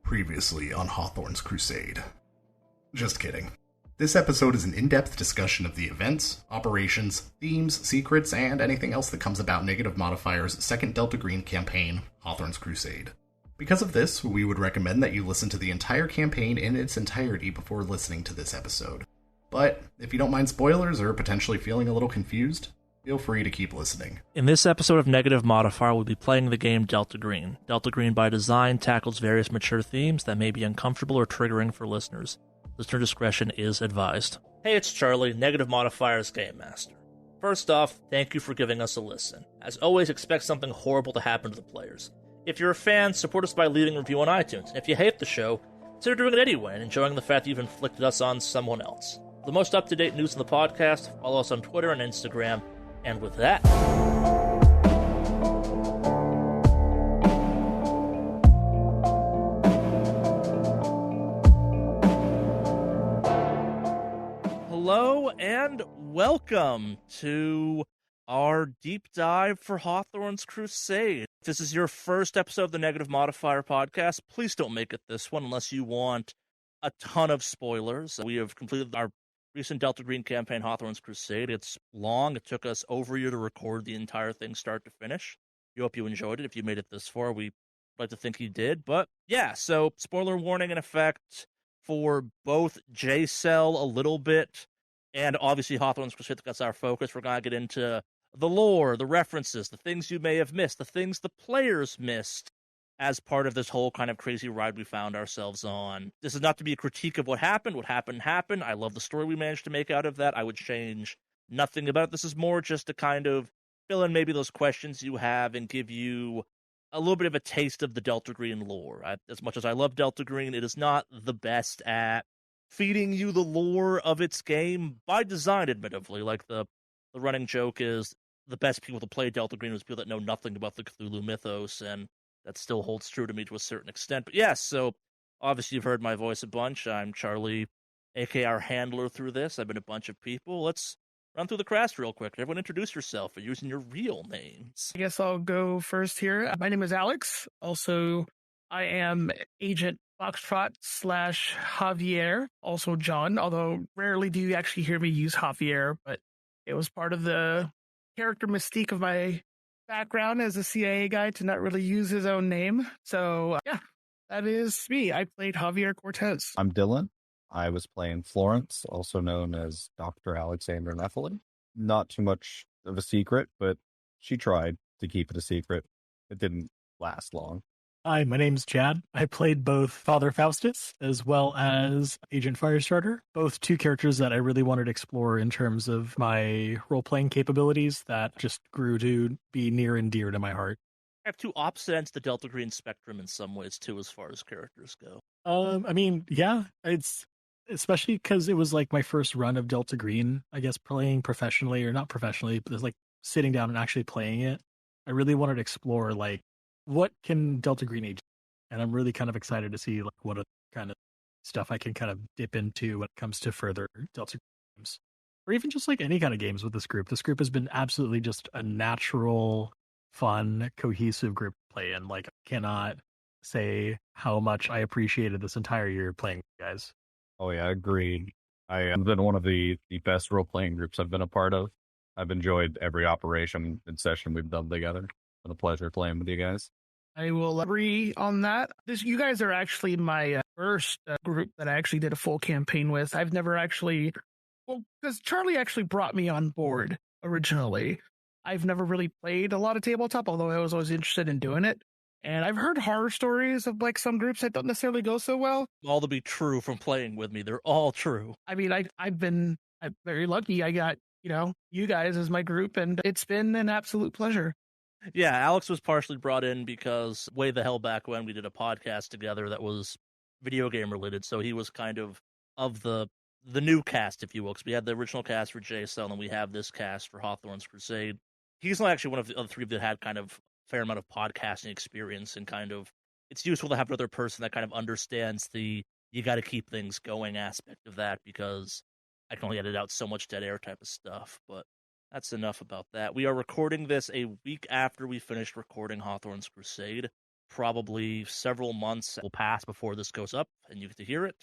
Previously on Hawthorne's Crusade. Just kidding. This episode is an in-depth discussion of the events, operations, themes, secrets, and anything else that comes about Negative Modifier's second Delta Green campaign, Hawthorne's Crusade. Because of this, we would recommend that you listen to the entire campaign in its entirety before listening to this episode. But if you don't mind spoilers or potentially feeling a little confused, feel free to keep listening. In this episode of Negative Modifier, we'll be playing the game Delta Green. Delta Green, by design, tackles various mature themes that may be uncomfortable or triggering for listeners. Listener discretion is advised. Hey, it's Charlie, Negative Modifier's Game Master. First off, thank you for giving us a listen. As always, expect something horrible to happen to the players. If you're a fan, support us by leaving a review on iTunes. And if you hate the show, consider doing it anyway and enjoying the fact that you've inflicted us on someone else. For the most up-to-date news in the podcast, follow us on Twitter and Instagram. And with that, hello and welcome to our deep dive for Hawthorne's Crusade. If this is your first episode of the Negative Modifier podcast, please don't make it this one unless you want a ton of spoilers. We have completed our recent Delta Green campaign, Hawthorne's Crusade. It's long. It took us over a year to record the entire thing start to finish. We hope you enjoyed it. If you made it this far, we'd like to think you did. But yeah, so spoiler warning in effect for both J-Cell a little bit, and obviously Hawthorne's Crusade, that's our focus. We're going to get into the lore, the references, the things you may have missed, the things the players missed as part of this whole kind of crazy ride we found ourselves on. This is not to be a critique of what happened. What happened, happened. I love the story we managed to make out of that. I would change nothing about it. This is more just to kind of fill in maybe those questions you have and give you a little bit of a taste of the Delta Green lore. As much as I love Delta Green, it is not the best at feeding you the lore of its game by design, admittedly. Like the running joke is the best people to play Delta Green is people that know nothing about the Cthulhu mythos, and that still holds true to me to a certain extent. But yes, so obviously you've heard my voice a bunch. I'm Charlie, aka our handler through this. I've been a bunch of people. Let's run through the cast real quick. Everyone introduce yourself for using your real names. I guess I'll go first here. My name is Alex. Also, I am Agent Foxtrot / Javier, also John, although rarely do you actually hear me use Javier, but it was part of the character mystique of my background as a CIA guy to not really use his own name. So yeah, that is me. I played Javier Cortez. I'm Dylan. I was playing Florence, also known as Dr. Alexander Nephilim. Not too much of a secret, but she tried to keep it a secret. It didn't last long. Hi, my name's Chad. I played both Father Faustus as well as Agent Firestarter, both two characters that I really wanted to explore in terms of my role-playing capabilities that just grew to be near and dear to my heart. I have two opposite ends of the Delta Green spectrum in some ways, too, as far as characters go. Yeah, it's especially because it was like my first run of Delta Green, I guess, playing professionally, or not professionally, but it's like sitting down and actually playing it. I really wanted to explore, like, what can Delta Green age? And I'm really kind of excited to see like what kind of stuff I can kind of dip into when it comes to further Delta games. Or even just like any kind of games with this group. This group has been absolutely just a natural, fun, cohesive group to play in. Like, I cannot say how much I appreciated this entire year playing with you guys. Oh yeah, agreed. I have been one of the best role-playing groups I've been a part of. I've enjoyed every operation and session we've done together. It's been a pleasure playing with you guys. I will agree on that. You guys are actually my first group that I actually did a full campaign with. I've never actually, because Charlie actually brought me on board originally. I've never really played a lot of tabletop, although I was always interested in doing it. And I've heard horror stories of like some groups that don't necessarily go so well. All to be true from playing with me. They're all true. I mean, I'm very lucky. I got, you guys as my group, and it's been an absolute pleasure. Yeah, Alex was partially brought in because way the hell back when we did a podcast together that was video game related, so he was kind of the new cast, if you will, because we had the original cast for J-Cell, and we have this cast for Hawthorne's Crusade. He's not actually one of the other three that had kind of a fair amount of podcasting experience, and kind of, it's useful to have another person that kind of understands the you got to keep things going aspect of that, because I can only edit out so much dead air type of stuff, but that's enough about that. We are recording this a week after we finished recording Hawthorne's Crusade. probably several months will pass before this goes up and you get to hear it.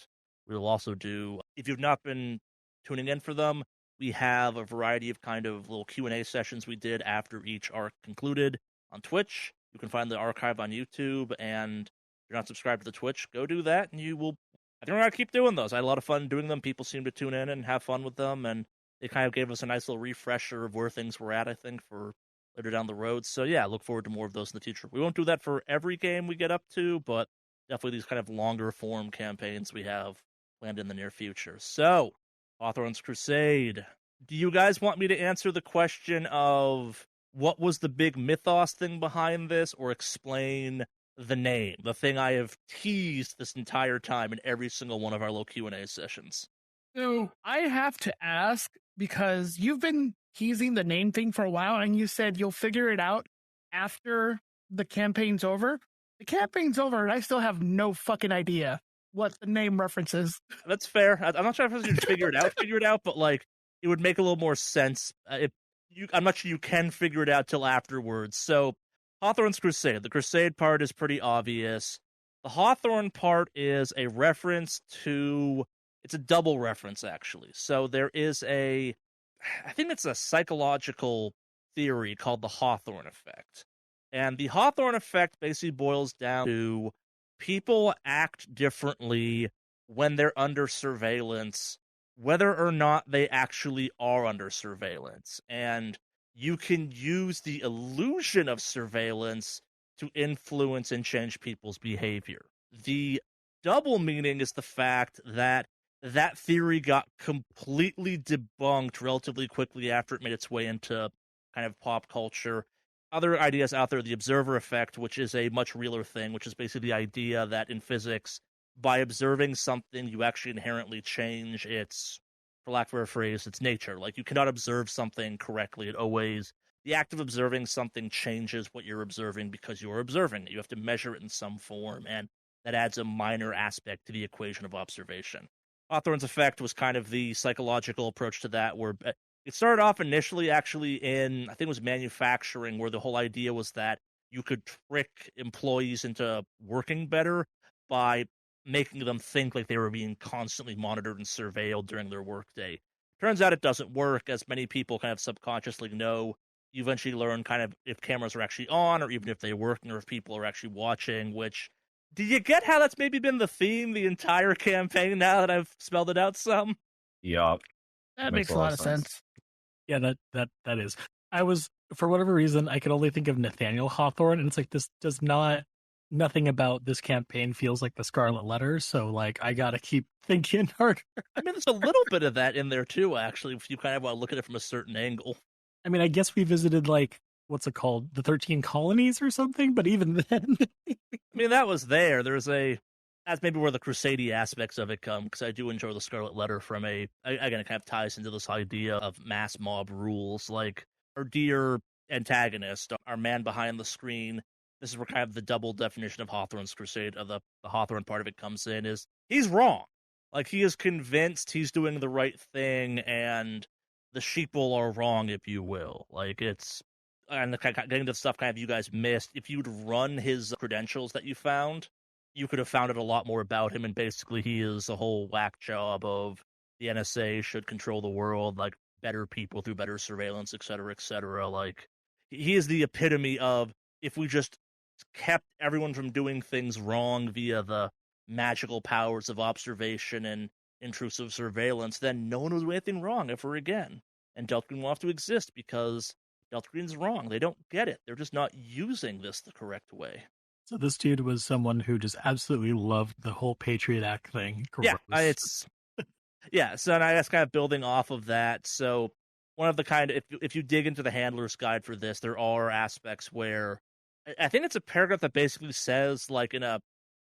We will also do, if you've not been tuning in for them, we have a variety of kind of little Q&A sessions we did after each arc concluded on Twitch. You can find the archive on YouTube, and if you're not subscribed to the Twitch, go do that, and you will. I think we're going to keep doing those. I had a lot of fun doing them. People seem to tune in and have fun with them, and they kind of gave us a nice little refresher of where things were at, I think, for later down the road. So, yeah, look forward to more of those in the future. We won't do that for every game we get up to, but definitely these kind of longer form campaigns we have planned in the near future. So, Hawthorne's Crusade. Do you guys want me to answer the question of what was the big mythos thing behind this, or explain the name, the thing I have teased this entire time in every single one of our little Q&A sessions? So I have to ask, because you've been teasing the name thing for a while, and you said you'll figure it out after the campaign's over. The campaign's over, and I still have no fucking idea what the name references. That's fair. I'm not sure if you figure it out, but like it would make a little more sense if I'm not sure you can figure it out till afterwards. So, Hawthorne's Crusade. The Crusade part is pretty obvious. The Hawthorne part is a reference to. It's a double reference, actually. So there is I think it's a psychological theory called the Hawthorne effect. And the Hawthorne effect basically boils down to people act differently when they're under surveillance, whether or not they actually are under surveillance. And you can use the illusion of surveillance to influence and change people's behavior. The double meaning is the fact that that theory got completely debunked relatively quickly after it made its way into kind of pop culture. Other ideas out there, the observer effect, which is a much realer thing, which is basically the idea that in physics, by observing something, you actually inherently change its, for lack of a phrase, its nature. Like, you cannot observe something correctly. The act of observing something changes what you're observing because you're observing it. You have to measure it in some form, and that adds a minor aspect to the equation of observation. Hawthorne's effect was kind of the psychological approach to that, where it started off initially actually in, I think it was manufacturing, where the whole idea was that you could trick employees into working better by making them think like they were being constantly monitored and surveilled during their workday. Turns out it doesn't work, as many people kind of subconsciously know. You eventually learn kind of if cameras are actually on, or even if they're working, or if people are actually watching, which... Do you get how that's maybe been the theme the entire campaign now that I've spelled it out some? Yeah. That makes a lot of sense. Yeah, that is. I was, for whatever reason, I could only think of Nathaniel Hawthorne, and it's like, this does not, nothing about this campaign feels like the Scarlet Letter, so like I gotta keep thinking harder. I mean, there's a little bit of that in there too, actually, if you kind of want to look at it from a certain angle. I mean, I guess we visited, like, what's it called? The 13 colonies or something? But even then... I mean, that was there. That's maybe where the Crusade aspects of it come, because I do enjoy the Scarlet Letter from again, it kind of ties into this idea of mass mob rules. Like, our dear antagonist, our man behind the screen, this is where kind of the double definition of Hawthorne's Crusade, of the Hawthorne part of it comes in, is he's wrong. Like, he is convinced he's doing the right thing, and the sheeple are wrong, if you will. Like, it's... And getting to the stuff kind of you guys missed, if you'd run his credentials that you found, you could have found out a lot more about him, and basically he is a whole whack job of the NSA should control the world, like better people through better surveillance, et cetera, like he is the epitome of, if we just kept everyone from doing things wrong via the magical powers of observation and intrusive surveillance, then no one will do anything wrong ever again. And Delta Green will have to exist because Delta Green's wrong. They don't get it. They're just not using this the correct way. So this dude was someone who just absolutely loved the whole Patriot Act thing. Gross. Yeah, so and I guess kind of building off of that. So one of the kind of, if you dig into the handler's guide for this, there are aspects where I think it's a paragraph that basically says, like, in a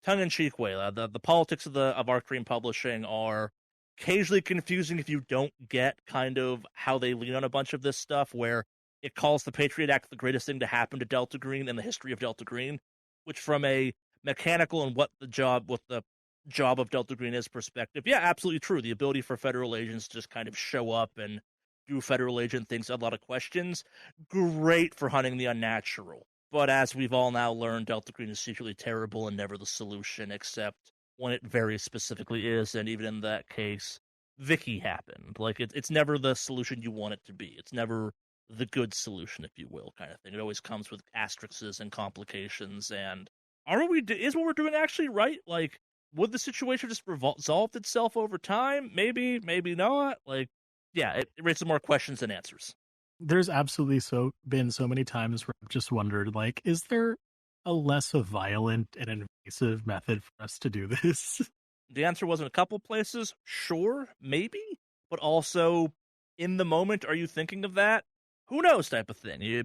tongue-in-cheek way, the politics of Arc Dream Publishing are occasionally confusing if you don't get kind of how they lean on a bunch of this stuff, where it calls the Patriot Act the greatest thing to happen to Delta Green in the history of Delta Green, which from a mechanical and what the job of Delta Green is perspective, yeah, absolutely true. The ability for federal agents to just kind of show up and do federal agent things, a lot of questions, great for hunting the unnatural. But as we've all now learned, Delta Green is secretly terrible and never the solution, except when it very specifically is, and even in that case, Vicky happened. Like, it's never the solution you want it to be. It's never the good solution, if you will, kind of thing. It always comes with asterisks and complications, and is what we're doing actually right? Like, would the situation just resolve itself over time? Maybe, maybe not. Like, yeah, it raises more questions than answers. There's absolutely been so many times where I've just wondered, like, is there a less violent and invasive method for us to do this? The answer was in a couple places. Sure, maybe, but also in the moment, are you thinking of that? Who knows, type of thing. You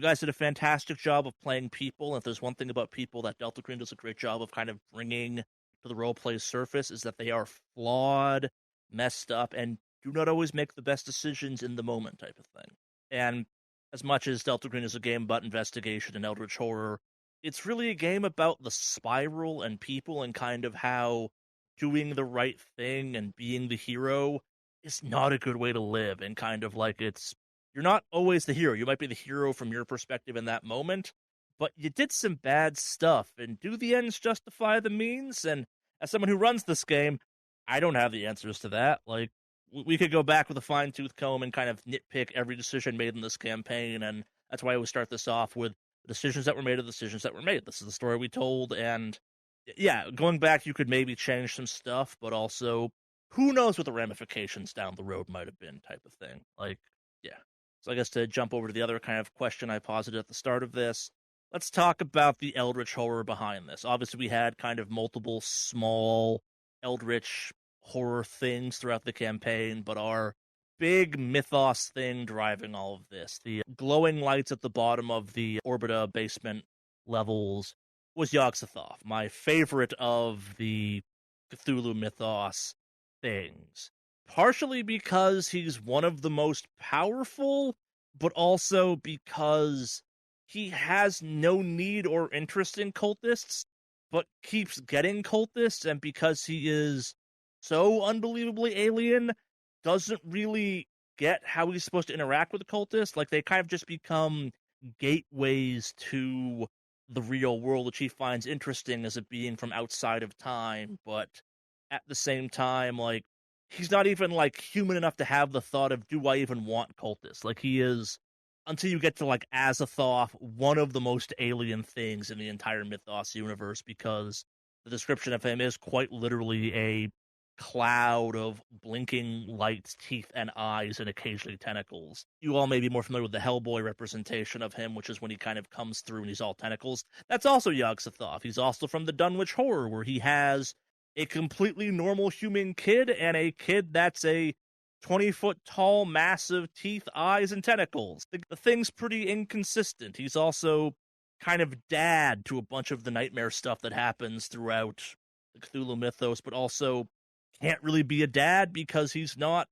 guys did a fantastic job of playing people. And if there's one thing about people that Delta Green does a great job of kind of bringing to the roleplay surface, is that they are flawed, messed up, and do not always make the best decisions in the moment, type of thing. And as much as Delta Green is a game about investigation and eldritch horror, it's really a game about the spiral and people, and kind of how doing the right thing and being the hero is not a good way to live. And kind of like, you're not always the hero. You might be the hero from your perspective in that moment, but you did some bad stuff, and do the ends justify the means? And as someone who runs this game, I don't have the answers to that. Like, we could go back with a fine-tooth comb and kind of nitpick every decision made in this campaign, and that's why I always start this off with the decisions that were made are the decisions that were made. This is the story we told, and yeah, going back, you could maybe change some stuff, but also, who knows what the ramifications down the road might have been, type of thing. Like, yeah. So I guess to jump over to the other kind of question I posited at the start of this, let's talk about the eldritch horror behind this. Obviously, we had kind of multiple small eldritch horror things throughout the campaign, but our big mythos thing driving all of this, the glowing lights at the bottom of the Orbita basement levels, was Yog-Sothoth, my favorite of the Cthulhu mythos things. Partially because he's one of the most powerful, but also because he has no need or interest in cultists, but keeps getting cultists, and because he is so unbelievably alien, doesn't really get how he's supposed to interact with the cultists. Like, they kind of just become gateways to the real world, which he finds interesting as a being from outside of time, but at the same time, like, he's not even, like, human enough to have the thought of, do I even want cultists? Like, he is, until you get to, like, Azathoth, one of the most alien things in the entire Mythos universe, because the description of him is quite literally a cloud of blinking lights, teeth, and eyes, and occasionally tentacles. You all may be more familiar with the Hellboy representation of him, which is when he kind of comes through and he's all tentacles. That's also Yog-Sothoth. He's also from the Dunwich Horror, where he has a completely normal human kid and a kid that's a 20-foot tall, massive teeth, eyes, and tentacles. The thing's pretty inconsistent. He's also kind of dad to a bunch of the nightmare stuff that happens throughout the Cthulhu mythos, but also can't really be a dad because he does a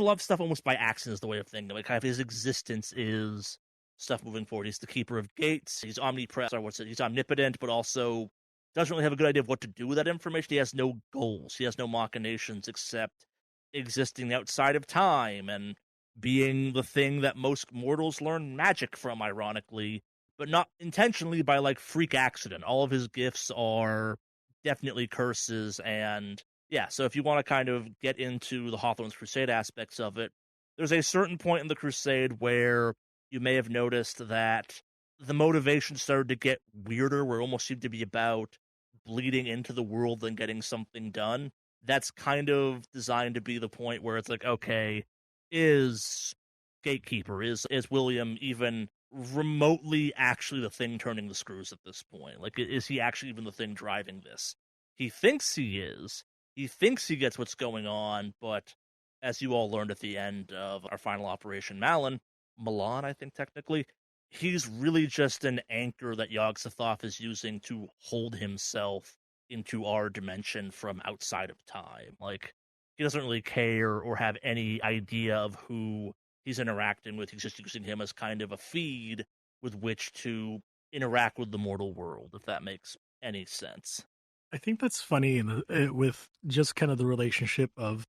lot of stuff almost by accident, is the way of thinking. Like, kind of his existence is stuff moving forward. He's the keeper of gates. He's he's omnipotent, but also doesn't really have a good idea of what to do with that information. He has no goals. He has no machinations except existing outside of time and being the thing that most mortals learn magic from, ironically, but not intentionally, by, like, freak accident. All of his gifts are definitely curses, and yeah, so if you want to kind of get into the Hawthorne's Crusade aspects of it, there's a certain point in the Crusade where you may have noticed that the motivation started to get weirder, where it almost seemed to be about bleeding into the world and getting something done. That's kind of designed to be the point where it's like, okay, is Gatekeeper, is William even remotely actually the thing turning the screws at this point? Like, is he actually even the thing driving this? He thinks he is. He thinks he gets what's going on, but as you all learned at the end of our final Operation Milan, I think technically, he's really just an anchor that Yog-Sothoth is using to hold himself into our dimension from outside of time. Like, he doesn't really care or have any idea of who he's interacting with. He's just using him as kind of a feed with which to interact with the mortal world, if that makes any sense. I think that's funny with just kind of the relationship of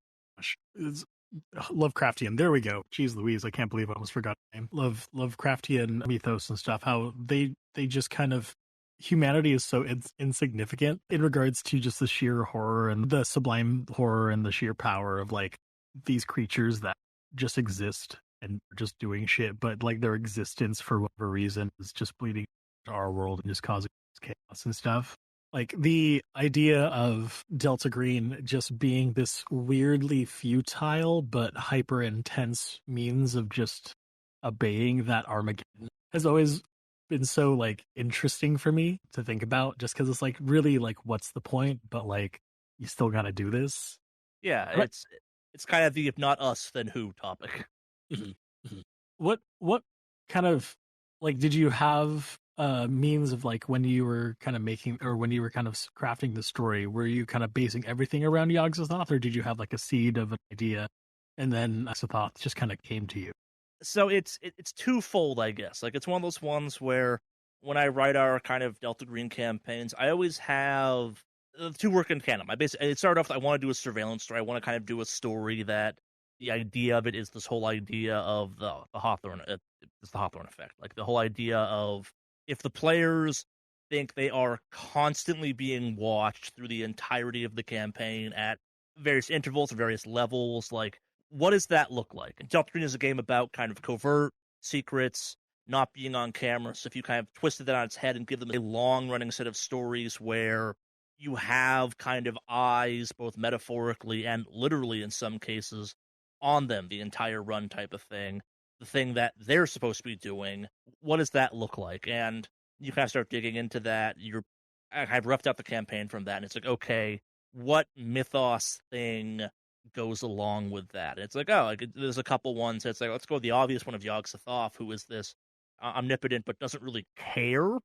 Lovecraftian. There we go. Jeez Louise, I can't believe I almost forgot the name. Lovecraftian mythos and stuff. How they just kind of, humanity is so insignificant in regards to just the sheer horror and the sublime horror and the sheer power of like these creatures that just exist and just doing shit, but like their existence for whatever reason is just bleeding into our world and just causing chaos and stuff. Like the idea of Delta Green just being this weirdly futile but hyper intense means of just obeying that Armageddon has always been so like interesting for me to think about, just because it's like really like what's the point, but like you still gotta do this. Yeah, Right. it's kind of the if not us then who topic. What kind of like did you have means of like when you were kind of making or when you were kind of crafting the story, were you kind of basing everything around Yogg-Sothoth, or did you have like a seed of an idea and then Sothoth just kind of came to you? So it's twofold, I guess. Like it's one of those ones where when I write our kind of Delta Green campaigns, I always have two work in tandem. It started off, I want to do a surveillance story. I want to kind of do a story that the idea of it is this whole idea of the Hawthorne, it's the Hawthorne effect. Like the whole idea of if the players think they are constantly being watched through the entirety of the campaign at various intervals, various levels, like what does that look like? And Delta Green is a game about kind of covert secrets, not being on camera. So if you kind of twisted that on its head and give them a long-running set of stories where you have kind of eyes, both metaphorically and literally in some cases, on them the entire run type of thing, the thing that they're supposed to be doing, what does that look like? And you kind of start digging into that. I've roughed out the campaign from that, and it's like, okay, what mythos thing goes along with that? And it's like, there's a couple ones. It's like, let's go with the obvious one of Yogg-Sothoth, who is this omnipotent but doesn't really care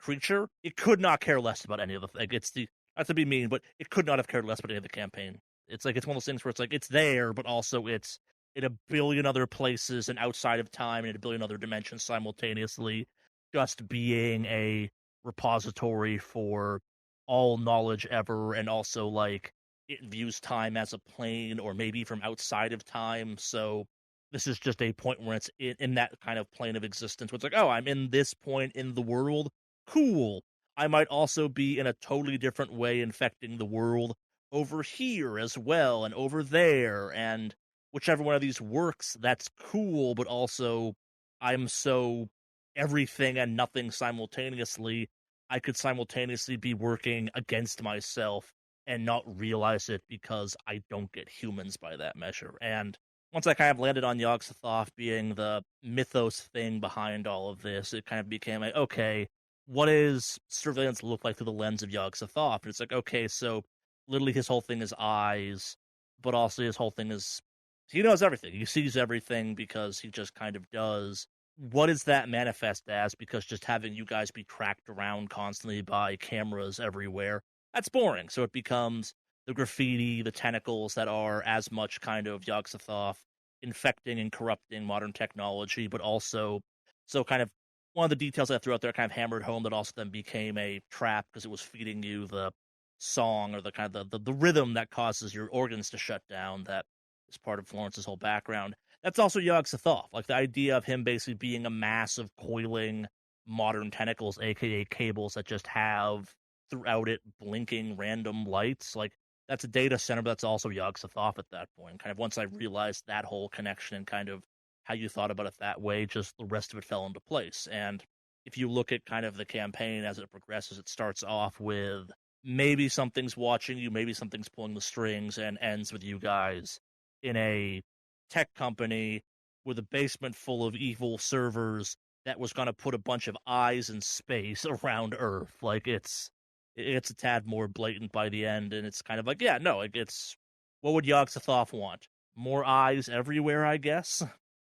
creature. It could not care less about any of the thing. Not to be mean, but it could not have cared less about any of the campaign. It's like it's one of those things where it's like it's there, but also it's in a billion other places and outside of time and in a billion other dimensions simultaneously, just being a repository for all knowledge ever, and also like it views time as a plane or maybe from outside of time. So this is just a point where it's in that kind of plane of existence where it's like, oh, I'm in this point in the world. Cool. I might also be in a totally different way infecting the world over here as well and over there, and whichever one of these works, that's cool, but also I'm so everything and nothing simultaneously. I could simultaneously be working against myself and not realize it because I don't get humans by that measure. And once I kind of landed on Yogg-Sothoth being the mythos thing behind all of this, it kind of became like, okay, what does surveillance look like through the lens of Yogg-Sothoth? And it's like, okay, so literally his whole thing is eyes, but also his whole thing is he knows everything. He sees everything because he just kind of does. What does that manifest as? Because just having you guys be tracked around constantly by cameras everywhere, that's boring. So it becomes the graffiti, the tentacles that are as much kind of Yogg-Sothoth infecting and corrupting modern technology, but also so kind of one of the details I threw out there kind of hammered home that also then became a trap because it was feeding you the song or the kind of the rhythm that causes your organs to shut down. That is part of Florence's whole background. That's also Yogg-Sothoth, like the idea of him basically being a mass of coiling modern tentacles, aka cables that just have throughout it blinking random lights. Like that's a data center, but that's also Yogg-Sothoth at that point. Kind of once I realized that whole connection and kind of how you thought about it that way, just the rest of it fell into place. And if you look at kind of the campaign as it progresses, it starts off with maybe something's watching you, maybe something's pulling the strings, and ends with you guys in a tech company with a basement full of evil servers that was going to put a bunch of eyes in space around Earth. Like it's a tad more blatant by the end, and it's kind of like, yeah, no, it's what would Yogg-Sothoth want? More eyes everywhere, I guess,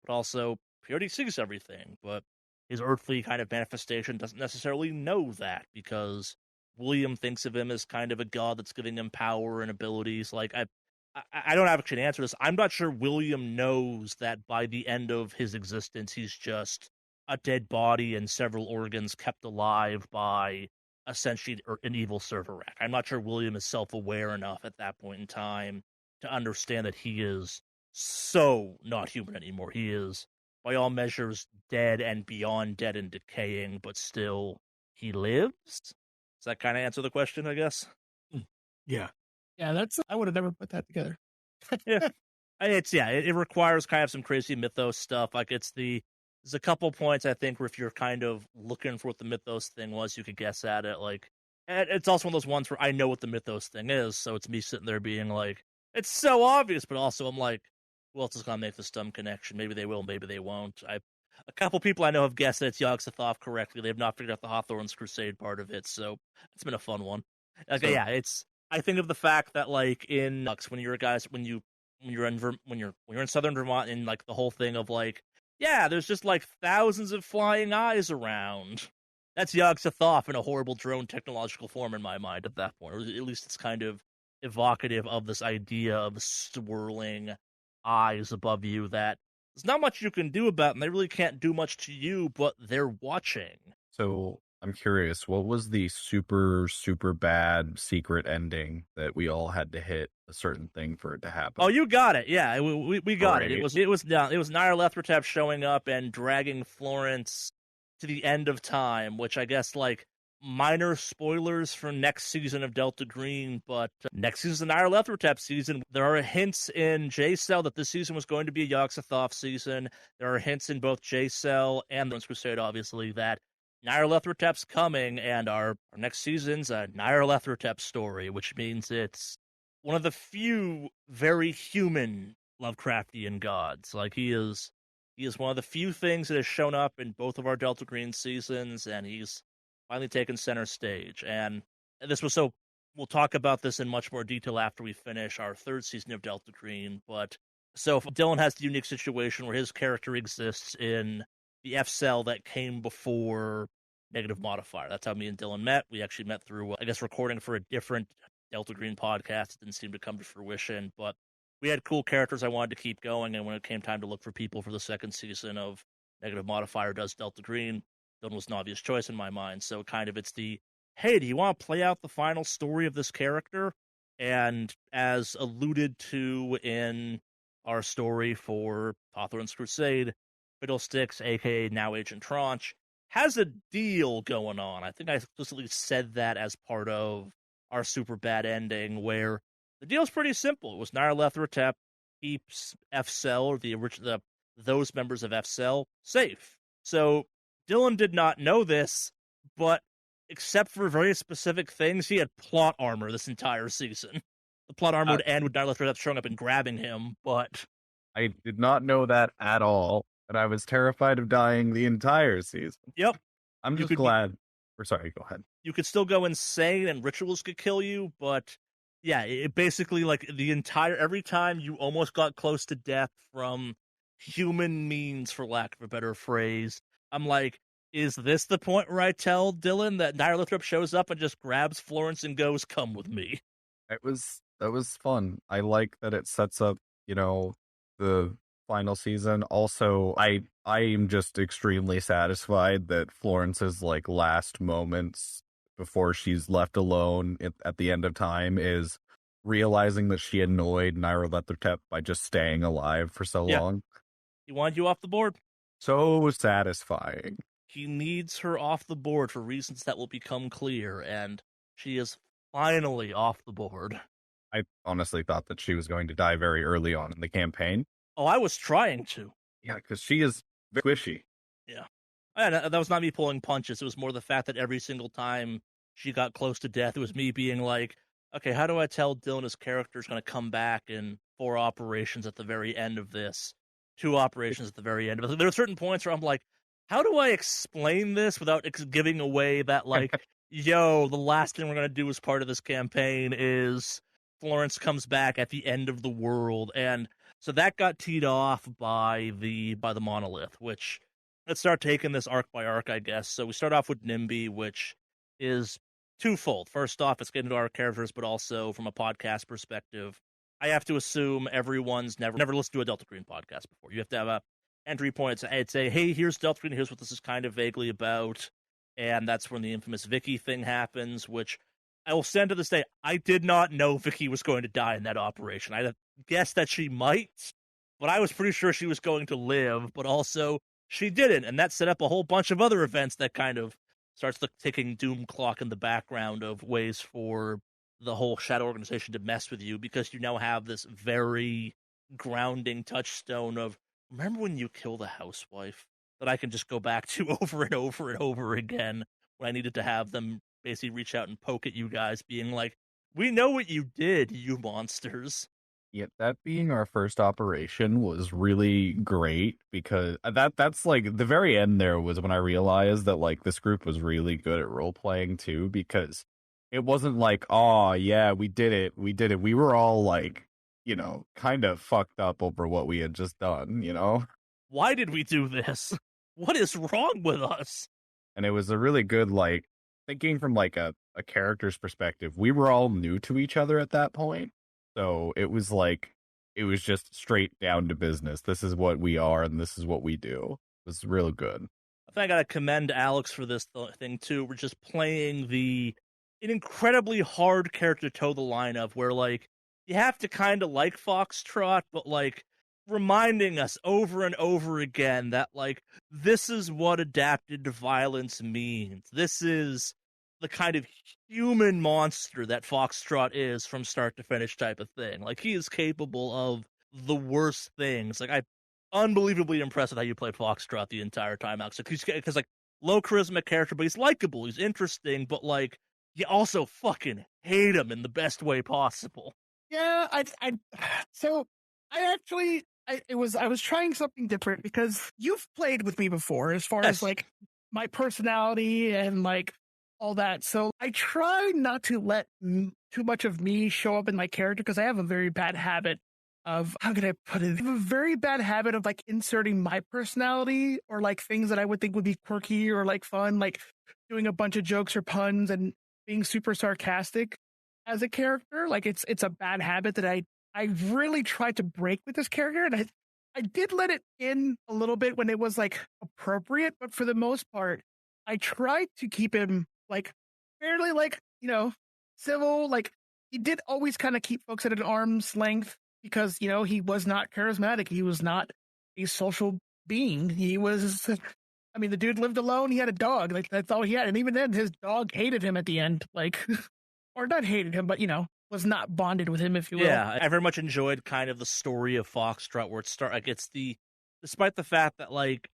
but also he already sees everything. But his earthly kind of manifestation doesn't necessarily know that because William thinks of him as kind of a god that's giving him power and abilities. Like I don't actually answer this. I'm not sure William knows that by the end of his existence, he's just a dead body and several organs kept alive by essentially an evil server rack. I'm not sure William is self-aware enough at that point in time to understand that he is so not human anymore. He is, by all measures, dead and beyond dead and decaying, but still, he lives? Does that kind of answer the question, I guess? Yeah. Yeah, I would have never put that together. Yeah. It requires kind of some crazy mythos stuff. Like, there's a couple points, I think, where if you're kind of looking for what the mythos thing was, you could guess at it. Like, and it's also one of those ones where I know what the mythos thing is, so it's me sitting there being like, it's so obvious, but also I'm like, who else is going to make this dumb connection? Maybe they will, maybe they won't. A couple people I know have guessed that it's Yogg-Sothoth correctly. They have not figured out the Hawthorne's Crusade part of it, so it's been a fun one. Like, I think of the fact that, like, in when you're in southern Vermont, and like the whole thing of like, yeah, there's just like thousands of flying eyes around. That's Yogg-Sothoth in a horrible drone technological form in my mind at that point. Or at least it's kind of evocative of this idea of swirling eyes above you that there's not much you can do about, and they really can't do much to you, but they're watching. So I'm curious, what was the super, super bad secret ending that we all had to hit a certain thing for it to happen? Oh, you got it. Yeah, we got Great. it. It was Nyarlathotep showing up and dragging Florence to the end of time, which I guess, like, minor spoilers for next season of Delta Green, but next season, the Nyarlathotep season. There are hints in J-Cell that this season was going to be a Yogg-Sothoth season. There are hints in both J-Cell and the Crusade, obviously, that Nyarlathotep's coming, and our next season's a Nyarlathotep story, which means it's one of the few very human Lovecraftian gods. Like, he is one of the few things that has shown up in both of our Delta Green seasons, and he's finally taken center stage. And we'll talk about this in much more detail after we finish our third season of Delta Green. But so Dylan has the unique situation where his character exists in the F cell that came before Negative Modifier. That's how me and Dylan met. We actually met through, I guess, recording for a different Delta Green podcast. It didn't seem to come to fruition, but we had cool characters I wanted to keep going, and when it came time to look for people for the second season of Negative Modifier does Delta Green, Dylan was an obvious choice in my mind. So kind of it's the, hey, do you want to play out the final story of this character? And as alluded to in our story for Hawthorne's Crusade, Fiddlesticks, a.k.a. now Agent Tranche, has a deal going on. I think I explicitly said that as part of our super bad ending, where the deal's pretty simple. It was Nyarlathotep keeps F-Cell, or those members of F-Cell, safe. So Dylan did not know this, but except for very specific things, he had plot armor this entire season. The plot armor would end with Nyarlathotep showing up and grabbing him, but I did not know that at all. And I was terrified of dying the entire season. Yep. I'm just glad. Sorry, go ahead. You could still go insane and rituals could kill you, but yeah, it basically, like, every time you almost got close to death from human means, for lack of a better phrase, I'm like, is this the point where I tell Dylan that Nyarlathotep shows up and just grabs Florence and goes, come with me? That was fun. I like that it sets up, the final season. Also, I am just extremely satisfied that Florence's, like, last moments before she's left alone at the end of time is realizing that she annoyed Nyarlathotep by just staying alive for so long. He wanted you off the board. So satisfying. He needs her off the board for reasons that will become clear, and she is finally off the board. I honestly thought that she was going to die very early on in the campaign. Oh, I was trying to. Yeah, because she is squishy. Yeah. That was not me pulling punches. It was more the fact that every single time she got close to death, it was me being like, okay, how do I tell Dylan his character is going to come back in 4 operations at the very end of this, 2 operations at the very end of it? There are certain points where I'm like, how do I explain this without giving away that, like, yo, the last thing we're going to do as part of this campaign is Florence comes back at the end of the world. And so that got teed off by the monolith, which, let's start taking this arc by arc, I guess. So we start off with NIMBY, which is twofold. First off, it's getting to our characters, but also from a podcast perspective, I have to assume everyone's never listened to a Delta Green podcast before. You have to have a entry point. I'd say, hey, here's Delta Green, here's what this is kind of vaguely about. And that's when the infamous Vicky thing happens, which I will stand to this day, I did not know Vicky was going to die in that operation. I guessed that she might, but I was pretty sure she was going to live, but also she didn't, and that set up a whole bunch of other events that kind of starts the ticking doom clock in the background of ways for the whole Shadow Organization to mess with you, because you now have this very grounding touchstone of, remember when you killed a housewife, that I can just go back to over and over and over again when I needed to have them basically reach out and poke at you guys, being like, we know what you did, you monsters. Yeah, that being our first operation was really great, because that's like the very end there was when I realized that like this group was really good at role playing too, because it wasn't like, oh yeah, we did it. We were all like, kind of fucked up over what we had just done, Why did we do this? What is wrong with us? And it was a really good, like, thinking from like a character's perspective. We were all new to each other at that point. So it was just straight down to business. This is what we are and this is what we do. It was real good. I think I gotta commend Alex for this thing too. We're just playing an incredibly hard character to toe the line of, where like you have to kind of like Foxtrot, but like reminding us over and over again that like this is what adapted violence means. This is the kind of human monster that Foxtrot is from start to finish type of thing. Like, he is capable of the worst things. Like, I'm unbelievably impressed with how you played Foxtrot the entire time, Alex. Because, like, low charisma character, but he's likable, he's interesting, but, like, you also fucking hate him in the best way possible. Yeah, I was trying something different, because you've played with me before as far as like my personality and like all that. So I try not to let too much of me show up in my character, because I have a very bad habit of, how can I put it? I have a very bad habit of like inserting my personality or like things that I would think would be quirky or like fun, like doing a bunch of jokes or puns and being super sarcastic as a character. Like it's a bad habit that I really tried to break with this character, and I did let it in a little bit when it was like appropriate, but for the most part, I tried to keep him like fairly like, civil. Like, he did always kind of keep folks at an arm's length, because, he was not charismatic. He was not a social being. He was, I mean, the dude lived alone. He had a dog. Like, that's all he had. And even then, his dog hated him at the end. Like, or not hated him, but, was not bonded with him, if you will. Yeah, I very much enjoyed kind of the story of Foxtrot, where despite the fact that, like,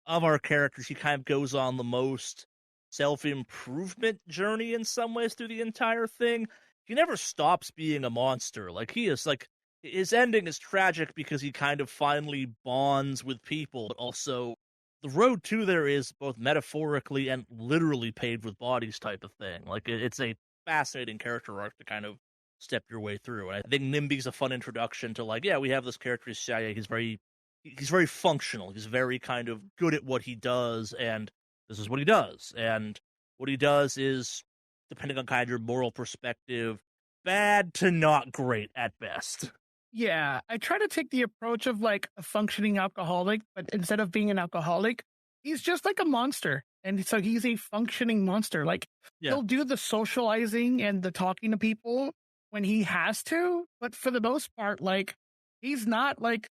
of our characters, he kind of goes on the most self-improvement journey in some ways through the entire thing. He never stops being a monster. Like, he is, like, his ending is tragic because he kind of finally bonds with people, but also the road to there is both metaphorically and literally paved with bodies type of thing. Like, it's a fascinating character arc to kind of step your way through. And I think Nimby's a fun introduction to, like, yeah, we have this character, he's very functional. He's very kind of good at what he does, and this is what he does. And what he does is, depending on kind of your moral perspective, bad to not great at best. Yeah, I try to take the approach of like a functioning alcoholic, but instead of being an alcoholic, he's just like a monster. And so he's a functioning monster. Like, he'll do the socializing and the talking to people when he has to, but for the most part, like, he's not like,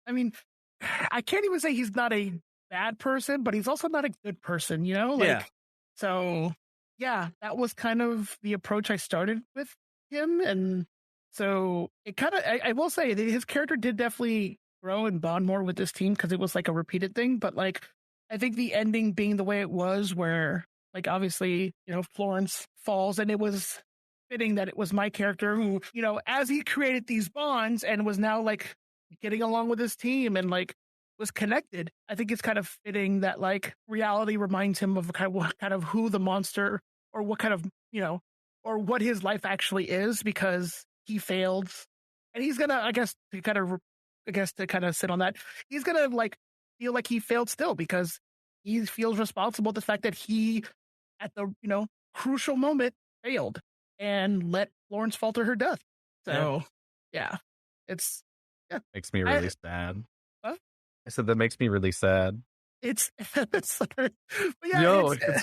I mean, I can't even say he's not a bad person, but he's also not a good person, So yeah, that was kind of the approach I started with him. And so it kind of, I will say that his character did definitely grow and bond more with this team, because it was like a repeated thing. But like, I think the ending being the way it was, where like, obviously, Florence falls, and it was fitting that it was my character who, as he created these bonds and was now like getting along with his team and like was connected, I think it's kind of fitting that like reality reminds him of kind of who the monster, or what kind of, or what his life actually is, because he failed. And he's gonna, to kind of sit on that, he's gonna like feel like he failed still, because he feels responsible for the fact that he, at the, crucial moment, failed and let Florence fall to her death. So yeah, it's, makes me really sad. Huh? I said that makes me really sad. It's it's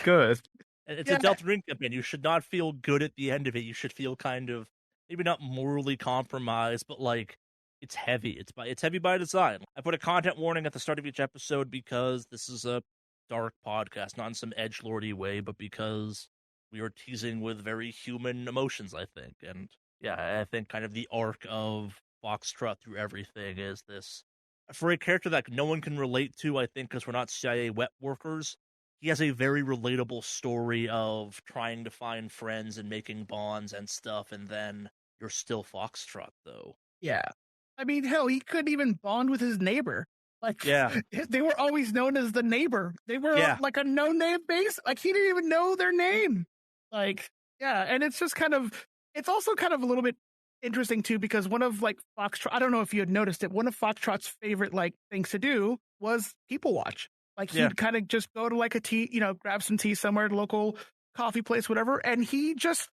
good. It's a Delta Green campaign. You should not feel good at the end of it. You should feel kind of, maybe not morally compromised, but like, it's heavy. It's heavy by design. I put a content warning at the start of each episode because this is a dark podcast, not in some edgelordy way, but because we are teasing with very human emotions, I think. And yeah, I think kind of the arc of Foxtrot through everything is this. For a character that no one can relate to, I think, because we're not CIA wet workers, he has a very relatable story of trying to find friends and making bonds and stuff, and then you're still Foxtrot, though. Yeah. I mean, hell, he couldn't even bond with his neighbor. Like, Yeah. they were always known as the neighbor. They were Yeah. like a no-name base. Like, he didn't even know their name. Like, yeah, and it's just it's also kind of a little bit interesting, too, because one of, like, Foxtrot, I don't know if you had noticed it, one of Foxtrot's favorite, like, things to do was people watch. Like, he'd kind of just go to, like, a tea, grab some tea somewhere at a local coffee place, whatever, and he just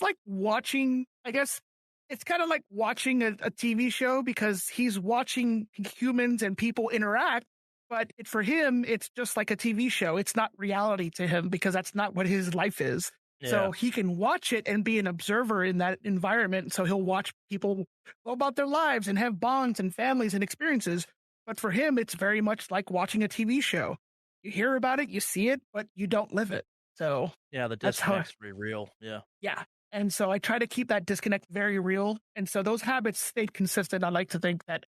like watching, I guess, it's kind of like watching a TV show because he's watching humans and people interact, but for him, it's just like a TV show. It's not reality to him because that's not what his life is. Yeah. So he can watch it and be an observer in that environment. So he'll watch people go about their lives and have bonds and families and experiences. But for him, it's very much like watching a TV show. You hear about it, you see it, but you don't live it. So yeah, the disconnect's very real. Yeah. Yeah. And so I try to keep that disconnect very real. And so those habits stayed consistent. I like to think that,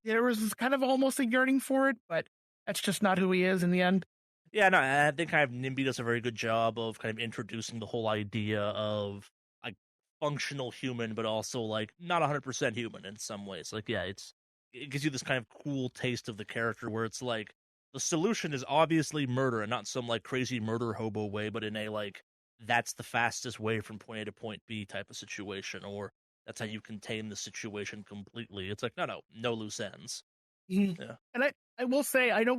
there was kind of almost a yearning for it, but that's just not who he is in the end. Yeah, no, I think kind of NIMBY does a very good job of kind of introducing the whole idea of like functional human, but also like not 100% human in some ways. Like, yeah, it gives you this kind of cool taste of the character where it's like the solution is obviously murder and not some like crazy murder hobo way, but in a like that's the fastest way from point A to point B type of situation, or that's how you contain the situation completely. It's like, no loose ends. Mm-hmm. Yeah. And I will say, I know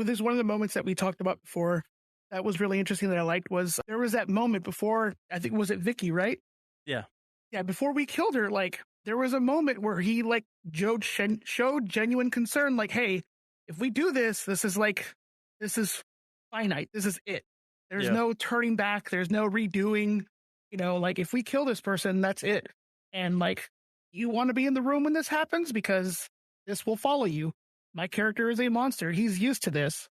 there's one of the moments that we talked about before that was really interesting that I liked was there was that moment before, I think, was it Vicky, right? Yeah. Yeah, before we killed her, like, there was a moment where he, like, showed genuine concern, like, hey, if we do this is finite. This is it. There's no turning back. There's no redoing. Like, if we kill this person, that's it. And, like, you want to be in the room when this happens because this will follow you. My character is a monster. He's used to this.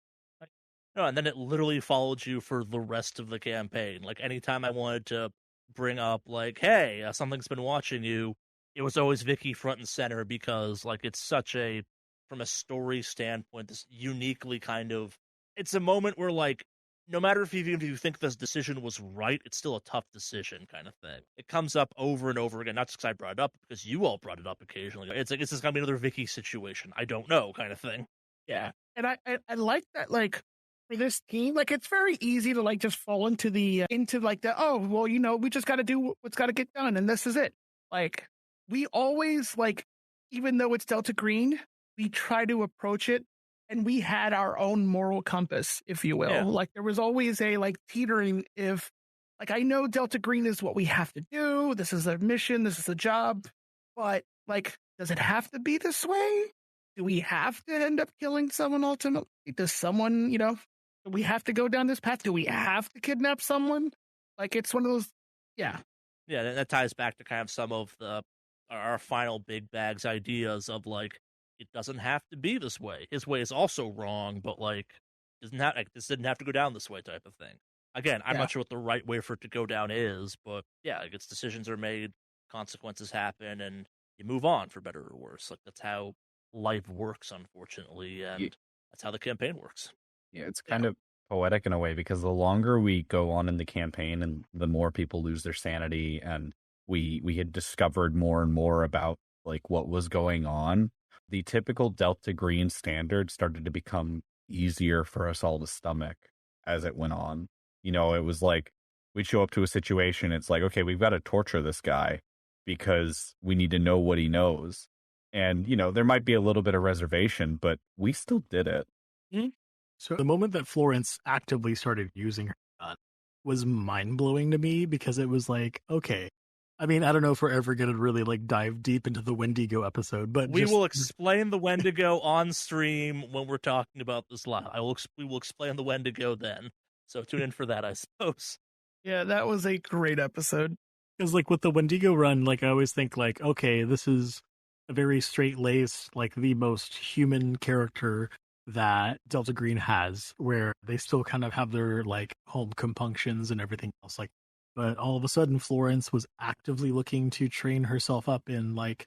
No, and then it literally followed you for the rest of the campaign. Like, anytime I wanted to bring up, like, hey, something's been watching you, it was always Vicky front and center because, like, it's such a, from a story standpoint, this uniquely kind of, it's a moment where, like, no matter if you think this decision was right, it's still a tough decision kind of thing. It comes up over and over again, not just because I brought it up, because you all brought it up occasionally. It's like, it's just going to be another Vicky situation. I don't know kind of thing. Yeah. And I like that, like, for this team, like, it's very easy to, like, just fall into oh, well, we just got to do what's got to get done, and this is it. Like, we always, like, even though it's Delta Green, we try to approach it, and we had our own moral compass, if you will. Yeah. Like, there was always a, like, teetering if, like, I know Delta Green is what we have to do, this is a mission, this is a job, but, like, does it have to be this way? Do we have to end up killing someone ultimately? Does someone, do we have to go down this path? Do we have to kidnap someone? Like, it's one of those, yeah. Yeah, that ties back to kind of some of our final big bags ideas of, like, it doesn't have to be this way. His way is also wrong, but, like, this didn't have to go down this way type of thing. Again, I'm not sure what the right way for it to go down is, but yeah, like, its decisions are made, consequences happen, and you move on for better or worse. Like, that's how life works, unfortunately, and that's how the campaign works. Yeah, it's kind of poetic in a way because the longer we go on in the campaign and the more people lose their sanity and we had discovered more and more about like what was going on, the typical Delta Green standard started to become easier for us all to stomach as it went on. It was like we'd show up to a situation, it's like, okay, we've got to torture this guy because we need to know what he knows. And, there might be a little bit of reservation, but we still did it. Mm-hmm. So the moment that Florence actively started using her gun was mind-blowing to me because it was like, okay, I mean, I don't know if we're ever going to really like dive deep into the Wendigo episode, but we will explain the Wendigo on stream when we're talking about this live. We will explain the Wendigo then. So tune in for that, I suppose. Yeah, that was a great episode. Because like with the Wendigo run, like I always think like, okay, this is a very straight-laced, like the most human character that Delta Green has, where they still kind of have their like home compunctions and everything else. Like, but all of a sudden, Florence was actively looking to train herself up in like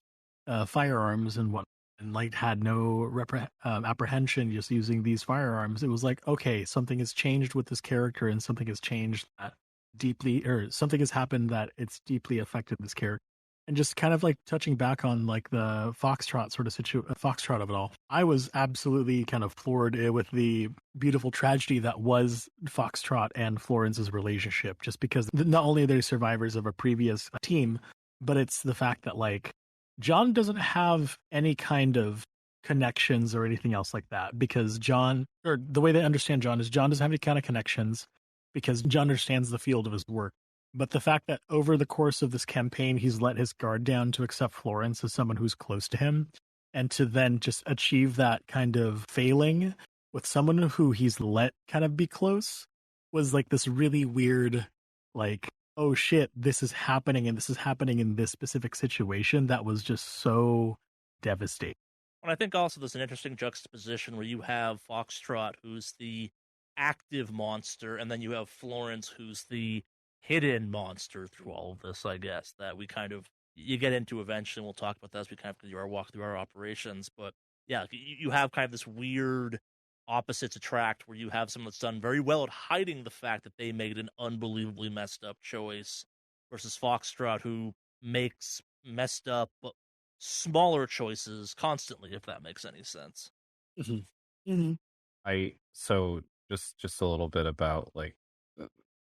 firearms and what, and like had no apprehension just using these firearms. It was like, okay, something has changed with this character, and something has changed that deeply, or something has happened that it's deeply affected this character. And just kind of like touching back on like the foxtrot sort of foxtrot of it all, I was absolutely kind of floored with the beautiful tragedy that was Foxtrot and Florence's relationship. Just because not only are they survivors of a previous team, but it's the fact that like John doesn't have any kind of connections or anything else like that, because John, or the way they understand John is John doesn't have any kind of connections because John understands the field of his work. But the fact that over the course of this campaign, he's let his guard down to accept Florence as someone who's close to him, and to then just achieve that kind of failing with someone who he's let kind of be close, was like this really weird, like, oh shit, this is happening, and this is happening in this specific situation that was just so devastating. And I think also there's an interesting juxtaposition where you have Foxtrot, who's the active monster, and then you have Florence, who's the hidden monster through all of this, I guess, that we kind of, you get into eventually, and we'll talk about that as we kind of do our walk through our operations. But yeah, you have kind of this weird opposites attract, where you have someone that's done very well at hiding the fact that they made an unbelievably messed up choice, versus Foxtrot, who makes messed up but smaller choices constantly, if that makes any sense. Mm-hmm. Mm-hmm. So just a little bit about like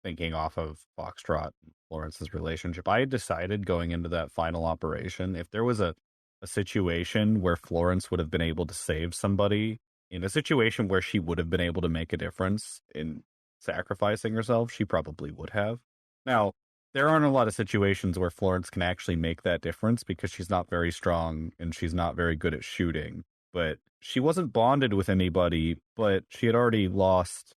thinking off of Foxtrot and Florence's relationship. I had decided going into that final operation, if there was a situation where Florence would have been able to save somebody, in a situation where she would have been able to make a difference in sacrificing herself, she probably would have. Now, there aren't a lot of situations where Florence can actually make that difference because she's not very strong and she's not very good at shooting. But she wasn't bonded with anybody, but she had already lost,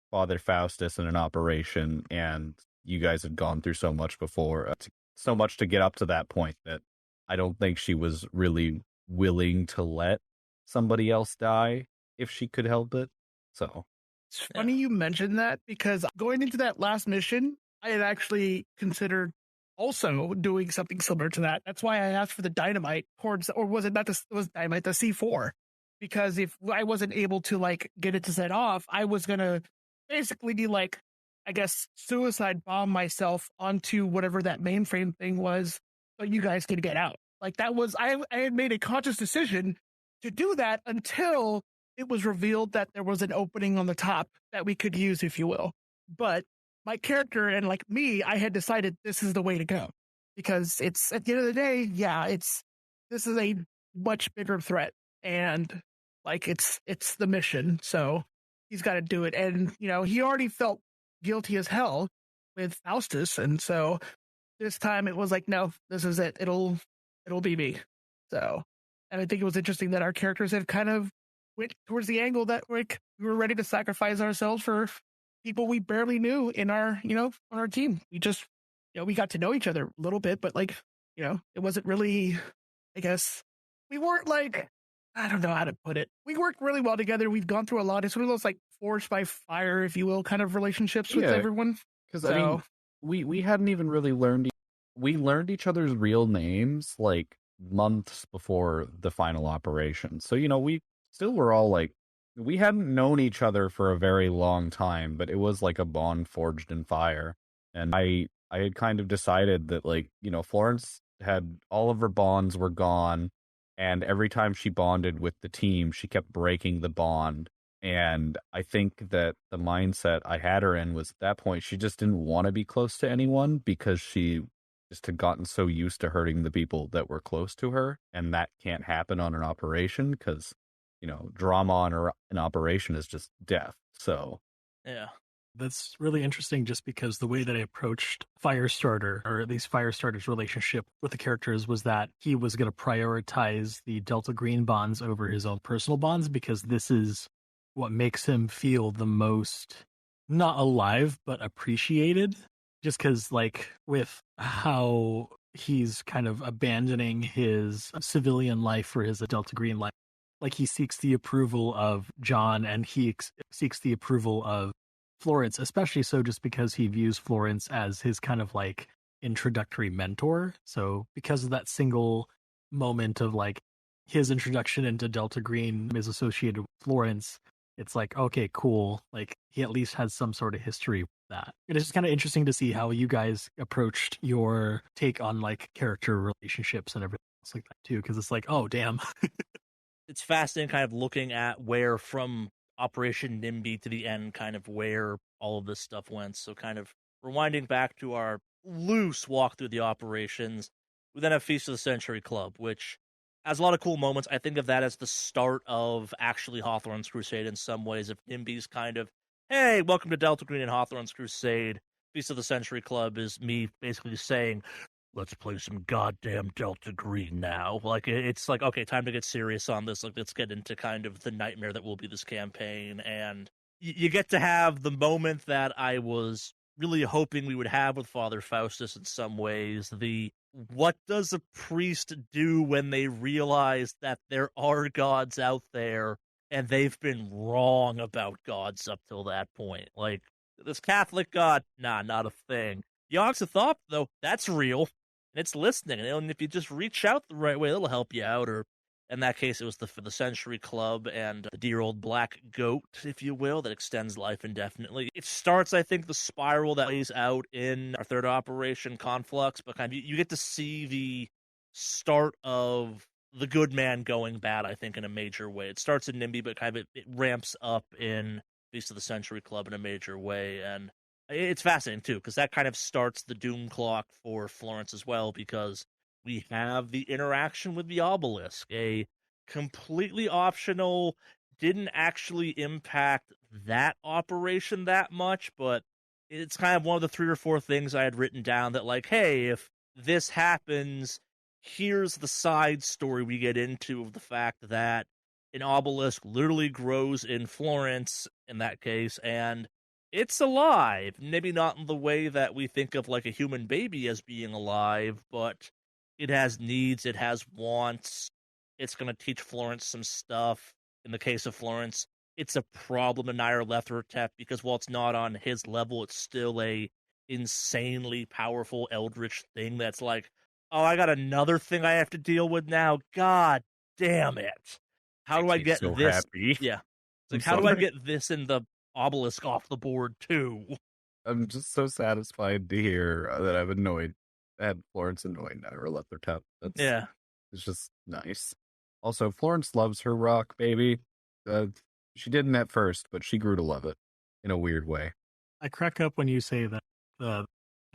Father Faustus in an operation, and you guys had gone through so much before, so much to get up to that point, that I don't think she was really willing to let somebody else die if she could help it. So it's funny you mentioned that, because going into that last mission, I had actually considered also doing something similar to that. That's why I asked for the dynamite towards, or was it not the, it was dynamite, the C4, because if I wasn't able to like get it to set off, I was gonna basically be like, I guess, suicide bomb myself onto whatever that mainframe thing was, so you guys could get out. Like that was, I had made a conscious decision to do that until it was revealed that there was an opening on the top that we could use, if you will. But my character and like me, I had decided this is the way to go, because it's, at the end of the day, yeah, this is a much bigger threat, and like it's the mission, so he's got to do it. And he already felt guilty as hell with Faustus, and so this time it was like, no, this is it. It'll be me. So, and I think it was interesting that our characters have kind of went towards the angle that like we were ready to sacrifice ourselves for people we barely knew in our, on our team. We just, we got to know each other a little bit, but like, it wasn't really, I guess, we weren't like, I don't know how to put it. We worked really well together. We've gone through a lot. It's one of those like forged by fire, if you will, kind of relationships with everyone. Because I mean, we hadn't even really learned. We learned each other's real names like months before the final operation. So we still were all like, we hadn't known each other for a very long time, but it was like a bond forged in fire. And I had kind of decided that like, Florence had all of her bonds were gone. And every time she bonded with the team, she kept breaking the bond. And I think that the mindset I had her in was at that point, she just didn't want to be close to anyone because she just had gotten so used to hurting the people that were close to her. And that can't happen on an operation because, drama on an operation is just death. So, yeah. That's really interesting, just because the way that I approached Firestarter, or at least Firestarter's relationship with the characters, was that he was going to prioritize the Delta Green bonds over his own personal bonds, because this is what makes him feel the most, not alive, but appreciated. Just because, like, with how he's kind of abandoning his civilian life for his Delta Green life. Like he seeks the approval of John and he seeks the approval of Florence, especially so just because he views Florence as his kind of like introductory mentor. So because of that single moment of like his introduction into Delta Green is associated with Florence, it's like, okay, cool. Like he at least has some sort of history with that. It is just kind of interesting to see how you guys approached your take on like character relationships and everything else like that too. Because it's like, oh damn. It's fascinating kind of looking at where from Operation NIMBY to the end, kind of where all of this stuff went. So kind of rewinding back to our loose walk through the operations, we then have Feast of the Century Club, which has a lot of cool moments. I think of that as the start of actually Hawthorne's Crusade in some ways. If NIMBY's kind of, hey, welcome to Delta Green and Hawthorne's Crusade, Feast of the Century Club is me basically saying, let's play some goddamn Delta Green now. Like, it's like, okay, time to get serious on this. Like, let's get into kind of the nightmare that will be this campaign. And you get to have the moment that I was really hoping we would have with Father Faustus in some ways. The, what does a priest do when they realize that there are gods out there and they've been wrong about gods up till that point? Like, this Catholic God, nah, not a thing. Yogg-Sothoth, though, that's real. And it's listening, and if you just reach out the right way, it'll help you out. Or in that case, it was for the Century Club and the dear old black goat, if you will, that extends life indefinitely. It starts, I think, the spiral that plays out in our third operation, Conflux, but kind of you get to see the start of the good man going bad, I think, in a major way. It starts in NIMBY, but kind of it ramps up in Beast of the Century Club in a major way, and it's fascinating, too, because that kind of starts the doom clock for Florence as well, because we have the interaction with the obelisk, a completely optional, didn't actually impact that operation that much, but it's kind of one of the 3 or 4 things I had written down that, like, hey, if this happens, here's the side story we get into of the fact that an obelisk literally grows in Florence, in that case, and it's alive. Maybe not in the way that we think of like a human baby as being alive, but it has needs, it has wants. It's going to teach Florence some stuff. In the case of Florence, it's a problem to Nyarlathotep because while it's not on his level, it's still a insanely powerful eldritch thing that's like, oh, I got another thing I have to deal with now. God damn it. How do I get so this? happy. Yeah. It's like, I'm how do I sorry. get this in the obelisk off the board too? I'm just so satisfied to hear that I've had Florence annoyed Nyarlathotep. Yeah. It's just nice. Also, Florence loves her rock, baby. She didn't at first, but she grew to love it in a weird way. I crack up when you say that the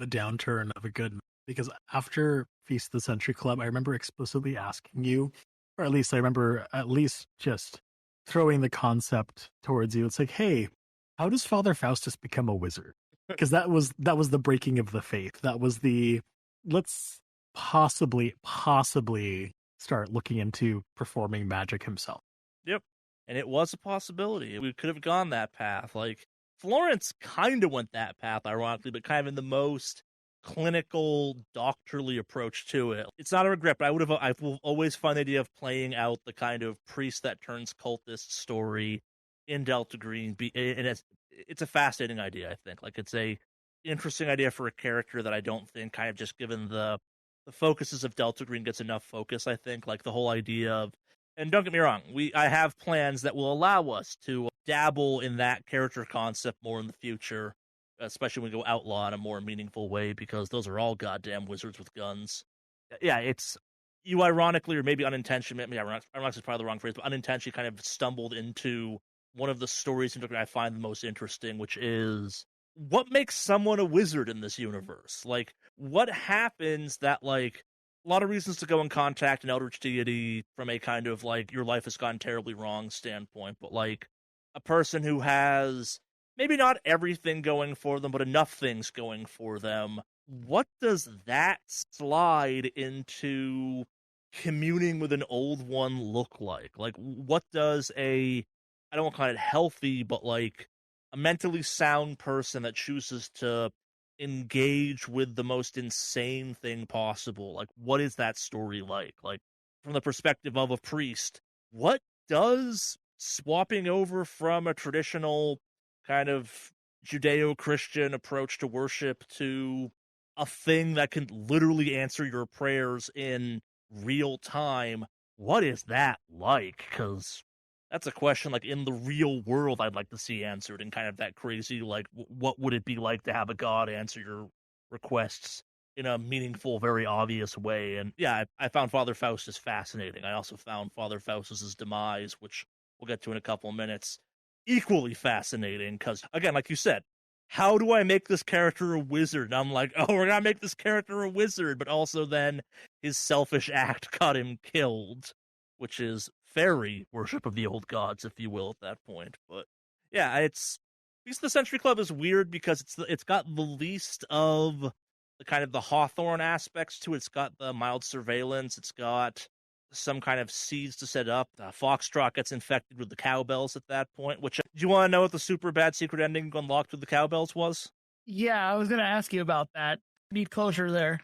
downturn of a good man, because after Feast of the Century Club, I remember explicitly asking you, or at least I remember at least just throwing the concept towards you. It's like, hey, how does Father Faustus become a wizard? Because that was the breaking of the faith. That was the let's possibly start looking into performing magic himself. Yep. And it was a possibility. We could have gone that path. Like, Florence kind of went that path, ironically, but kind of in the most clinical, doctorly approach to it. It's not a regret, but I will always find the idea of playing out the kind of priest that turns cultist story in Delta Green, and it's a fascinating idea, I think. Like, it's a interesting idea for a character that I don't think, kind of just given the focuses of Delta Green, gets enough focus, I think. Like, the whole idea of, and don't get me wrong, I have plans that will allow us to dabble in that character concept more in the future, especially when we go outlaw in a more meaningful way, because those are all goddamn wizards with guns. Yeah, it's, you ironically, or maybe unintentionally, ironic is probably the wrong phrase, but unintentionally kind of stumbled into one of the stories I find the most interesting, which is, what makes someone a wizard in this universe? Like, what happens that, like, a lot of reasons to go and contact an eldritch deity from a kind of, like, your life has gone terribly wrong standpoint, but, like, a person who has maybe not everything going for them, but enough things going for them. What does that slide into communing with an old one look like? Like, what does I don't want to call it healthy, but like a mentally sound person that chooses to engage with the most insane thing possible. Like, what is that story like? Like, from the perspective of a priest, what does swapping over from a traditional kind of Judeo-Christian approach to worship to a thing that can literally answer your prayers in real time, what is that like? Because that's a question, like, in the real world I'd like to see answered in kind of that crazy, like, what would it be like to have a god answer your requests in a meaningful, very obvious way? And yeah, I found Father Faustus fascinating. I also found Father Faustus's demise, which we'll get to in a couple of minutes, equally fascinating, because, again, like you said, how do I make this character a wizard? And I'm like, oh, we're gonna make this character a wizard, but also then his selfish act got him killed, which is fairy worship of the old gods, if you will, at that point. But yeah, it's Beast of the Century Club is weird because it's got the least of the kind of the Hawthorne aspects to it. It's got the mild surveillance. It's got some kind of seeds to set up. Foxtrot gets infected with the cowbells at that point, which, do you want to know what the super bad secret ending unlocked with the cowbells was? Yeah, I was going to ask you about that. Need closure there.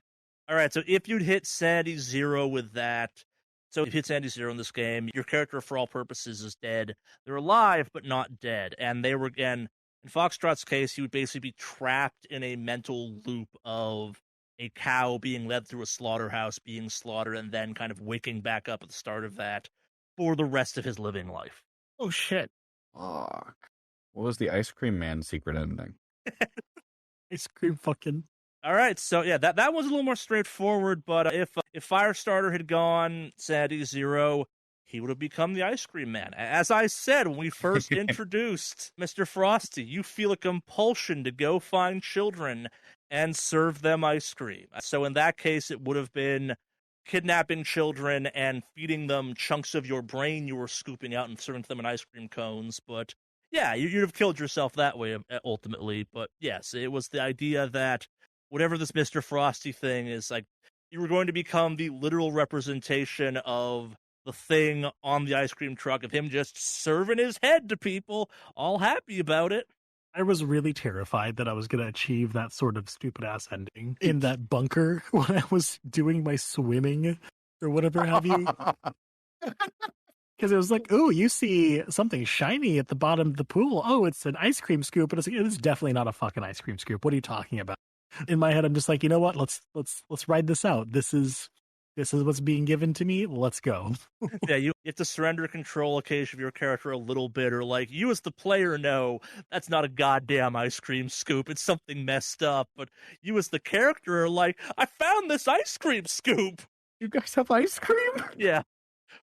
All right, so if you'd hit Sandy 0 with that, so if you hit Sandy 0 in this game, your character, for all purposes, is dead. They're alive, but not dead. And they were, again, in Foxtrot's case, he would basically be trapped in a mental loop of a cow being led through a slaughterhouse, being slaughtered, and then kind of waking back up at the start of that for the rest of his living life. Oh, shit. Fuck. What was the Ice Cream Man secret ending? Ice cream fucking. All right, so yeah, that was a little more straightforward, but if Firestarter had gone Sandy 0, he would have become the Ice Cream Man. As I said when we first introduced Mr. Frosty, you feel a compulsion to go find children and serve them ice cream. So in that case, it would have been kidnapping children and feeding them chunks of your brain you were scooping out and serving them in ice cream cones. But yeah, you'd have killed yourself that way ultimately. But yes, it was the idea that whatever this Mr. Frosty thing is, like, you were going to become the literal representation of the thing on the ice cream truck, of him just serving his head to people, all happy about it. I was really terrified that I was going to achieve that sort of stupid ass ending in that bunker when I was doing my swimming or whatever have you. Because it was like, oh, you see something shiny at the bottom of the pool. Oh, it's an ice cream scoop. And it's like, it's definitely not a fucking ice cream scoop. What are you talking about? In my head, I'm just like, you know what? Let's ride this out. This is what's being given to me. Let's go. Yeah, you have to surrender control occasion of your character a little bit, or like, you as the player know that's not a goddamn ice cream scoop. It's something messed up. But you as the character are like, I found this ice cream scoop. You guys have ice cream? Yeah.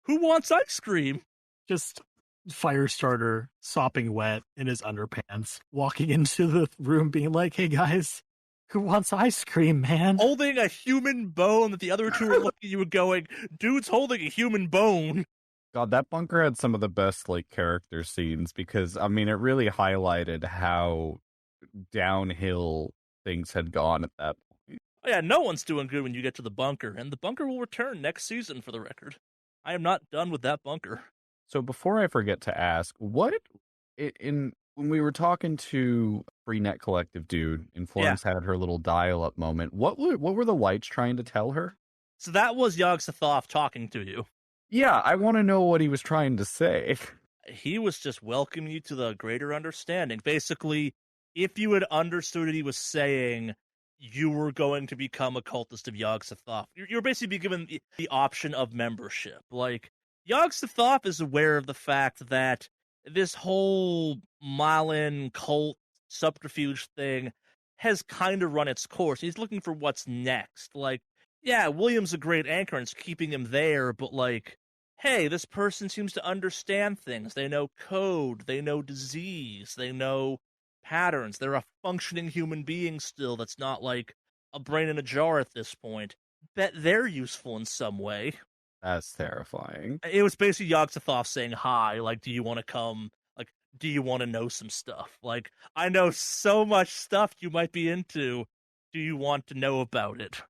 Who wants ice cream? Just Firestarter sopping wet in his underpants, walking into the room being like, hey guys, who wants ice cream, man? Holding a human bone that the other two are looking at you and going, dude's holding a human bone. God, that bunker had some of the best, like, character scenes because, I mean, it really highlighted how downhill things had gone at that point. Oh, yeah, no one's doing good when you get to the bunker, and the bunker will return next season, for the record. I am not done with that bunker. So before I forget to ask, when we were talking to Freenet Collective dude, and Florence had her little dial-up moment, what were the lights trying to tell her? So that was Yog-Sothoth talking to you. Yeah, I want to know what he was trying to say. He was just welcoming you to the greater understanding. Basically, if you had understood what he was saying, you were going to become a cultist of Yog-Sothoth. You're basically given the option of membership. Like, Yog-Sothoth is aware of the fact that this whole Malin cult subterfuge thing has kind of run its course. He's looking for what's next. Like, yeah, William's a great anchor and it's keeping him there, but like, hey, this person seems to understand things. They know code, they know disease, they know patterns. They're a functioning human being still that's not like a brain in a jar at this point. Bet they're useful in some way. That's terrifying. It was basically Yog-Sothoth saying hi, like, do you want to come? Like, do you want to know some stuff? Like, I know so much stuff you might be into. Do you want to know about it?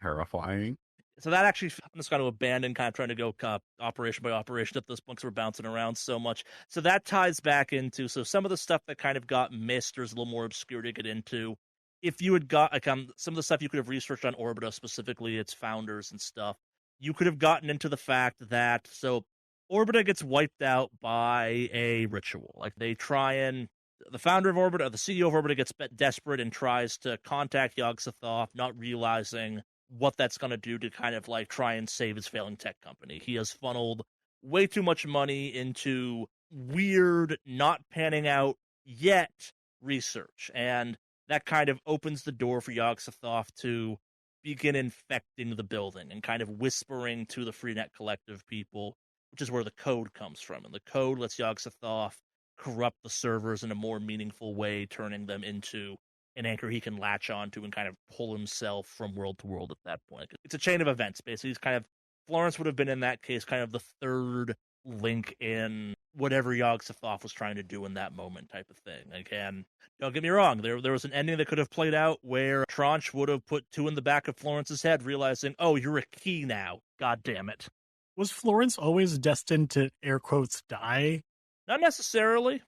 Terrifying. So that actually, I'm just going to abandon kind of trying to go operation by operation at this point because we're bouncing around so much. So that ties back into, so some of the stuff that kind of got missed or is a little more obscure to get into if you had got, like, some of the stuff you could have researched on Orbita, specifically its founders and stuff, you could have gotten into the fact that, so Orbita gets wiped out by a ritual. Like, they try and, the founder of Orbita, the CEO of Orbita gets desperate and tries to contact Yog-Sothoth, not realizing what that's going to do to kind of, like, try and save his failing tech company. He has funneled way too much money into weird, not panning out yet research, and that kind of opens the door for Yog-Sothoth to begin infecting the building and kind of whispering to the Freenet Collective people, which is where the code comes from. And the code lets Yog-Sothoth corrupt the servers in a more meaningful way, turning them into an anchor he can latch onto and kind of pull himself from world to world at that point. It's a chain of events, basically. It's kind of, Florence would have been in that case kind of the third link in whatever Yog-Sothoth was trying to do in that moment, type of thing. Again, don't get me wrong, there was an ending that could have played out where Tranche would have put two in the back of Florence's head, realizing, oh, you're a key now. God damn it. Was Florence always destined to, air quotes, die? Not necessarily.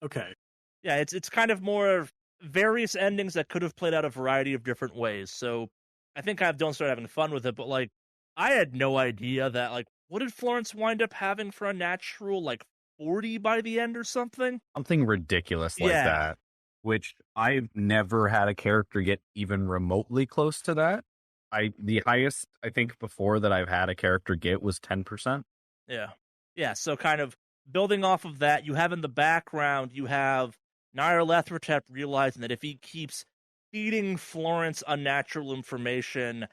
Okay. Yeah, it's kind of more of various endings that could have played out a variety of different ways. So I think I don't start having fun with it, but, like, I had no idea that, like, what did Florence wind up having for a natural, like, 40 by the end or something? Something ridiculous like that, which I've never had a character get even remotely close to that. The highest, I think, before that I've had a character get was 10%. Yeah, so kind of building off of that, you have in the background, you have Nyarlathotep realizing that if he keeps feeding Florence unnatural information,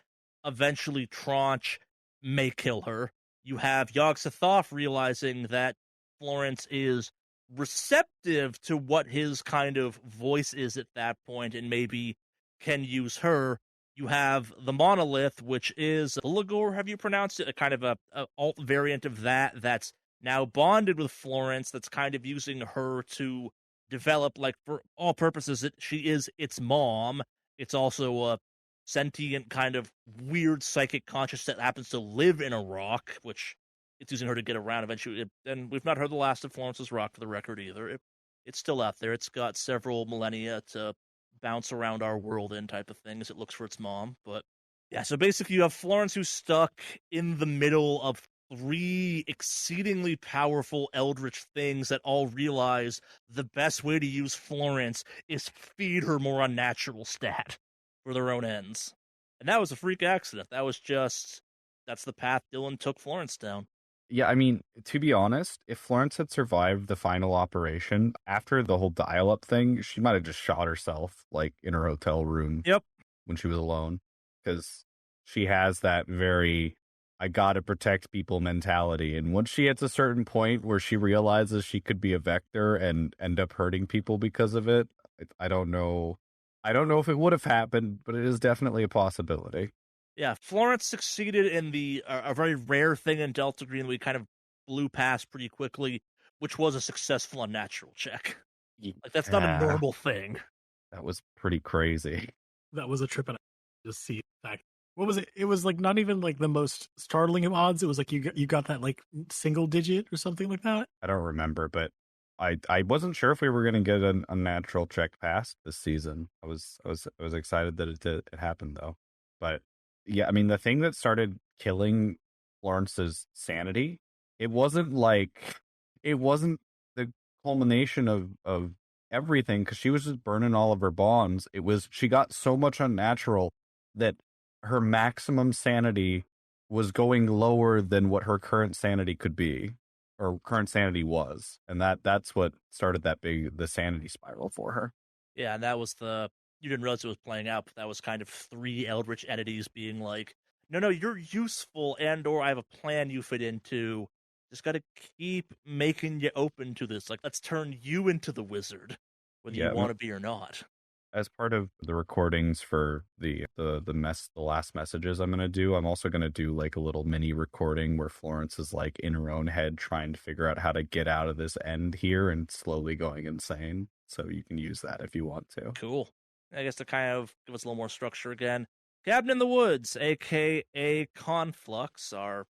eventually Tranche may kill her. You have Yog-Sothoth realizing that Florence is receptive to what his kind of voice is at that point and maybe can use her. You have the Monolith, which is Uligor, have you pronounced it? A kind of a alt variant of that that's now bonded with Florence, that's kind of using her to develop, like, for all purposes, she is its mom. It's also a sentient kind of weird psychic conscious that happens to live in a rock, which it's using her to get around eventually. And we've not heard the last of Florence's rock, for the record, either. It's still out there. It's got several millennia to bounce around our world in, type of thing, as it looks for its mom. But yeah, so basically you have Florence who's stuck in the middle of three exceedingly powerful eldritch things that all realize the best way to use Florence is feed her more unnatural stat for their own ends. And that was a freak accident. That's the path Dylan took Florence down. Yeah, I mean, to be honest, if Florence had survived the final operation, after the whole dial-up thing, she might have just shot herself, like, in her hotel room. Yep. When she was alone. Because she has that very, I gotta protect people mentality. And once she hits a certain point where she realizes she could be a vector and end up hurting people because of it, I don't know. I don't know if it would have happened, but it is definitely a possibility. Yeah, Florence succeeded in a very rare thing in Delta Green that we kind of blew past pretty quickly, which was a successful unnatural check. Like, that's not a normal thing. That was pretty crazy. That was a trip, and I just see that. What was it? It was like not even like the most startling of odds. It was like you got that like single digit or something like that. I don't remember, but I wasn't sure if we were going to get a natural check pass this season. I was excited that it happened though. But yeah, I mean, the thing that started killing Florence's sanity, it wasn't the culmination of everything, because she was just burning all of her bonds. It was, she got so much unnatural that her maximum sanity was going lower than what her current sanity could be, or current sanity was. And that's what started the sanity spiral for her. Yeah, and that was you didn't realize it was playing out, but that was kind of three eldritch entities being like, no, you're useful, or I have a plan you fit into. Just got to keep making you open to this. Like, let's turn you into the wizard, whether you want to be or not. As part of the recordings for the last messages I'm going to do, I'm also going to do like a little mini recording where Florence is like in her own head trying to figure out how to get out of this end here and slowly going insane. So you can use that if you want to. Cool. I guess to kind of give us a little more structure again. Cabin in the Woods, a.k.a. Conflux, our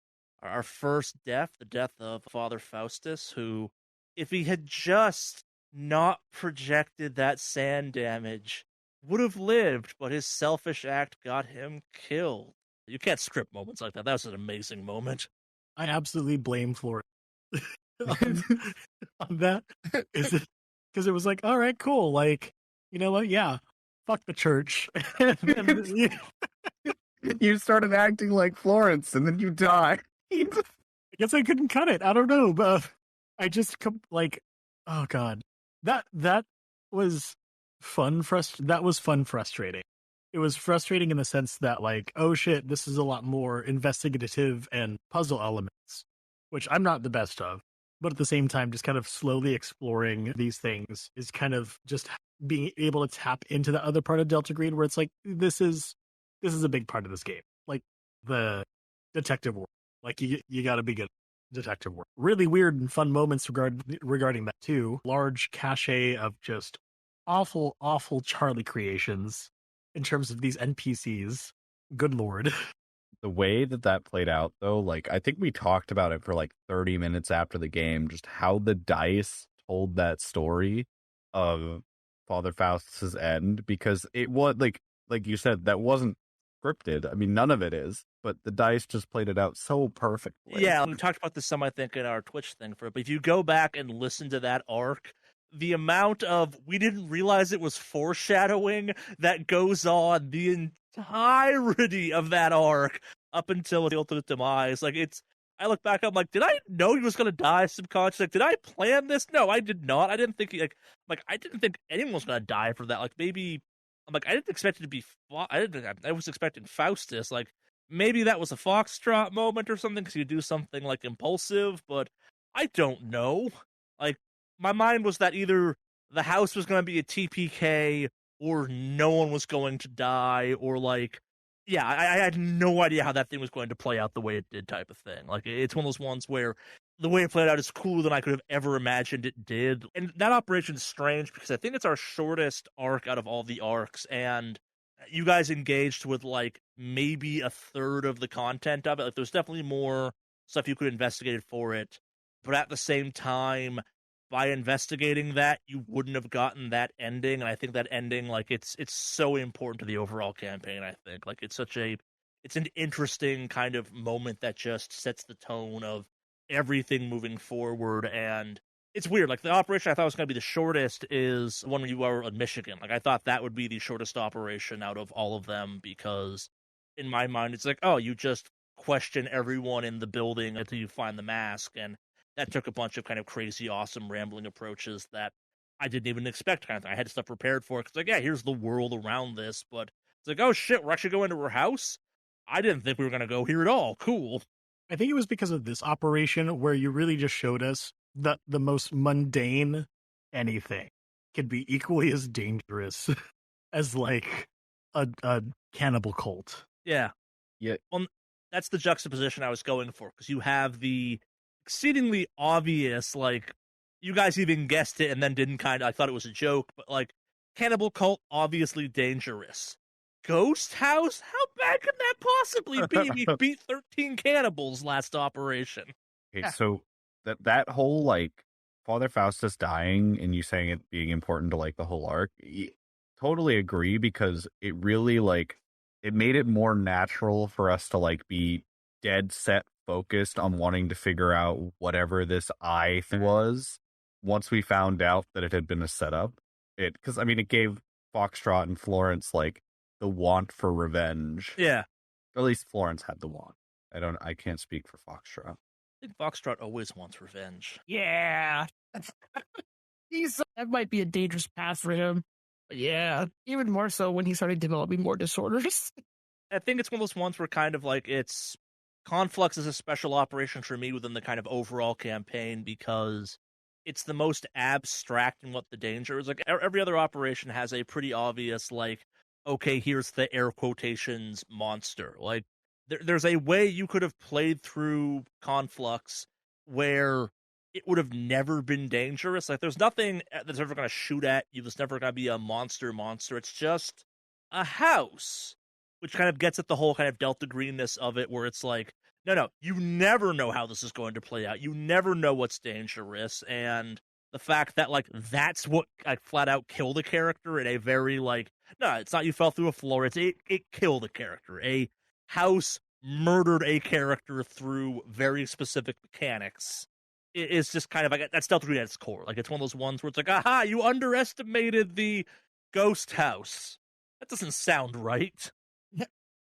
first death, the death of Father Faustus, who, if he had just not projected that sand damage, would have lived, but his selfish act got him killed. You can't script moments like that. That was an amazing moment. I absolutely blame Florence on, on that. Is it because it was like, all right, cool. Like, you know what? Yeah, fuck the church. And then, You started acting like Florence, and then you die. I guess I couldn't cut it. I don't know, but I just like, oh god, that was fun. That was fun. Frustrating. It was frustrating in the sense that, like, oh shit, this is a lot more investigative and puzzle elements, which I'm not the best of. But at the same time, just kind of slowly exploring these things is kind of just being able to tap into the other part of Delta Green, where it's like, this is a big part of this game, like the detective work. Like you got to be good at detective work. Really weird and fun moments regarding that too. Large cache of just awful Charlie creations in terms of these NPCs. Good lord. The way that played out, though, like, I think we talked about it for like 30 minutes after the game, just how the dice told that story of Father Faustus's end, because it was like you said, that wasn't scripted. I mean, none of it is, but the dice just played it out so perfectly. Yeah, we talked about this some, I think, in our Twitch thing but if you go back and listen to that arc, the amount of we didn't realize it was foreshadowing that goes on the entirety of that arc up until the ultimate demise. Like, I look back, I'm like, did I know he was going to die subconsciously? Like, did I plan this? No, I did not. I didn't think I didn't think anyone was going to die for that. Like, maybe, I'm like, I didn't expect it to be, I was expecting Faustus. Like, maybe that was a Foxtrot moment or something, because you do something, like, impulsive, but I don't know. Like, my mind was that either the house was going to be a TPK, or no one was going to die, or, like, yeah, I had no idea how that thing was going to play out the way it did, type of thing. Like, it's one of those ones where the way it played out is cooler than I could have ever imagined it did. And that operation's strange, because I think it's our shortest arc out of all the arcs, and you guys engaged with, like, maybe a third of the content of it. Like, there's definitely more stuff you could investigate for it, but at the same time, by investigating that, you wouldn't have gotten that ending. And I think that ending, like, it's so important to the overall campaign. I think, like, it's an interesting kind of moment that just sets the tone of everything moving forward. And it's weird. Like, the operation I thought was going to be the shortest is the one where you were in Michigan. Like, I thought that would be the shortest operation out of all of them, because in my mind, it's like, oh, you just question everyone in the building until you find the mask. And that took a bunch of kind of crazy, awesome, rambling approaches that I didn't even expect, kind of thing. I had stuff prepared for it, because, like, yeah, here's the world around this, but it's like, oh shit, we're actually going to her house? I didn't think we were going to go here at all. Cool. I think it was because of this operation where you really just showed us that the most mundane anything could be equally as dangerous as, like, a cannibal cult. Yeah. Yeah. Well, that's the juxtaposition I was going for, because you have the exceedingly obvious, like, you guys even guessed it and then didn't I thought it was a joke, but, like, cannibal cult, obviously dangerous. Ghost house? How bad could that possibly be? We beat 13 cannibals last operation. Okay, Yeah. so that whole, like, Father Faustus dying and you saying it being important to, like, the whole arc, totally agree, because it really, like, it made it more natural for us to, like, be dead set focused on wanting to figure out whatever this eye was once we found out that it had been a setup. Because, I mean, it gave Foxtrot and Florence, like, the want for revenge. Yeah. Or at least Florence had the want. I can't speak for Foxtrot. I think Foxtrot always wants revenge. Yeah. That might be a dangerous path for him. But yeah, even more so when he started developing more disorders. I think it's one of those ones where kind of, like, it's Conflux is a special operation for me within the kind of overall campaign, because it's the most abstract in what the danger is. Like, every other operation has a pretty obvious, like, okay, here's the air quotations monster. Like, there's a way you could have played through Conflux where it would have never been dangerous. Like, there's nothing that's ever going to shoot at you. There's never going to be a monster. It's just a house, which kind of gets at the whole kind of Delta Greenness of it, where it's like, no, you never know how this is going to play out. You never know what's dangerous. And the fact that, like, that's what, like, flat out killed a character in a very, like, no, it's not you fell through a floor, it killed a character. A house murdered a character through very specific mechanics. It's just kind of like, that's Delta Green at its core. Like, it's one of those ones where it's like, aha, you underestimated the ghost house. That doesn't sound right.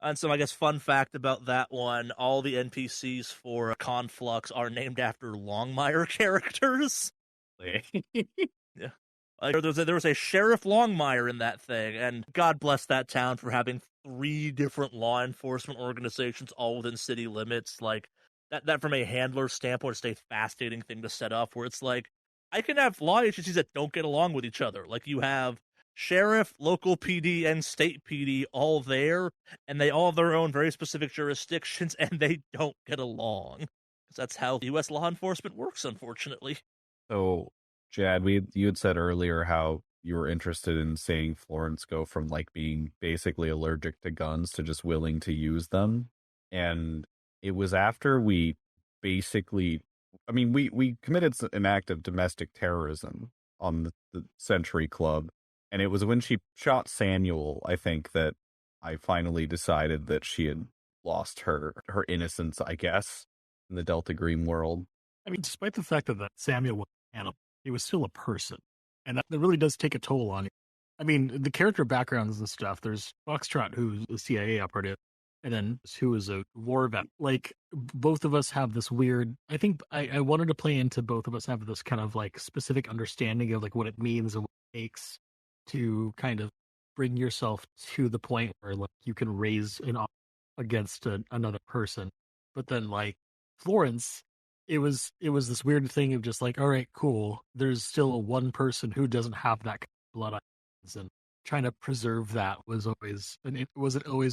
And so I guess fun fact about that one, all the NPCs for Conflux are named after Longmire characters. Yeah. Like, there was a Sheriff Longmire in that thing, and God bless that town for having 3 different law enforcement organizations all within city limits. Like, that from a handler standpoint is a fascinating thing to set up, where it's like, I can have law agencies that don't get along with each other. Like, you have sheriff, local PD, and state PD all there, and they all have their own very specific jurisdictions, and they don't get along. Because that's how U.S. law enforcement works, unfortunately. So, Jad, you had said earlier how you were interested in seeing Florence go from, like, being basically allergic to guns to just willing to use them. And it was after we basically, I mean, we committed an act of domestic terrorism on the Century Club. And it was when she shot Samuel, I think, that I finally decided that she had lost her innocence, I guess, in the Delta Green world. I mean, despite the fact that Samuel was an animal, he was still a person. And that really does take a toll on you. I mean, the character backgrounds and stuff, there's Foxtrot, who's a CIA operative, and then who is a war vet. Like, both of us have this weird, I think I wanted to play into both of us have this kind of, like, specific understanding of, like, what it means and what it takes to kind of bring yourself to the point where, like, you can raise an arm against another person. But then, like, Florence, it was this weird thing of just like, all right, cool. There's still one person who doesn't have that kind of blood on hands, and trying to preserve that was always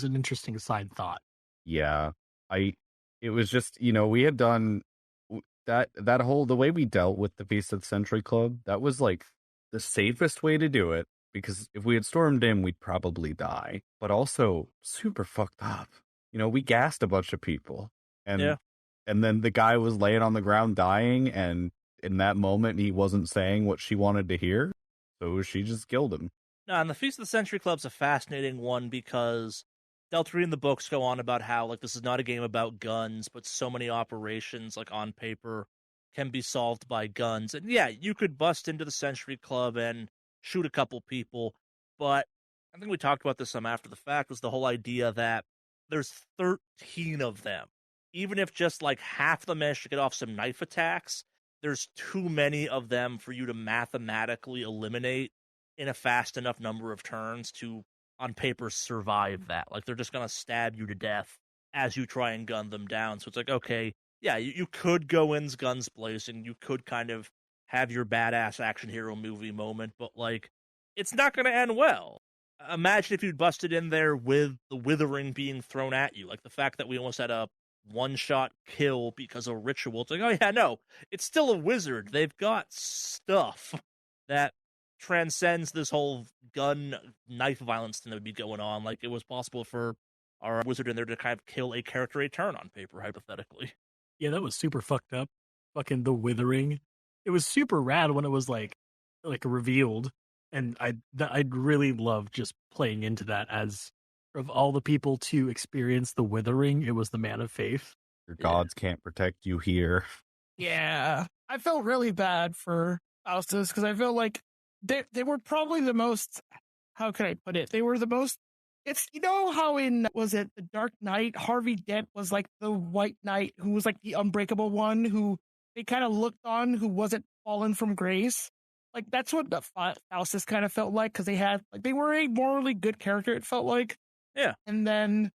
an interesting side thought. Yeah, it was just, we had done that whole, the way we dealt with the Feast of the Century Club, that was like the safest way to do it. Because if we had stormed in, we'd probably die. But also super fucked up. We gassed a bunch of people. And then the guy was laying on the ground dying, and in that moment, he wasn't saying what she wanted to hear. So she just killed him. No, and the Feast of the Century Club's a fascinating one because Delta Green in the books go on about how, like, this is not a game about guns, but so many operations, like, on paper, can be solved by guns. And yeah, you could bust into the Century Club and shoot a couple people, but I think we talked about this some after the fact, was the whole idea that there's 13 of them. Even if just, like, half of them manage to get off some knife attacks, there's too many of them for you to mathematically eliminate in a fast enough number of turns to, on paper, survive that. Like, they're just going to stab you to death as you try and gun them down. So it's like, okay, yeah, you could go in guns blazing, you could kind of have your badass action hero movie moment, but, like, it's not going to end well. Imagine if you'd busted in there with the withering being thrown at you. Like, the fact that we almost had a one-shot kill because of ritual. It's like, oh yeah, no, it's still a wizard. They've got stuff that transcends this whole gun knife violence thing that would be going on. Like, it was possible for our wizard in there to kind of kill a character a turn on paper, hypothetically. Yeah, that was super fucked up. Fucking the withering. It was super rad when it was like revealed, and I'd really love just playing into that. As of all the people to experience the withering, it was the man of faith. Your gods can't protect you here. Yeah, I felt really bad for Faustus because I felt like they were probably the most. How can I put it? They were the most. It's, how in, was it The Dark Knight, Harvey Dent was like the White Knight who was like the unbreakable one who they kind of looked on, who wasn't fallen from grace. Like, that's what the Faustus kind of felt like, because they were a morally good character, it felt like. Yeah. And then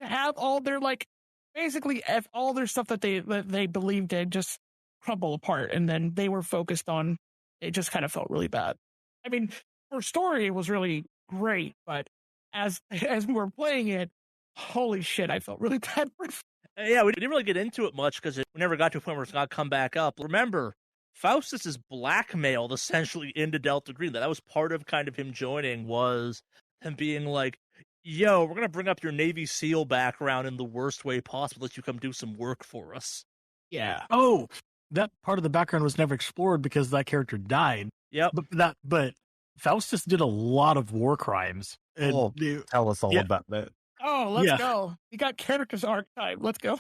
to have all their, like, basically all their stuff that they believed in just crumble apart, and then they were focused on, it just kind of felt really bad. I mean, her story was really great, but as we were playing it, holy shit, I felt really bad for it. Yeah, we didn't really get into it much because we never got to a point where it's going to come back up. Remember, Faustus is blackmailed essentially into Delta Green. That was part of kind of him joining, was him being like, yo, we're going to bring up your Navy SEAL background in the worst way possible, let you come do some work for us. Yeah. Oh, that part of the background was never explored because that character died. Yep. But Faustus did a lot of war crimes. And tell us all yeah. about that. Oh, let's go. You got characters archetype. Let's go.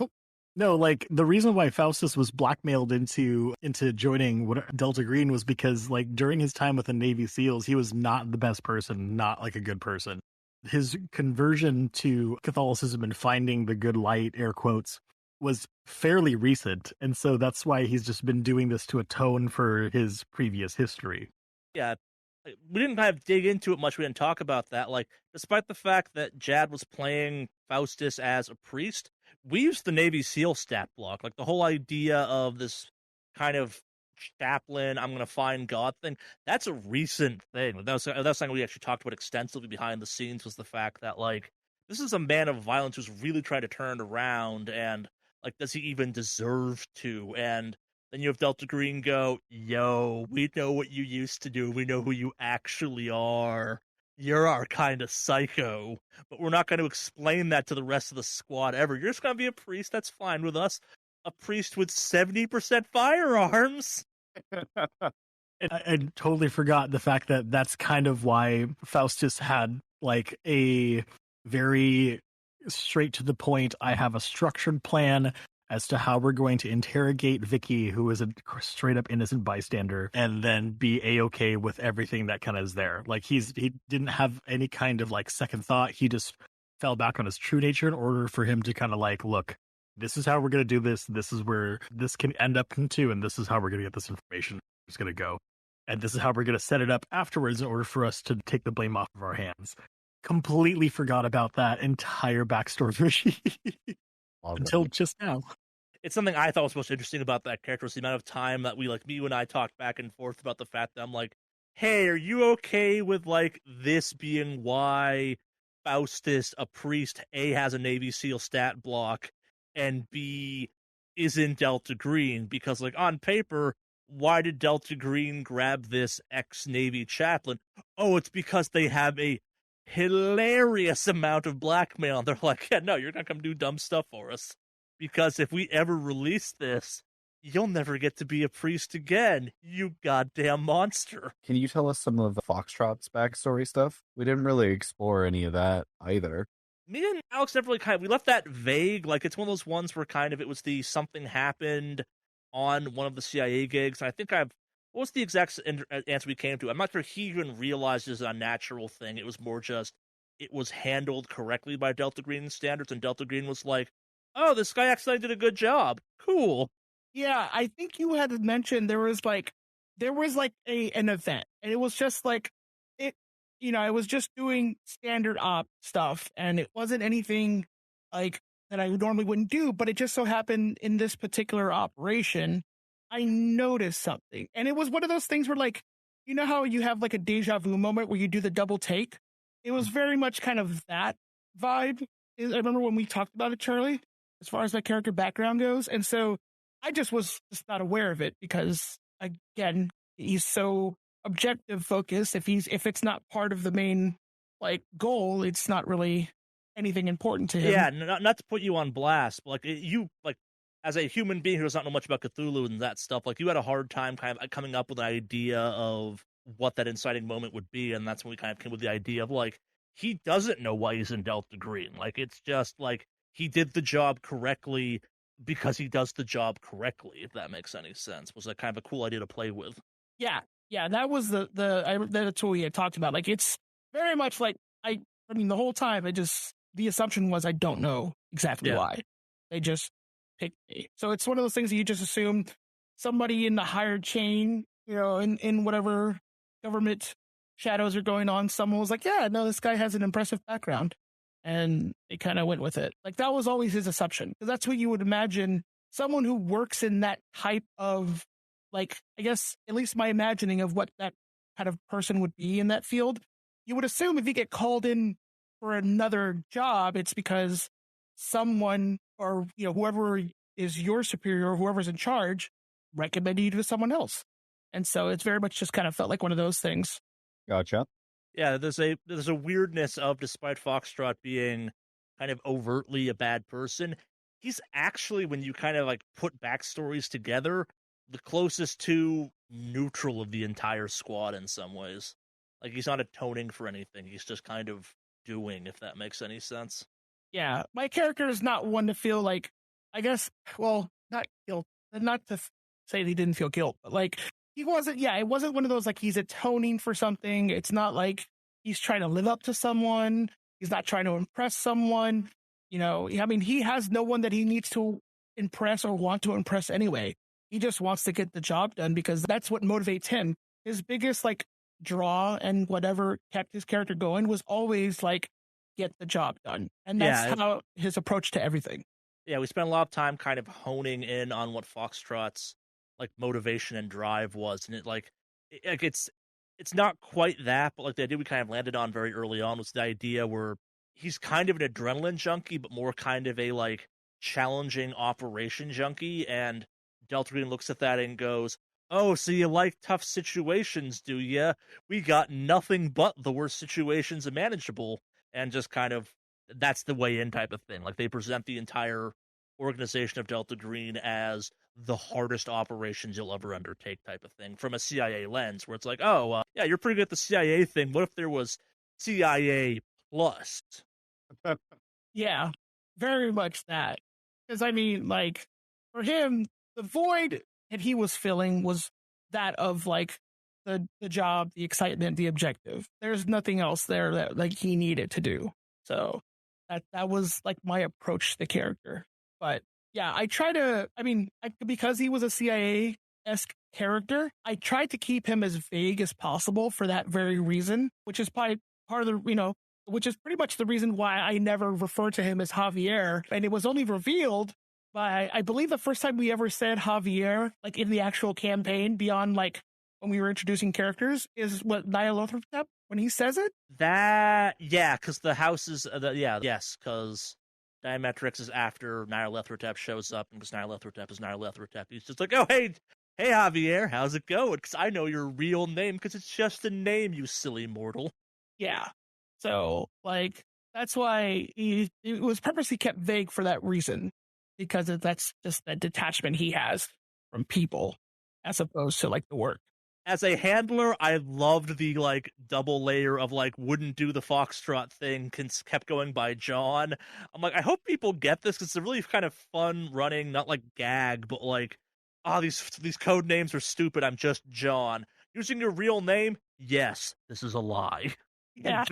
No, like the reason why Faustus was blackmailed into joining Delta Green was because like during his time with the Navy SEALs, he was not the best person, not like a good person. His conversion to Catholicism and finding the good light, air quotes, was fairly recent. And so that's why he's just been doing this to atone for his previous history. Yeah. We didn't kind of dig into it much. We didn't talk about that. Like, despite the fact that Jad was playing Faustus as a priest, we used the Navy SEAL stat block. Like, the whole idea of this kind of chaplain, I'm going to find God thing, that's a recent thing. That was something we actually talked about extensively behind the scenes, was the fact that, like, this is a man of violence who's really trying to turn it around, and, like, does he even deserve to? And then you have Delta Green go, yo, we know what you used to do. We know who you actually are. You're our kind of psycho. But we're not going to explain that to the rest of the squad ever. You're just going to be a priest. That's fine with us. A priest with 70% firearms. I totally forgot the fact that that's kind of why Faustus had like a very straight to the point, I have a structured plan as to how we're going to interrogate Vicky, who is a straight up innocent bystander, and then be A-okay with everything that kind of is there. Like he didn't have any kind of like second thought. He just fell back on his true nature in order for him to kind of like, look, this is how we're going to do this. This is where this can end up into, and this is how we're going to get this information. It's going to go. And this is how we're going to set it up afterwards in order for us to take the blame off of our hands. Completely forgot about that entire backstory until just now. It's something I thought was most interesting about that character was the amount of time that we, like, me and I talked back and forth about the fact that I'm like, hey, are you okay with, like, this being why Faustus, a priest, A, has a Navy SEAL stat block, and B, is in Delta Green? Because, like, on paper, why did Delta Green grab this ex-Navy chaplain? Oh, it's because they have a hilarious amount of blackmail. And they're like, yeah, no, you're not going to do dumb stuff for us. Because if we ever release this, you'll never get to be a priest again, you goddamn monster. Can you tell us some of the Foxtrot's backstory stuff? We didn't really explore any of that either. Me and Alex never really we left that vague. Like, it's one of those ones where kind of it was the something happened on one of the CIA gigs. And I think what was the exact answer we came to? I'm not sure he even realized it was a natural thing. It was more just, it was handled correctly by Delta Green standards, and Delta Green was like, oh, this guy actually did a good job. Cool. Yeah, I think you had mentioned there was an event, and it was just like it. I was just doing standard op stuff, and it wasn't anything like that I normally wouldn't do. But it just so happened in this particular operation, I noticed something, and it was one of those things where, like, you know how you have like a deja vu moment where you do the double take. It was very much kind of that vibe. I remember when we talked about it, Charlie, as far as my character background goes. And so I just was just not aware of it because, again, he's so objective focused. If it's not part of the main, like, goal, it's not really anything important to him. Yeah, not to put you on blast, but, like, you, like, as a human being who does not know much about Cthulhu and that stuff, like, you had a hard time kind of coming up with an idea of what that inciting moment would be, and that's when we kind of came with the idea of, like, he doesn't know why he's in Delta Green. Like, it's just, like, he did the job correctly because he does the job correctly, if that makes any sense. Was that kind of a cool idea to play with? Yeah, that was that's what we had talked about. Like, it's very much like, I mean, the whole time, the assumption was I don't know exactly why. They just picked me. So it's one of those things that you just assume somebody in the higher chain, in whatever government shadows are going on, someone was like, yeah, no, this guy has an impressive background. And they kind of went with it. Like, that was always his assumption. Because that's what you would imagine someone who works in that type of, like, I guess, at least my imagining of what that kind of person would be in that field. You would assume if you get called in for another job, it's because someone or, whoever is your superior or whoever's in charge recommended you to someone else. And so it's very much just kind of felt like one of those things. Gotcha. Yeah, there's a weirdness of, despite Foxtrot being kind of overtly a bad person, he's actually, when you kind of like put backstories together, the closest to neutral of the entire squad in some ways. Like, he's not atoning for anything. He's just kind of doing, if that makes any sense. Yeah, my character is not one to feel like, I guess, well, not guilt, not to say that he didn't feel guilt, but like, he wasn't, yeah, it wasn't one of those like he's atoning for something. It's not like he's trying to live up to someone. He's not trying to impress someone. You know, I mean, he has no one that he needs to impress or want to impress anyway. He just wants to get the job done because that's what motivates him. His biggest like draw and whatever kept his character going was always like, get the job done. And that's how his approach to everything. Yeah, we spent a lot of time kind of honing in on what Foxtrot's like motivation and drive was, and it's not quite that, but like the idea we kind of landed on very early on was the idea where he's kind of an adrenaline junkie, but more kind of a like challenging operation junkie. And Delta Green looks at that and goes, "Oh, so you like tough situations, do ya? We got nothing but the worst situations manageable." And just kind of, that's the way in type of thing. Like, they present the entire organization of Delta Green as the hardest operations you'll ever undertake type of thing from a CIA lens, where it's like, oh, yeah, you're pretty good at the CIA thing. What if there was CIA plus? Yeah, very much that. Because, I mean, like, for him, the void that he was filling was that of, like, the job, the excitement, the objective. There's nothing else there that, like, he needed to do. So that was, like, my approach to the character. But, yeah, I try to, I mean, because he was a CIA-esque character, I tried to keep him as vague as possible for that very reason, which is probably part of the, you know, which is pretty much the reason why I never refer to him as Javier. And it was only revealed by, I believe the first time we ever said Javier, like in the actual campaign, beyond like when we were introducing characters, is what Nyarlathotep, when he says it. Because the house is, because Diametrix is after Nyarlathotep shows up, and because Nyarlathotep is Nyarlathotep, he's just like, oh, hey Javier, how's it going? Because I know your real name, because it's just a name, you silly mortal. Yeah. So, like, that's why it was purposely kept vague for that reason, because that's just that detachment he has from people as opposed to, like, the work. As a handler, I loved the, like, double layer of, like, wouldn't do the Foxtrot thing, kept going by John. I'm like, I hope people get this, because it's a really kind of fun running, not like gag, but like, these code names are stupid, I'm just John. Using your real name? Yes, this is a lie. Yeah.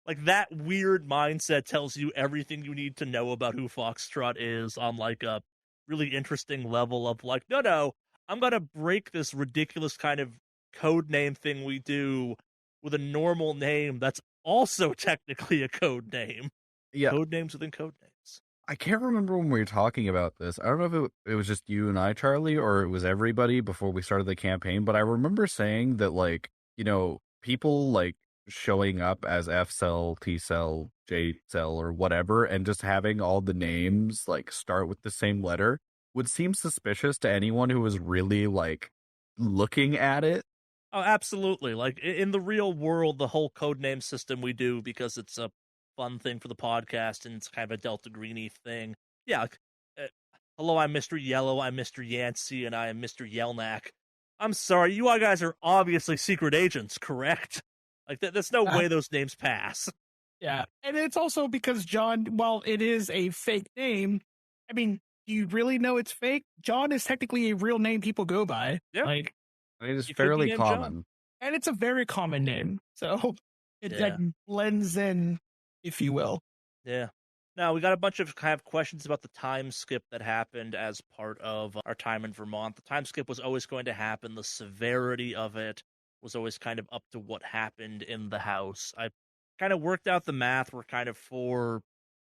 Like, that weird mindset tells you everything you need to know about who Foxtrot is on, like, a really interesting level of, like, no, I'm gonna break this ridiculous kind of code name thing we do with a normal name that's also technically a code name. Yeah. Code names within code names. I can't remember when we were talking about this. I don't know if it was just you and I, Charlie, or it was everybody before we started the campaign, but I remember saying that, like, you know, people, like, showing up as F cell, T cell, J cell, or whatever, and just having all the names, like, start with the same letter would seem suspicious to anyone who was really, like, looking at it. Oh, absolutely. Like, in the real world, the whole codename system we do, because it's a fun thing for the podcast, and it's kind of a Delta Greeny thing. Yeah, like, hello, I'm Mr. Yellow, I'm Mr. Yancey, and I am Mr. Yelnak. I'm sorry, you all guys are obviously secret agents, correct? Like, there's no way those names pass. Yeah, and it's also because John, while it is a fake name, I mean, do you really know it's fake? John is technically a real name people go by. Yeah. Like, it is fairly common. John. And it's a very common name. So it like, blends in, if you will. Yeah. Now, we got a bunch of kind of questions about the time skip that happened as part of our time in Vermont. The time skip was always going to happen. The severity of it was always kind of up to what happened in the house. I kind of worked out the math. We're kind of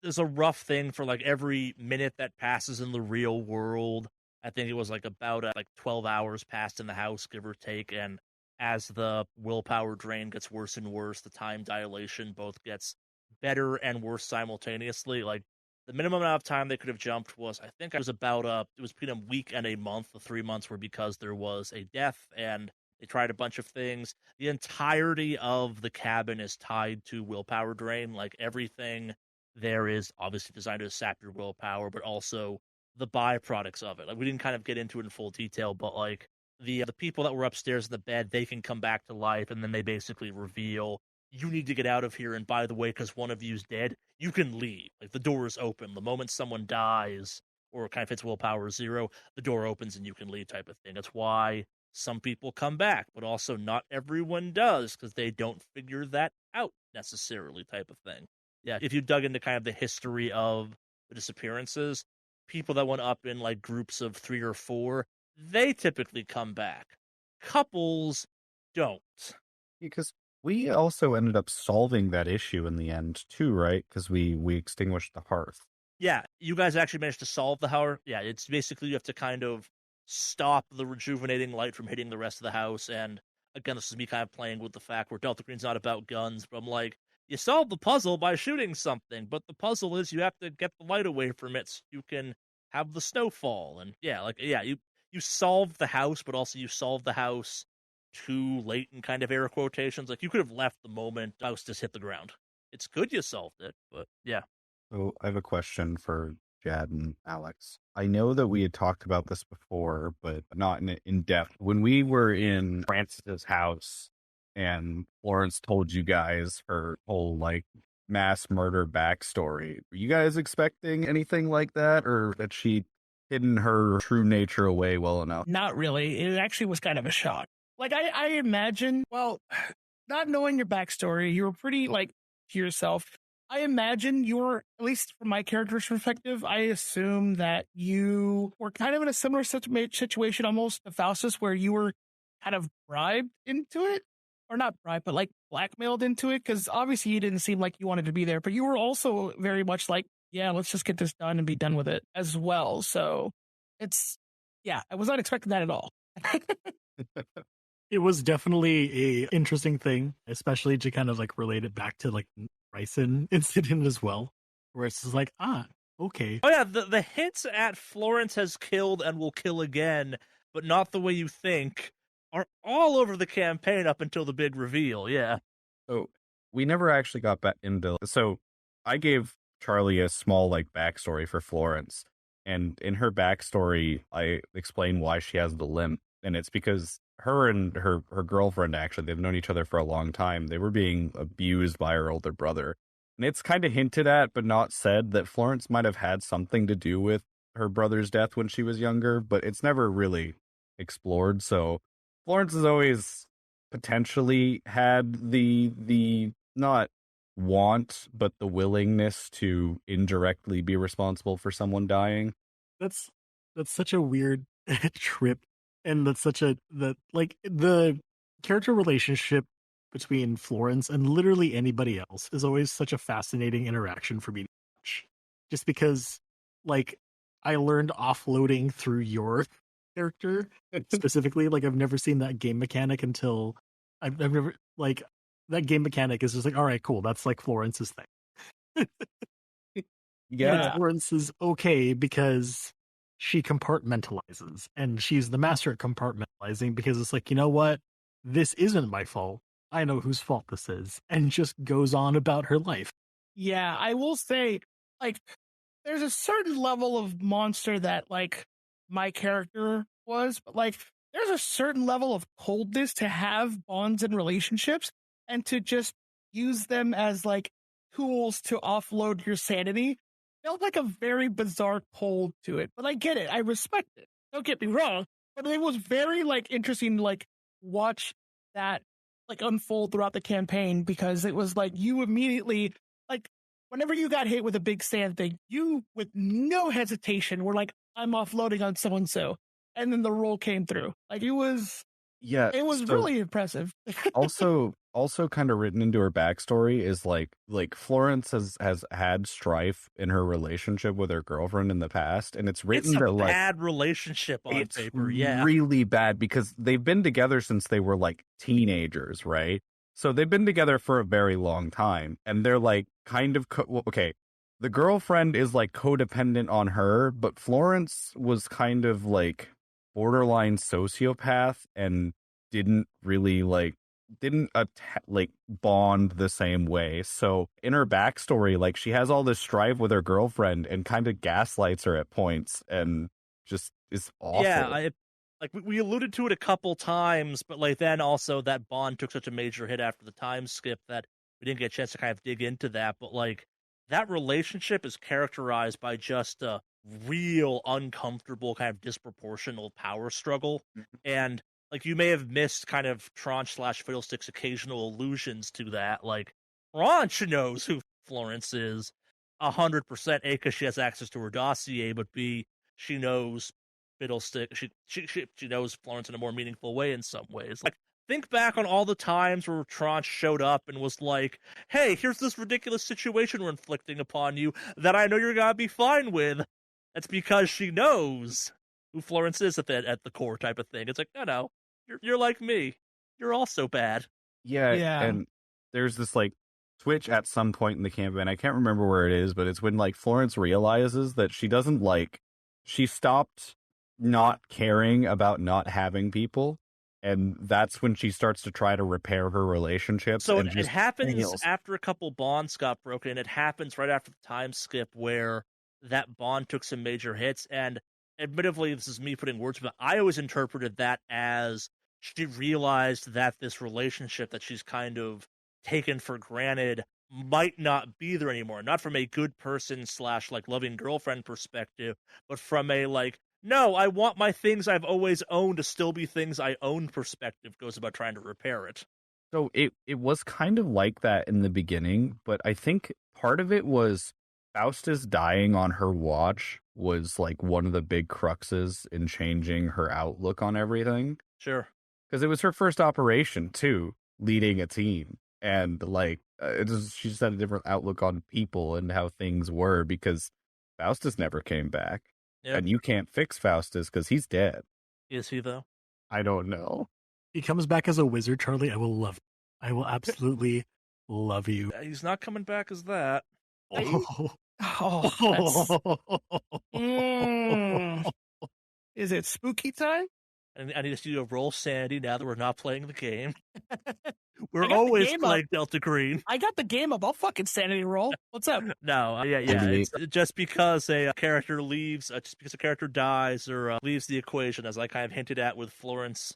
there's a rough thing for like every minute that passes in the real world. I think it was like about 12 hours passed in the house, give or take. And as the willpower drain gets worse and worse, the time dilation both gets better and worse simultaneously. Like, the minimum amount of time they could have jumped was, I think it was it was between a week and a month. The 3 months were because there was a death and they tried a bunch of things. The entirety of the cabin is tied to willpower drain. Like, everything there is obviously designed to sap your willpower, but also the byproducts of it. Like, we didn't kind of get into it in full detail, but like the people that were upstairs in the bed, they can come back to life, and then they basically reveal, you need to get out of here, and by the way, because one of you's dead, you can leave. Like, the door is open. The moment someone dies or kind of hits willpower 0, the door opens and you can leave, type of thing. That's why some people come back, but also not everyone does, because they don't figure that out necessarily, type of thing. Yeah, if you dug into kind of the history of the disappearances, people that went up in like groups of 3 or 4, they typically come back. Couples don't. Because we also ended up solving that issue in the end too, right? Because we extinguished the hearth. Yeah, you guys actually managed to solve the hearth. Yeah, it's basically you have to kind of stop the rejuvenating light from hitting the rest of the house. And again, this is me kind of playing with the fact where Delta Green's not about guns, but I'm like, you solve the puzzle by shooting something, but the puzzle is you have to get the light away from it so you can have the snowfall. And you solve the house, but also you solve the house too late in kind of air quotations. Like, you could have left the moment the house just hit the ground. It's good you solved it, but yeah. So I have a question for Jad and Alex. I know that we had talked about this before, but not in depth. When we were in Francis's house and Florence told you guys her whole like mass murder backstory, were you guys expecting anything like that, or that she hidden her true nature away well enough? Not really. It actually was kind of a shock. Like, I imagine, well, not knowing your backstory, you were pretty, like, to yourself. I imagine you're, at least from my character's perspective, I assume that you were kind of in a similar situation almost to Faustus, where you were kind of bribed into it. Or not bribed, but like blackmailed into it, because obviously you didn't seem like you wanted to be there, but you were also very much like, yeah, let's just get this done and be done with it as well. So I was not expecting that at all. It was definitely a interesting thing, especially to kind of like relate it back to like Ryson incident as well, where it's just like, okay. Oh yeah, the hints at Florence has killed and will kill again, but not the way you think, are all over the campaign up until the big reveal. Yeah. So we never actually got back into. So I gave Charlie a small like backstory for Florence, and in her backstory, I explain why she has the limp, and it's because her and her girlfriend, actually, they've known each other for a long time. They were being abused by her older brother. And it's kind of hinted at, but not said, that Florence might have had something to do with her brother's death when she was younger, but it's never really explored. So Florence has always potentially had the not want, but the willingness to indirectly be responsible for someone dying. That's such a weird trip. And that's the character relationship between Florence and literally anybody else is always such a fascinating interaction for me to watch. Just because, like, I learned offloading through your character specifically. Like, I've never seen that game mechanic until I've never, like, that game mechanic is just like, all right, cool. That's like Florence's thing. Yeah. Florence is okay because she compartmentalizes, and she's the master at compartmentalizing, because it's like, you know what? This isn't my fault. I know whose fault this is, and just goes on about her life. Yeah, I will say, like, there's a certain level of monster that, like, my character was, but, like, there's a certain level of coldness to have bonds and relationships and to just use them as, like, tools to offload your sanity. Felt like a very bizarre cold to it, but I get it. I respect it. Don't get me wrong, but it was very like interesting to like watch that like unfold throughout the campaign, because it was like you immediately, like, whenever you got hit with a big sand thing, you with no hesitation were like, I'm offloading on so and so, and then the roll came through. Like, it was really impressive. also kind of written into her backstory is like Florence has had strife in her relationship with her girlfriend in the past, and it's written it's a to like bad relationship on it's paper. Yeah, really bad, because they've been together since they were like teenagers, right? So they've been together for a very long time, and they're like kind of okay. The girlfriend is like codependent on her, but Florence was kind of like borderline sociopath and didn't really like didn't like bond the same way. So in her backstory, like she has all this strife with her girlfriend and kind of gaslights her at points and just is awful. Yeah, we alluded to it a couple times, but like then also that bond took such a major hit after the time skip that we didn't get a chance to kind of dig into that. But like that relationship is characterized by just a real uncomfortable kind of disproportional power struggle. And like you may have missed kind of Tranche/Fiddlestick's occasional allusions to that. Like Tranche knows who Florence is 100%, A, because she has access to her dossier, but B, she knows Fiddlestick. She knows Florence in a more meaningful way in some ways. Like think back on all the times where Tranche showed up and was like, "Hey, here's this ridiculous situation we're inflicting upon you that I know you're gonna be fine with." That's because she knows who Florence is at the core type of thing. It's like, no, you're like me. You're also bad. Yeah, Yeah. and there's this like switch at some point in the campaign. I can't remember where it is, but it's when like Florence realizes that she doesn't like she stopped not caring about not having people, and that's when she starts to try to repair her relationships. So and it just happens fails. after a couple bonds got broken. It happens right after the time skip where that bond took some major hits. And admittedly, this is me putting words, but I always interpreted that as she realized that this relationship that she's kind of taken for granted might not be there anymore. Not from a good person / like loving girlfriend perspective, but from a like, no, I want my things I've always owned to still be things I own perspective goes about trying to repair it. So it was kind of like that in the beginning, but I think part of it was Faustus dying on her watch was like one of the big cruxes in changing her outlook on everything. Sure. Because it was her first operation too, leading a team, and like she just had a different outlook on people and how things were because Faustus never came back, Yep. and you can't fix Faustus because he's dead. Is he though? I don't know. He comes back as a wizard, Charlie. I will absolutely love you. He's not coming back as that. Is it spooky time? And I need to see you roll sanity now that we're not playing the game. We're I got the always game playing up. Delta Green. I got the game up. I'll fucking sanity roll. What's up? No, yeah. It's just because a character leaves, just because a character dies or leaves the equation, as I kind of hinted at with Florence.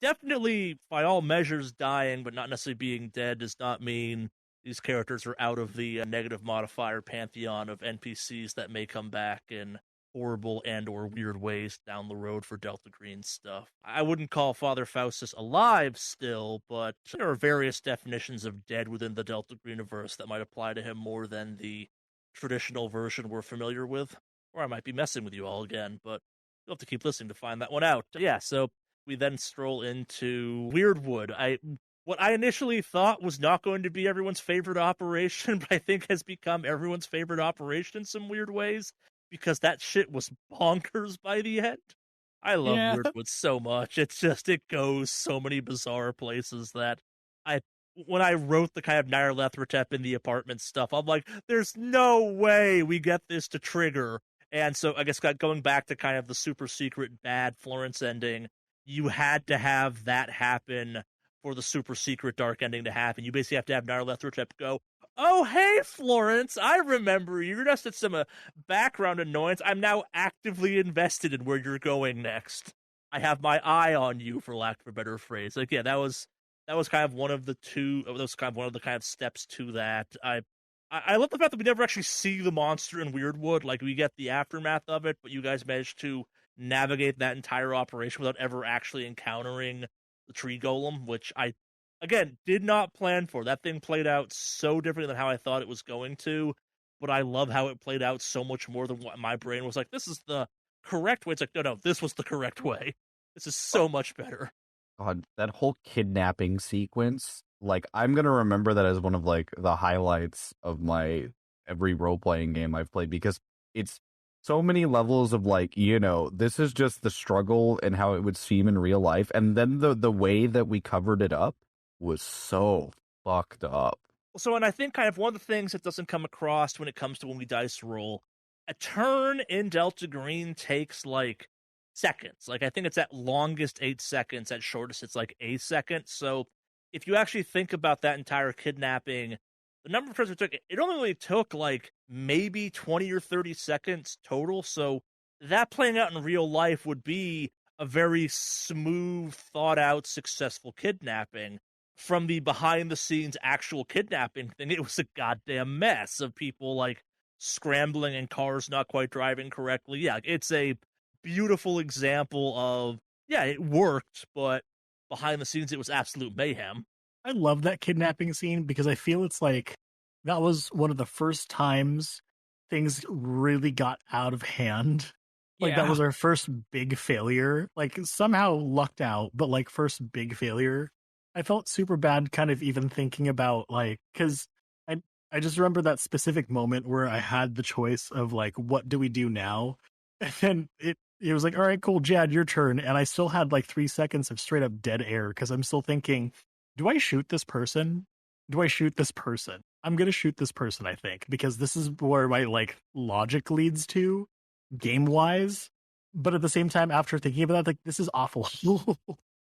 Definitely, by all measures, dying, but not necessarily being dead does not mean these characters are out of the negative modifier pantheon of NPCs that may come back in horrible and or weird ways down the road for Delta Green stuff. I wouldn't call Father Faustus alive still, but there are various definitions of dead within the Delta Greeniverse that might apply to him more than the traditional version we're familiar with. Or I might be messing with you all again, but you'll have to keep listening to find that one out. Yeah, so we then stroll into Weirdwood. What I initially thought was not going to be everyone's favorite operation, but I think has become everyone's favorite operation in some weird ways, because that shit was bonkers by the end. I love Weirdwood so much. It's just, it goes so many bizarre places that when I wrote the kind of Nyarlathotep in the apartment stuff, I'm like, there's no way we get this to trigger. And so I guess going back to kind of the super secret bad Florence ending, you had to have that happen for the super secret dark ending to happen. You basically have to have Nyarlathotep go, oh, hey, Florence, I remember you. You're just at some background annoyance. I'm now actively invested in where you're going next. I have my eye on you, for lack of a better phrase. Like, yeah, that was kind of one of the kind of steps to that. I love the fact that we never actually see the monster in Weirdwood. Like, we get the aftermath of it, but you guys managed to navigate that entire operation without ever actually encountering the tree golem, which I, again, did not plan for. That thing played out so differently than how I thought it was going to, but I love how it played out so much more than what my brain was like, this is the correct way. It's like, no, this was the correct way. This is so much better. God, that whole kidnapping sequence, like, I'm going to remember that as one of, like, the highlights of my every role-playing game I've played, because it's so many levels of, like, this is just the struggle and how it would seem in real life, and then the way that we covered it up was so fucked up. So, and I think kind of one of the things that doesn't come across when it comes to when we dice roll, a turn in Delta Green takes, like, seconds. Like, I think it's at longest 8 seconds, at shortest it's like a second. So if you actually think about that entire kidnapping, the number of turns it took, it only took like maybe 20 or 30 seconds total. So that playing out in real life would be a very smooth, thought out, successful kidnapping. From the behind the scenes actual kidnapping thing, it was a goddamn mess of people like scrambling and cars not quite driving correctly. Yeah, it's a beautiful example of, yeah, it worked, but behind the scenes it was absolute mayhem. I love that kidnapping scene because I feel it's like that was one of the first times things really got out of hand. Like that was our first big failure. Like somehow lucked out, but like first big failure. I felt super bad kind of even thinking about like, because I just remember that specific moment where I had the choice of like, what do we do now? And then it was like, all right, cool, Jad, your turn. And I still had like 3 seconds of straight up dead air because I'm still thinking, do I shoot this person? Do I shoot this person? I'm going to shoot this person, I think, because this is where my like logic leads to game wise. But at the same time, after thinking about that, like, this is awful.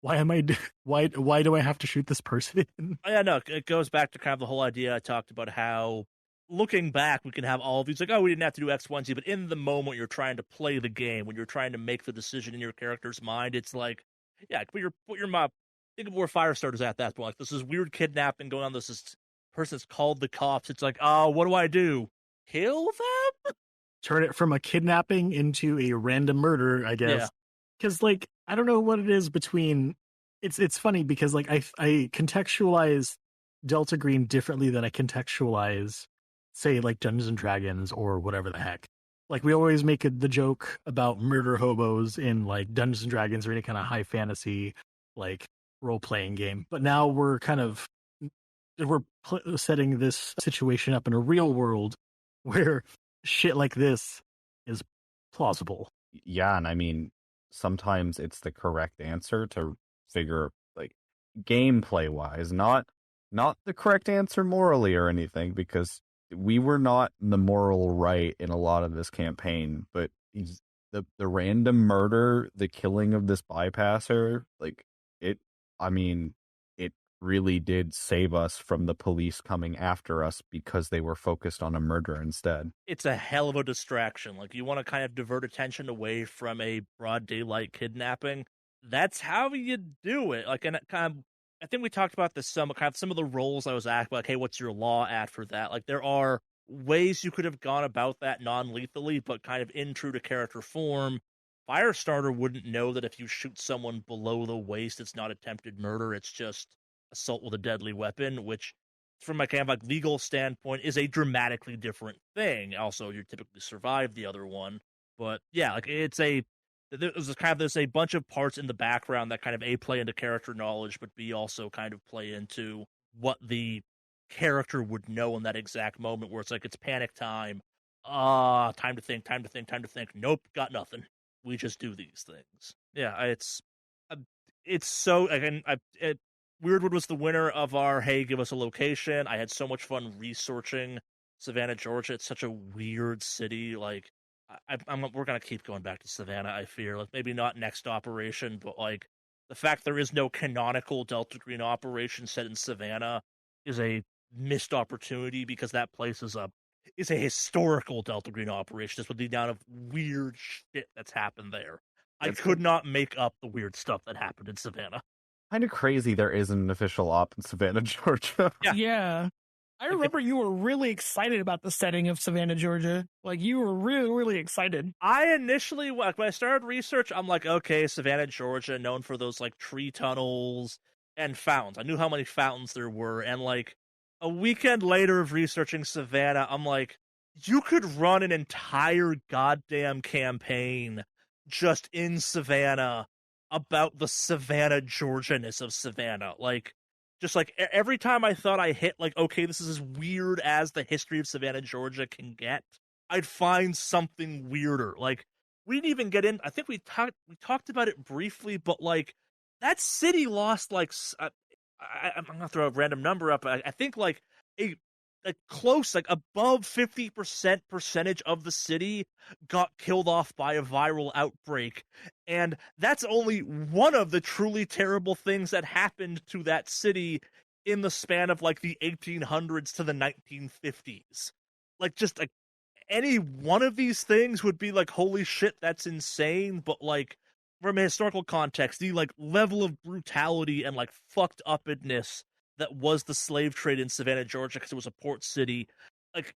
Why do I have to shoot this person? Oh, yeah, no, it goes back to kind of the whole idea I talked about how looking back, we can have all of these like, oh, we didn't have to do X, Y, and Z, but in the moment you're trying to play the game, when you're trying to make the decision in your character's mind, it's like, yeah, put your mop. Think of where Firestarter's at that point. Like, this is weird kidnapping going on. This is person that's called the cops. It's like, oh, what do I do? Kill them? Turn it from a kidnapping into a random murder, I guess. Because, like, I don't know what it is between. It's funny because, like, I contextualize Delta Green differently than I contextualize, say, like, Dungeons and Dragons or whatever the heck. Like, we always make the joke about murder hobos in, like, Dungeons and Dragons or any kind of high fantasy, like, role-playing game. But now we're kind of setting this situation up in a real world where shit like this is plausible. Yeah, and I mean, sometimes it's the correct answer to figure, like, gameplay wise, not the correct answer morally or anything, because we were not in the moral right in a lot of this campaign, but the random murder, the killing of this bypasser, like, it really did save us from the police coming after us because they were focused on a murder instead. It's a hell of a distraction. Like, you want to kind of divert attention away from a broad daylight kidnapping. That's how you do it. Like, and it kind of, I think we talked about this some of the roles I was asked, like, hey, what's your law at for that? Like, there are ways you could have gone about that non-lethally, but kind of in true to character form. Firestarter wouldn't know that if you shoot someone below the waist, it's not attempted murder. It's just assault with a deadly weapon, which from my kind of like legal standpoint is a dramatically different thing. Also, you typically survive the other one, but yeah, like there's a bunch of parts in the background that kind of A, play into character knowledge, but B, also kind of play into what the character would know in that exact moment where it's like, it's panic time. Time to think. Nope, got nothing. We just do these things. Yeah, it's so, again, Weirdwood was the winner of our, hey, give us a location. I had so much fun researching Savannah, Georgia. It's such a weird city. Like, we're going to keep going back to Savannah, I fear. Like, maybe not next operation, but, like, the fact there is no canonical Delta Green operation set in Savannah is a missed opportunity, because that place is a historical Delta Green operation, just with the amount of weird shit that's happened there. I could not make up the weird stuff that happened in Savannah. Kind of crazy there isn't an official op in Savannah, Georgia. Yeah. I remember you were really excited about the setting of Savannah, Georgia. Like, you were really, really excited. I initially, when I started research, I'm like, okay, Savannah, Georgia, known for those, like, tree tunnels and fountains. I knew how many fountains there were, and, like, a weekend later of researching Savannah, I'm like, you could run an entire goddamn campaign just in Savannah about the Savannah, Georgia-ness of Savannah. Like, just like every time I thought I hit, like, okay, this is as weird as the history of Savannah, Georgia can get, I'd find something weirder. Like, we didn't even get in, I think we talked about it briefly, but, like, that city lost, like, I'm gonna throw a random number up, I think, like, close, like above 50% percentage of the city got killed off by a viral outbreak. And that's only one of the truly terrible things that happened to that city in the span of like the 1800s to the 1950s. Like, just like any one of these things would be like, holy shit, that's insane. But like, from a historical context, the like level of brutality and like fucked upness that was the slave trade in Savannah, Georgia, because it was a port city, like,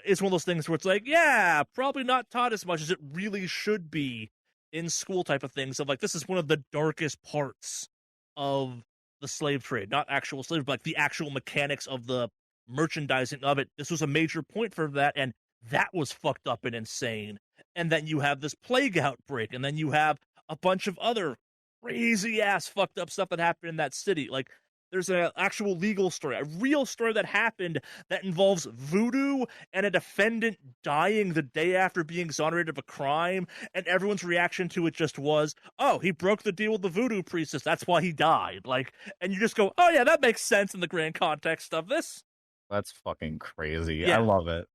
it's one of those things where it's like, yeah, probably not taught as much as it really should be in school type of things. Of like, this is one of the darkest parts of the slave trade, not actual slavery, but like the actual mechanics of the merchandising of it. This was a major point for that, and that was fucked up and insane. And then you have this plague outbreak, and then you have a bunch of other crazy ass fucked up stuff that happened in that city. Like, there's an actual legal story, a real story that happened that involves voodoo and a defendant dying the day after being exonerated of a crime, and everyone's reaction to it just was, oh, he broke the deal with the voodoo priestess, that's why he died. Like, and you just go, oh yeah, that makes sense in the grand context of this. That's fucking crazy. Yeah. I love it.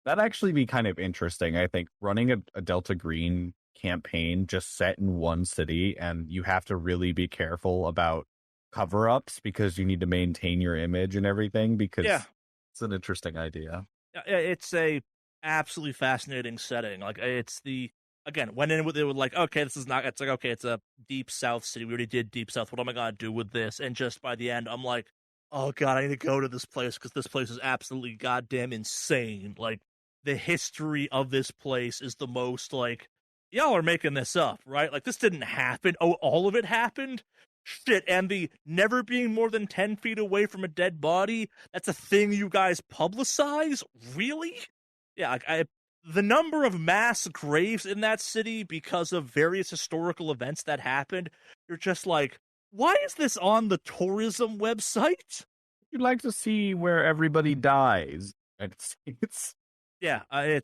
That'd actually be kind of interesting, I think, running a Delta Green campaign just set in one city, and you have to really be careful about cover-ups because you need to maintain your image and everything, because it's an interesting idea. It's a absolutely fascinating setting. Like, it's again, went in with it with like, okay, this is not, it's like, okay, it's a Deep South city. We already did Deep South. What am I going to do with this? And just by the end, I'm like, oh god, I need to go to this place because this place is absolutely goddamn insane. Like, the history of this place is the most, like, y'all are making this up, right? Like, this didn't happen. Oh, all of it happened? Shit, and the never being more than 10 feet away from a dead body, that's a thing you guys publicize? Really? Yeah, the number of mass graves in that city because of various historical events that happened, you're just like, why is this on the tourism website? You'd like to see where everybody dies. Yeah, I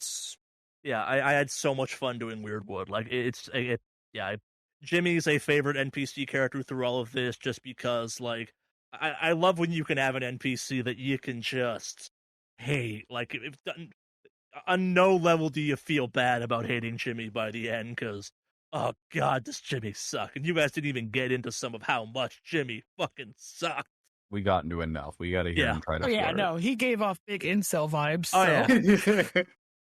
had so much fun doing Weirdwood. Like, Jimmy's a favorite NPC character through all of this, just because, like, I love when you can have an NPC that you can just hate. Like, on no level do you feel bad about hating Jimmy by the end, because, oh god, does Jimmy suck. And you guys didn't even get into some of how much Jimmy fucking sucked. We got into enough. We got to hear him try to flirt. No, he gave off big incel vibes. Oh, yeah.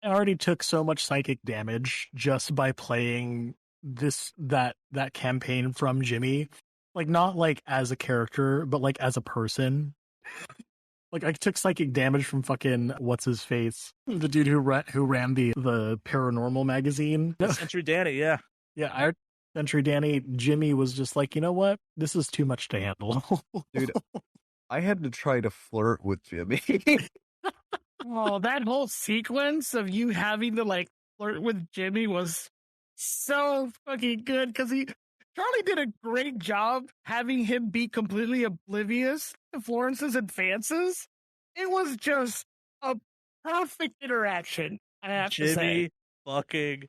I already took so much psychic damage just by playing that campaign from Jimmy. Like, not like as a character, but like as a person. Like, I took psychic damage from fucking what's his face, the dude who ran the paranormal magazine. Century Danny, yeah. Yeah, Century Danny. Jimmy was just like, you know what? This is too much to handle. Dude, I had to try to flirt with Jimmy. Oh, that whole sequence of you having to like flirt with Jimmy was so fucking good, because Charlie did a great job having him be completely oblivious to Florence's advances. It was just a perfect interaction, I have to say. Jimmy fucking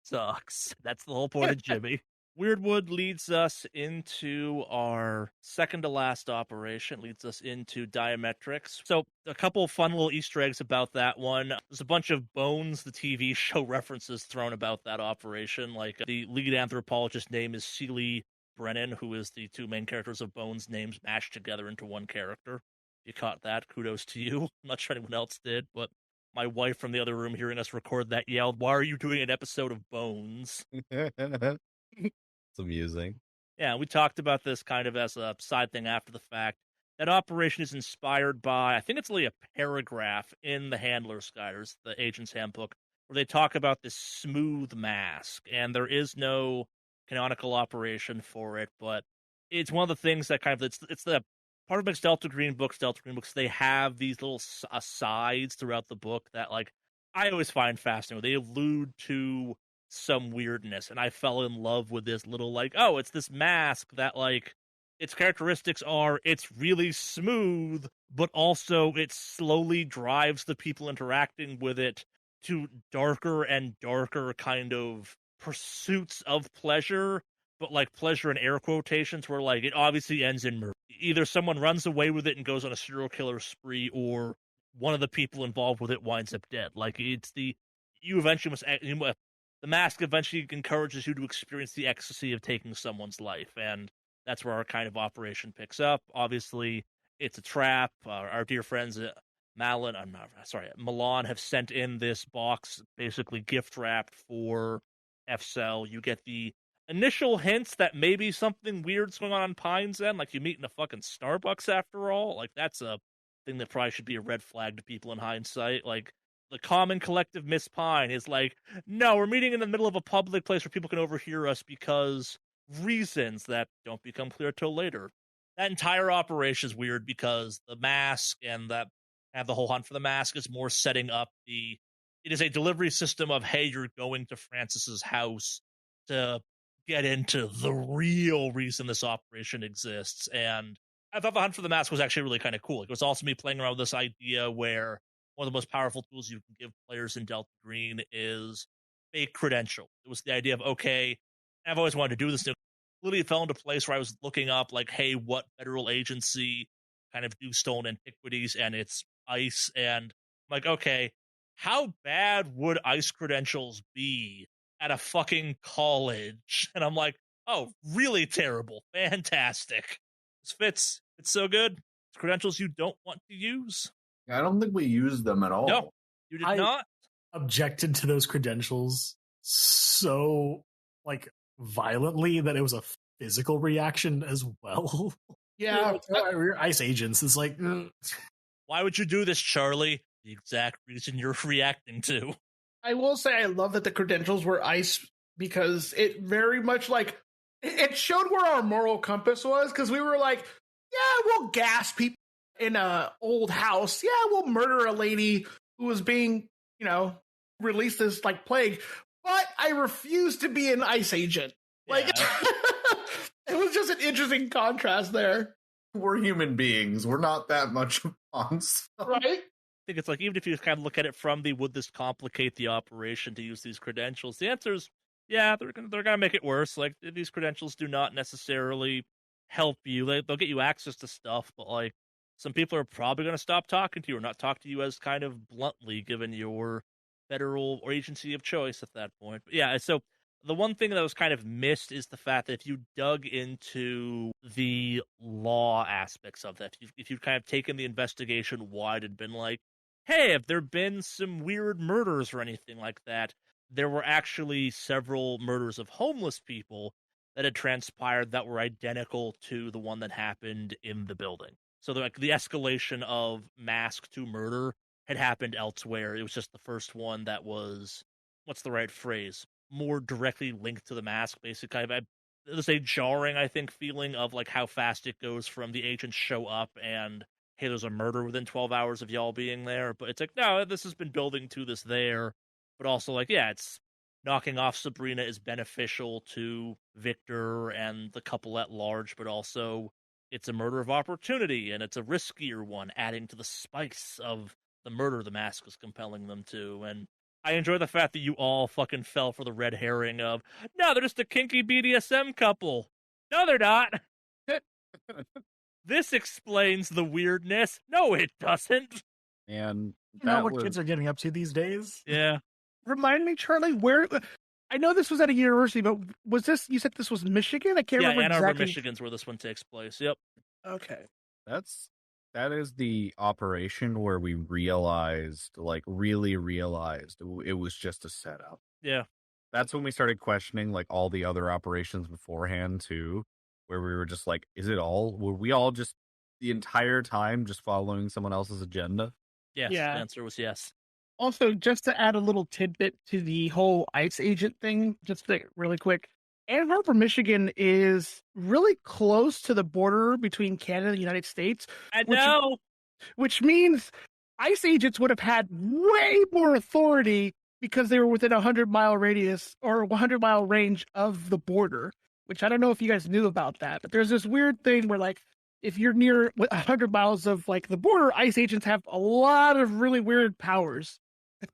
sucks. That's the whole point of Jimmy. Weirdwood leads us into our second to last operation, leads us into Diametrics. So a couple of fun little Easter eggs about that one. There's a bunch of Bones, the TV show references thrown about that operation. Like, the lead anthropologist's name is Celie Brennan, who is the two main characters of Bones' names mashed together into one character. You caught that. Kudos to you. I'm not sure anyone else did, but my wife from the other room hearing us record that yelled, "Why are you doing an episode of Bones?" It's amusing. Yeah, we talked about this kind of as a side thing after the fact. That operation is inspired by, I think it's only a paragraph in the Handler's Guide, or the Agent's Handbook, where they talk about this smooth mask, and there is no canonical operation for it, but it's one of the things that kind of, it's the part of makes Delta Green books, they have these little asides throughout the book that, like, I always find fascinating. They allude to some weirdness, and I fell in love with this little, like, oh, it's this mask that, like, its characteristics are it's really smooth, but also it slowly drives the people interacting with it to darker and darker kind of pursuits of pleasure, but like pleasure in air quotations, where like it obviously ends in murder. Either someone runs away with it and goes on a serial killer spree, or one of the people involved with it winds up dead. Like, you eventually the mask eventually encourages you to experience the ecstasy of taking someone's life, and that's where our kind of operation picks up. Obviously, it's a trap. Our dear friends Milan have sent in this box, basically gift wrapped for F-Cell. You get the initial hints that maybe something weird's going on Pine's End, like you meet in a fucking Starbucks after all. Like, that's a thing that probably should be a red flag to people in hindsight. Like, the common collective Miss Pine is like, no, we're meeting in the middle of a public place where people can overhear us because reasons that don't become clear till later. That entire operation is weird because the mask and the whole hunt for the mask is more setting up it is a delivery system of, hey, you're going to Francis's house to get into the real reason this operation exists. And I thought the hunt for the mask was actually really kind of cool. It was also me playing around with this idea where one of the most powerful tools you can give players in Delta Green is fake credential. It was the idea of, okay, I've always wanted to do this. Literally fell into place where I was looking up, like, hey, what federal agency kind of do stolen antiquities, and it's ICE. And I'm like, okay, how bad would ICE credentials be at a fucking college? And I'm like, oh, really terrible. Fantastic. This fits. It's so good. It's credentials you don't want to use. I don't think we used them at all. No, you did not. Objected to those credentials so, like, violently that it was a physical reaction as well. Yeah. We're ICE agents. It's like, why would you do this, Charlie? The exact reason you're reacting to. I will say I love that the credentials were ICE because it very much, like, it showed where our moral compass was, because we were like, yeah, we'll gas people in a old house. Yeah, we'll murder a lady who was being, released as, like, plague. But I refuse to be an ICE agent. Like, it was just an interesting contrast there. We're human beings. We're not that much fun. Right? I think it's like, even if you kind of look at it from would this complicate the operation to use these credentials? The answer is, yeah, they're gonna make it worse. Like, these credentials do not necessarily help you. They'll get you access to stuff, but, like, some people are probably going to stop talking to you or not talk to you as kind of bluntly, given your federal or agency of choice at that point. But yeah, so the one thing that was kind of missed is the fact that if you dug into the law aspects of that, if you'd kind of taken the investigation wide and been like, hey, have there been some weird murders or anything like that? There were actually several murders of homeless people that had transpired that were identical to the one that happened in the building. So the escalation of mask to murder had happened elsewhere. It was just the first one that was, what's the right phrase, more directly linked to the mask, basically. There's a jarring, I think, feeling of, like, how fast it goes from the agents show up and, hey, there's a murder within 12 hours of y'all being there. But it's like, no, this has been building to this there. But also, like, yeah, it's knocking off Sabrina is beneficial to Victor and the couple at large, but also it's a murder of opportunity, and it's a riskier one, adding to the spice of the murder the mask was compelling them to. And I enjoy the fact that you all fucking fell for the red herring of, no, they're just a kinky BDSM couple. No, they're not. This explains the weirdness. No, it doesn't. And not what kids are getting up to these days. Yeah. Remind me, Charlie, where... I know this was at a university, but was this... You said this was Michigan? I can't remember Ann Arbor, exactly. Michigan's where this one takes place. Yep. Okay. That is the operation where we really realized it was just a setup. Yeah. That's when we started questioning, like, all the other operations beforehand too, where we were just like, were we all just the entire time just following someone else's agenda? Yes, Yeah. the answer was yes. Also, just to add a little tidbit to the whole ICE agent thing, really quick, Ann Arbor, Michigan is really close to the border between Canada and the United States. I know! Which means ICE agents would have had way more authority because they were within a 100-mile radius or 100-mile range of the border, which I don't know if you guys knew about that. But there's this weird thing where, like, if you're near 100 miles of, like, the border, ICE agents have a lot of really weird powers.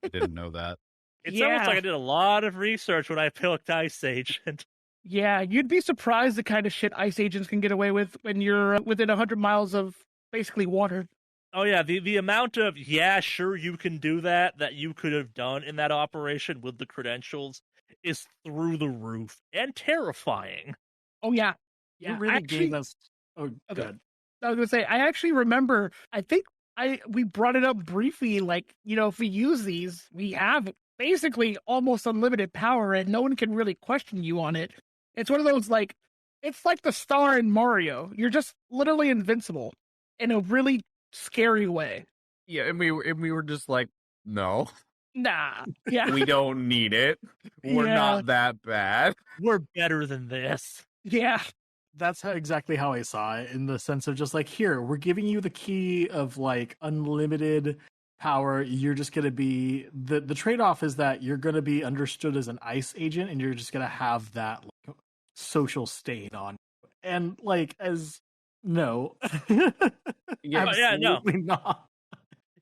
I didn't know that. It's almost like I did a lot of research when I picked ICE agent. Yeah, you'd be surprised the kind of shit ICE agents can get away with when you're within 100 miles of basically water. Oh yeah, the amount of yeah, sure you can do that you could have done in that operation with the credentials is through the roof and terrifying. Oh yeah, You yeah. really gave us. Oh, Okay. good. I was gonna say, I actually remember. I think we brought it up briefly. Like, if we use these, we have basically almost unlimited power, and no one can really question you on it. It's one of those it's like the star in Mario. You're just literally invincible in a really scary way. Yeah, and we were just like, no, Nah, yeah, we don't need it. We're Yeah. not that bad. We're better than this. yeah, That's exactly how I saw it, in the sense of just like, here, we're giving you the key of like unlimited power. You're just going to be the trade-off is that you're going to be understood as an ICE agent, and you're just going to have that like social stain on you. And like, as no, Yeah, yeah, no. absolutely not.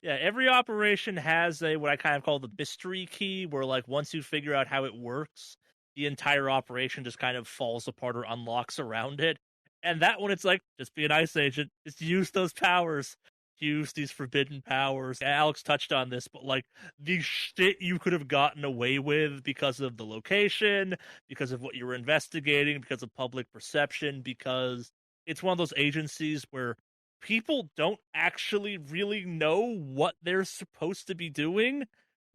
Yeah, every operation has what I kind of call the mystery key, where like once you figure out how it works, the entire operation just kind of falls apart or unlocks around it. And that one, it's like, just be an ice agent, just use those powers, use these forbidden powers. Alex touched on this, but like the shit you could have gotten away with because of the location, because of what you were investigating, because of public perception, because it's one of those agencies where people don't actually really know what they're supposed to be doing.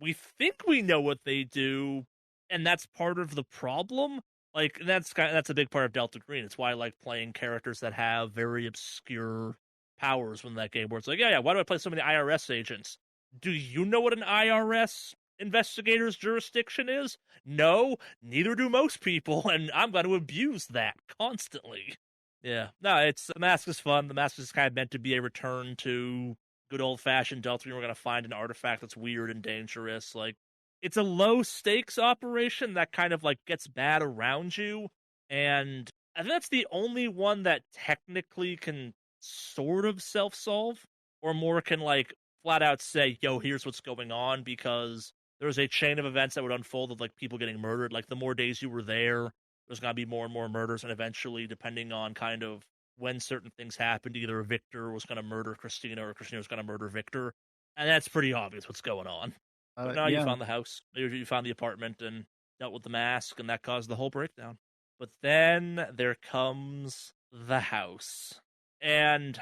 We think we know what they do, and that's part of the problem. Like that's a big part of Delta Green. It's why I like playing characters that have very obscure powers when that game where it's like, yeah, why do I play so many IRS agents? Do you know what an IRS investigator's jurisdiction is? No, neither do most people, and I'm going to abuse that constantly. Yeah, no, the mask is fun. The mask is kind of meant to be a return to good old fashioned Delta Green. We're going to find an artifact that's weird and dangerous. Like, it's a low stakes operation that kind of like gets bad around you, and I think that's the only one that technically can sort of self solve, or more can like flat out say, "Yo, here's what's going on," because there's a chain of events that would unfold of like people getting murdered. Like the more days you were there's going to be more and more murders, and eventually, depending on kind of when certain things happened, either Victor was going to murder Christina or Christina was going to murder Victor, and that's pretty obvious what's going on. But now you found the house, you found the apartment, and dealt with the mask, and that caused the whole breakdown. But then there comes the house, and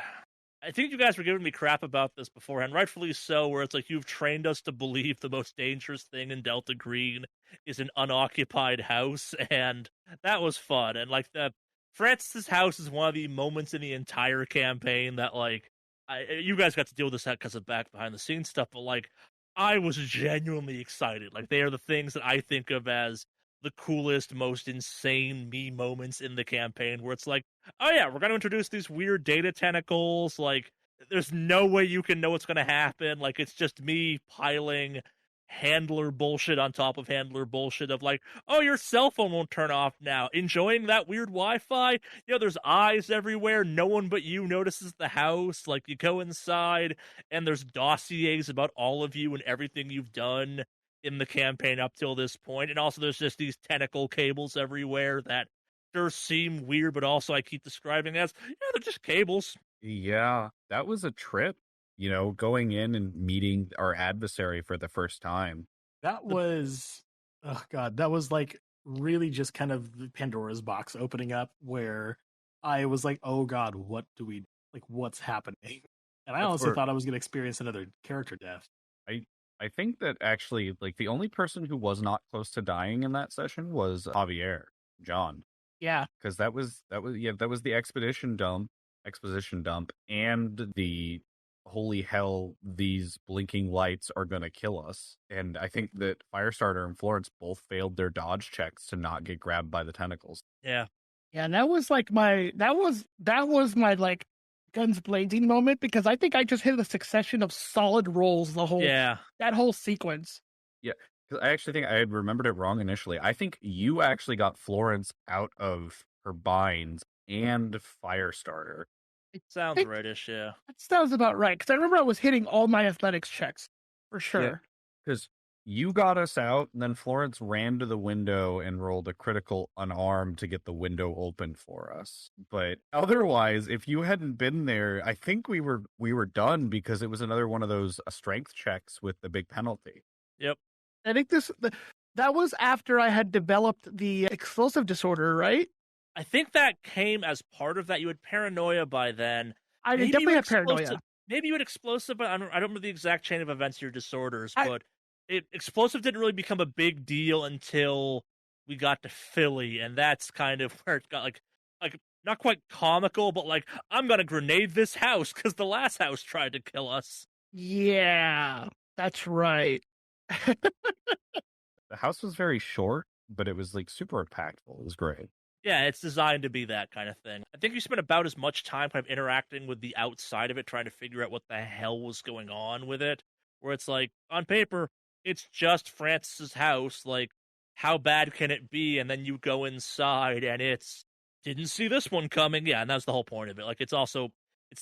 I think you guys were giving me crap about this beforehand, rightfully so, where it's like you've trained us to believe the most dangerous thing in Delta Green is an unoccupied house, and that was fun. And like Francis's house is one of the moments in the entire campaign that like you guys got to deal with this because of back behind the scenes stuff, but like I was genuinely excited. Like they are the things that I think of as the coolest, most insane me moments in the campaign, where it's like, oh yeah, we're going to introduce these weird data tentacles. Like, there's no way you can know what's going to happen. Like, it's just me piling handler bullshit on top of handler bullshit of like, oh, your cell phone won't turn off now. Enjoying that weird Wi-Fi? There's eyes everywhere. No one but you notices the house. Like, you go inside, and there's dossiers about all of you and everything you've done in the campaign up till this point. And also, there's just these tentacle cables everywhere that sure seem weird, but also I keep describing as, they're just cables. Yeah, that was a trip, going in and meeting our adversary for the first time. That was, oh God, that was like really just kind of the Pandora's box opening up, where I was like, oh God, what do we, like, what's happening? And I also thought I was going to experience another character death. I think that actually, like, the only person who was not close to dying in that session was Javier, John. yeah. Because that was the exposition dump, and the holy hell, these blinking lights are gonna kill us. And I think that Firestarter and Florence both failed their dodge checks to not get grabbed by the tentacles. Yeah. Yeah, and that was like my like guns blazing moment, because I think I just hit a succession of solid rolls that whole sequence. Yeah, because I actually think I had remembered it wrong initially. I think you actually got Florence out of her binds and Firestarter. It sounds rightish, yeah. That sounds about right, because I remember I was hitting all my athletics checks, for sure. Because You got us out, and then Florence ran to the window and rolled a critical unarmed to get the window open for us. But otherwise, if you hadn't been there, I think we were done because it was another one of those strength checks with the big penalty. Yep. I think that was after I had developed the explosive disorder, right? I think that came as part of that. You had paranoia by then. I Maybe definitely you had paranoia. explosive- Maybe you had explosive, but I don't remember the exact chain of events, your disorders, but explosive didn't really become a big deal until we got to Philly, and that's kind of where it got like not quite comical, but like, I'm gonna grenade this house because the last house tried to kill us. Yeah, that's right. The house was very short, but it was like super impactful. It was great. Yeah, it's designed to be that kind of thing. I think you spent about as much time kind of interacting with the outside of it, trying to figure out what the hell was going on with it. Where it's like, on paper, it's just Francis's house. Like, how bad can it be? And then you go inside, and it's didn't see this one coming. Yeah, and that's the whole point of it. Like, it's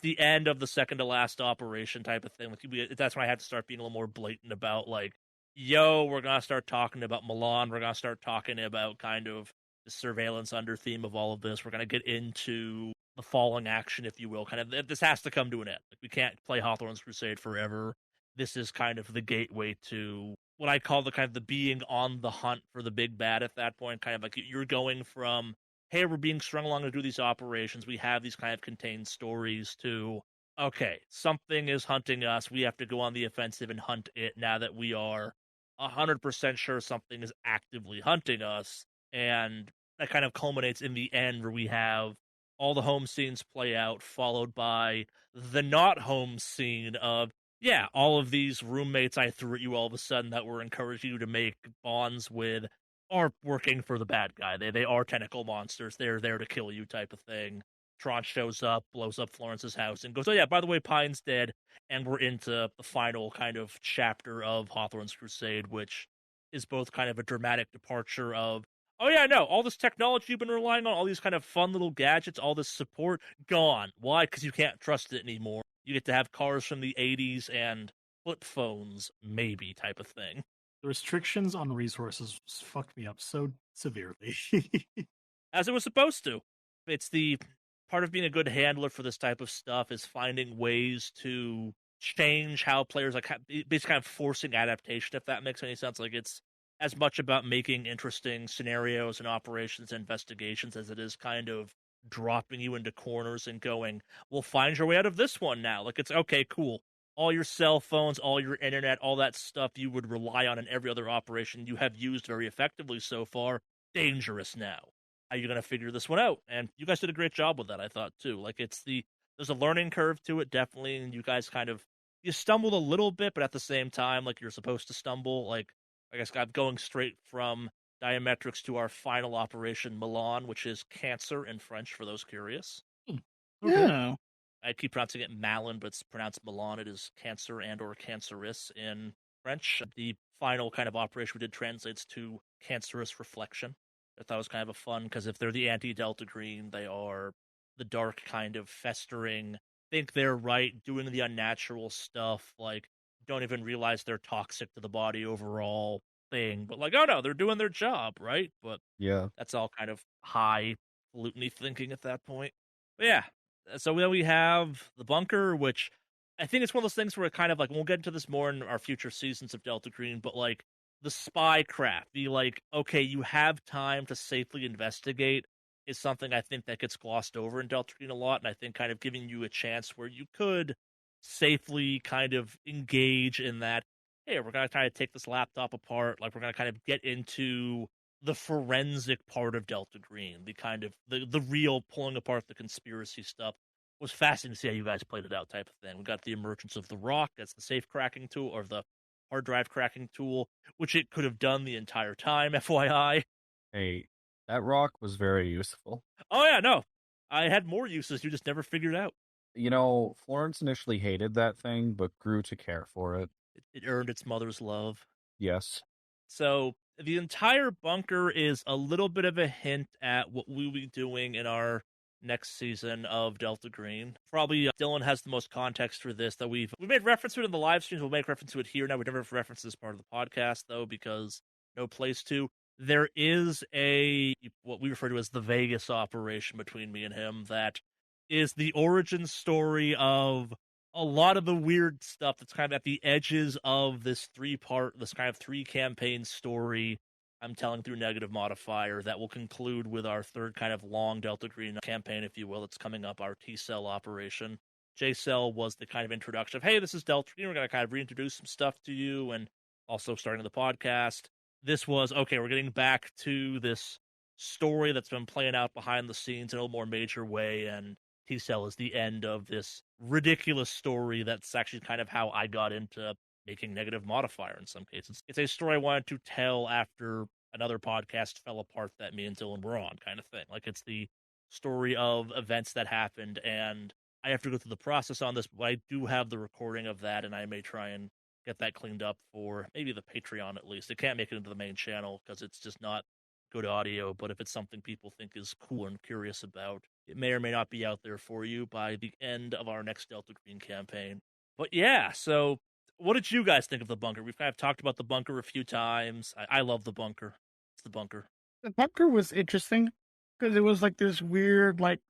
the end of the second to last operation type of thing. Like, that's when I had to start being a little more blatant about like, yo, we're gonna start talking about Milan. We're gonna start talking about kind of the surveillance under theme of all of this. We're going to get into the falling action, if you will. Kind of, this has to come to an end. Like, we can't play Hawthorne's Crusade forever. This is kind of the gateway to what I call the kind of the being on the hunt for the big bad at that point. Kind of like you're going from, hey, we're being strung along to do these operations. We have these kind of contained stories to, okay, something is hunting us. We have to go on the offensive and hunt it now that we are 100% sure something is actively hunting us. And that kind of culminates in the end where we have all the home scenes play out, followed by the not home scene of, yeah, all of these roommates I threw at you all of a sudden that were encouraging you to make bonds with are working for the bad guy. They are tentacle monsters. They're there to kill you type of thing. Tron shows up, blows up Florence's house, and goes, oh yeah, by the way, Pine's dead. And we're into the final kind of chapter of Hawthorne's Crusade, which is both kind of a dramatic departure of, oh yeah, no, all this technology you've been relying on, all these kind of fun little gadgets, all this support, gone. Why? Because you can't trust it anymore. You get to have cars from the 80s and flip phones, maybe, type of thing. The restrictions on resources fucked me up so severely. As it was supposed to. It's the part of being a good handler for this type of stuff is finding ways to change how players, like, basically kind of forcing adaptation, if that makes any sense. Like, it's as much about making interesting scenarios and operations and investigations as it is kind of dropping you into corners and going, we'll find your way out of this one now. Like, it's okay, cool. All your cell phones, all your internet, all that stuff you would rely on in every other operation you have used very effectively so far, dangerous now. How are you going to figure this one out? And you guys did a great job with that, I thought, too. Like, there's a learning curve to it, definitely, and you guys you stumbled a little bit, but at the same time, like, you're supposed to stumble. Like, I guess I'm going straight from Diametrics to our final operation, Milan, which is cancer in French for those curious. Yeah. I keep pronouncing it Malin, but it's pronounced Milan. It is cancer and or cancerous in French. The final kind of operation we did translates to cancerous reflection. I thought it was kind of a fun, because if they're the anti-Delta Green, they are the dark kind of festering, think they're right, doing the unnatural stuff, like, don't even realize they're toxic to the body overall thing, but like, oh no, they're doing their job, right? But yeah, that's all kind of highfalutin thinking at that point. But yeah, so then we have the bunker, which I think it's one of those things where it kind of like, we'll get into this more in our future seasons of Delta Green, but like the spy craft, the like, okay, you have time to safely investigate is something I think that gets glossed over in Delta Green a lot, and I think kind of giving you a chance where you could safely kind of engage in that, hey, we're going to kind of take this laptop apart, like, we're going to kind of get into the forensic part of Delta Green, the kind of the real pulling apart the conspiracy stuff. Was fascinating to see how you guys played it out type of thing. We got the emergence of the Rock, that's the safe cracking tool, or the hard drive cracking tool, which it could have done the entire time, FYI. Hey, that rock was very useful. Oh yeah, no, I had more uses you just never figured out. You know, Florence initially hated that thing, but grew to care for it. It earned its mother's love. Yes. So the entire bunker is a little bit of a hint at what we'll be doing in our next season of Delta Green. Probably Dylan has the most context for this, that we made reference to it in the live streams. We'll make reference to it here. Now, we never reference this part of the podcast, though, because no place to. There is what we refer to as the Vegas operation between me and him that is the origin story of a lot of the weird stuff that's kind of at the edges of this kind of 3-campaign story I'm telling through Negative Modifier that will conclude with our third kind of long Delta Green campaign, if you will. It's coming up, our T-Cell operation. J-Cell was the kind of introduction of, hey, this is Delta Green, we're going to kind of reintroduce some stuff to you, and also starting the podcast. This was, okay, we're getting back to this story that's been playing out behind the scenes in a more major way, and T-Cell is the end of this ridiculous story that's actually kind of how I got into making Negative Modifier in some cases. It's a story I wanted to tell after another podcast fell apart that me and Dylan were on, kind of thing. Like, it's the story of events that happened, and I have to go through the process on this, but I do have the recording of that, and I may try and get that cleaned up for maybe the Patreon at least. It can't make it into the main channel because it's just not good audio, but if it's something people think is cool and curious about, it may or may not be out there for you by the end of our next Delta Green campaign. But yeah, so what did you guys think of the bunker? We've kind of talked about the bunker a few times. I love the bunker. It's the bunker. The bunker was interesting because it was like this weird, like,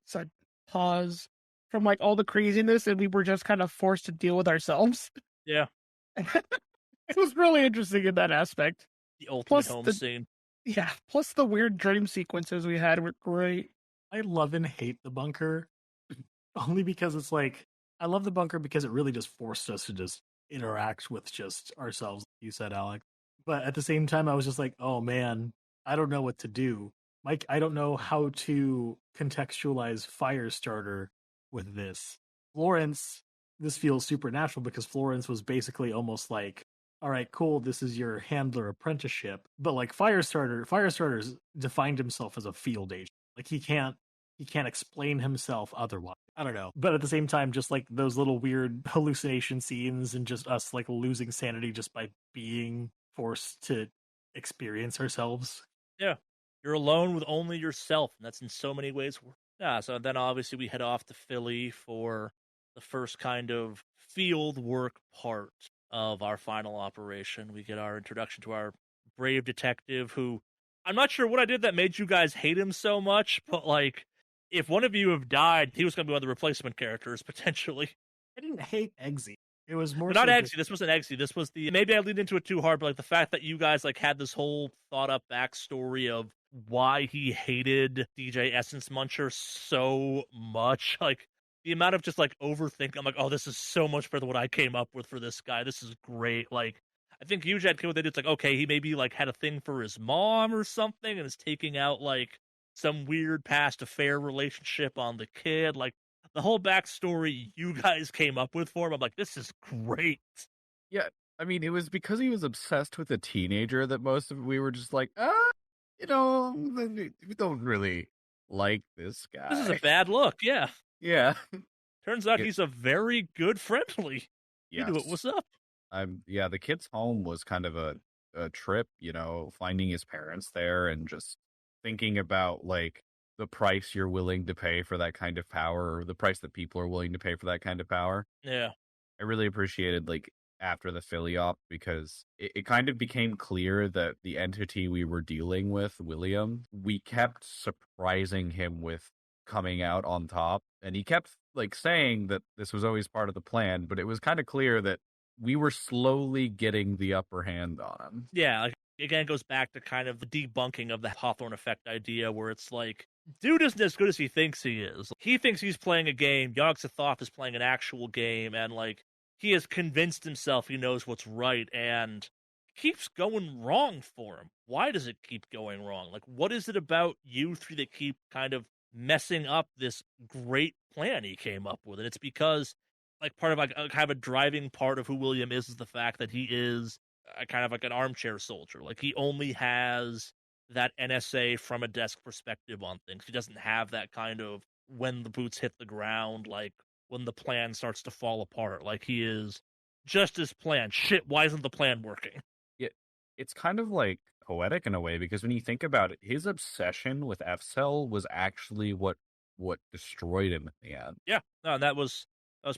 pause from like all the craziness, and we were just kind of forced to deal with ourselves. Yeah. It was really interesting in that aspect. The ultimate home scene. Yeah, plus the weird dream sequences we had were great. I love and hate the bunker, only because it's like, I love the bunker because it really just forced us to just interact with just ourselves, like you said, Alex. But at the same time, I was just like, oh man, I don't know what to do. Mike, I don't know how to contextualize Firestarter with this. Florence, this feels supernatural because Florence was basically almost like, all right, cool, this is your handler apprenticeship. But like Firestarter's defined himself as a field agent. Like he can't explain himself otherwise. I don't know. But at the same time, just like those little weird hallucination scenes and just us like losing sanity just by being forced to experience ourselves. Yeah. You're alone with only yourself, and that's in so many ways. Yeah, so then obviously we head off to Philly for the first kind of field work part of our final operation. We get our introduction to our brave detective who, I'm not sure what I did that made you guys hate him so much, but like, if one of you have died, he was going to be one of the replacement characters, potentially. I didn't hate Eggsy. It was more but not so Eggsy, this wasn't Eggsy, this was maybe I leaned into it too hard, but like the fact that you guys like had this whole thought up backstory of why he hated DJ Essence Muncher so much, like the amount of just like overthinking, I'm like, oh, this is so much better than what I came up with for this guy, this is great. Like, I think you had came with it, it's like, okay, he maybe like had a thing for his mom or something and is taking out like some weird past affair relationship on the kid, like the whole backstory you guys came up with for him, I'm like, this is great. Yeah, I mean, it was because he was obsessed with a teenager that most of we were just like, we don't really like this guy. This is a bad look, yeah. Yeah. Turns out he's a very good friendly. Yes. He knew what was up. The kid's home was kind of a trip, finding his parents there and just thinking about like the price you're willing to pay for that kind of power, or the price that people are willing to pay for that kind of power. Yeah. I really appreciated like after the Philly op because it kind of became clear that the entity we were dealing with, William, we kept surprising him with coming out on top. And he kept like saying that this was always part of the plan, but it was kind of clear that we were slowly getting the upper hand on him. Yeah, like, again, it goes back to kind of the debunking of the Hawthorne effect idea where it's like, dude isn't as good as he thinks he is. He thinks he's playing a game, Yogg-Sothoth is playing an actual game, and like, he has convinced himself he knows what's right, and it keeps going wrong for him. Why does it keep going wrong? Like, what is it about you three that keep kind of messing up this great plan he came up with? And it's because, like, part of like a kind of a driving part of who William is the fact that he is kind of like an armchair soldier. Like, he only has that NSA from a desk perspective on things. He doesn't have that kind of when the boots hit the ground, like when the plan starts to fall apart. Like, he is just his plan. Shit, why isn't the plan working? Yeah, it's kind of like poetic in a way, because when you think about it, his obsession with F-Cell was actually what what destroyed him in the end. Yeah, no, and that was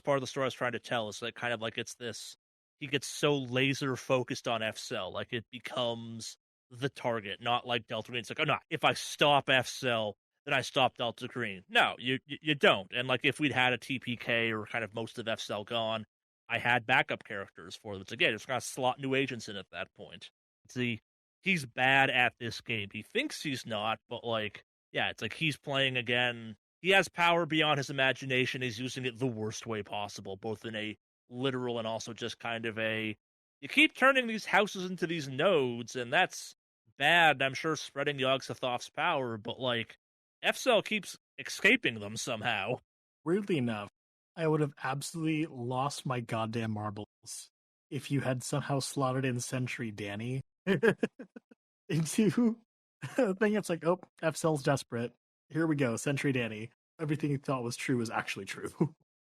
part of the story I was trying to tell. Is that kind of like it's this? He gets so laser focused on F Cell, like it becomes the target, not like Delta Green. It's like, oh no, if I stop F Cell, then I stop Delta Green. No, you don't. And like if we'd had a TPK or kind of most of F Cell gone, I had backup characters for them. It's again, it's gonna slot new agents in at that point. See, he's bad at this game. He thinks he's not, but like, yeah, it's like he's playing again. He has power beyond his imagination. He's using it the worst way possible, both in a literal and also just kind of a, you keep turning these houses into these nodes, and that's bad, and I'm sure spreading Yogg-Sothoth's power, but like, F-Cell keeps escaping them somehow. Weirdly enough, I would have absolutely lost my goddamn marbles if you had somehow slotted in Sentry Danny into the thing. It's like, oh, F-Cell's desperate. Here we go, Sentry Danny. Everything he thought was true is actually true.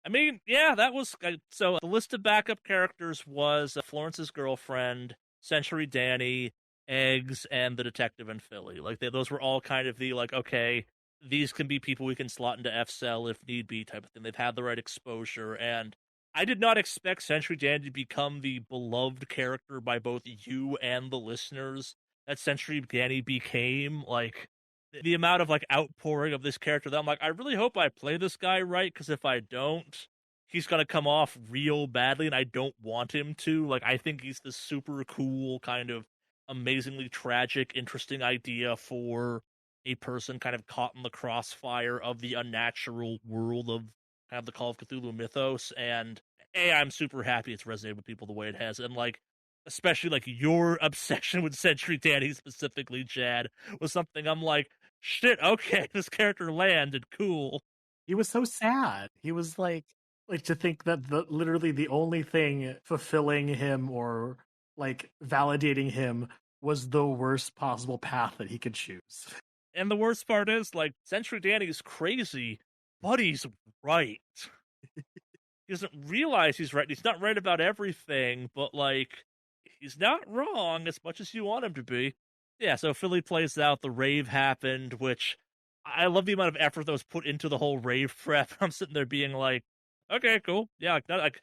I mean, yeah, that was... So the list of backup characters was Florence's girlfriend, Sentry Danny, Eggs, and the detective and Philly. Like, those were all kind of the, like, okay, these can be people we can slot into F-Cell if need be type of thing. They've had the right exposure, and I did not expect Sentry Danny to become the beloved character by both you and the listeners that Sentry Danny became. Like, the amount of like outpouring of this character that I'm like, I really hope I play this guy right, because if I don't, he's gonna come off real badly, and I don't want him to. Like, I think he's this super cool, kind of amazingly tragic, interesting idea for a person kind of caught in the crossfire of the unnatural world of kind of the Call of Cthulhu mythos. And I'm super happy it's resonated with people the way it has, and like, especially like your obsession with Sentry Danny specifically, Chad, was something I'm like, shit, okay, this character landed, cool. He was so sad. He was like to think that literally the only thing fulfilling him or like validating him was the worst possible path that he could choose. And the worst part is, like, Sentry Danny's crazy, but he's right. He doesn't realize he's right. He's not right about everything, but like, he's not wrong as much as you want him to be. Yeah, so Philly plays out, the rave happened, which I love the amount of effort that was put into the whole rave prep. I'm sitting there being like, okay, cool. Yeah, like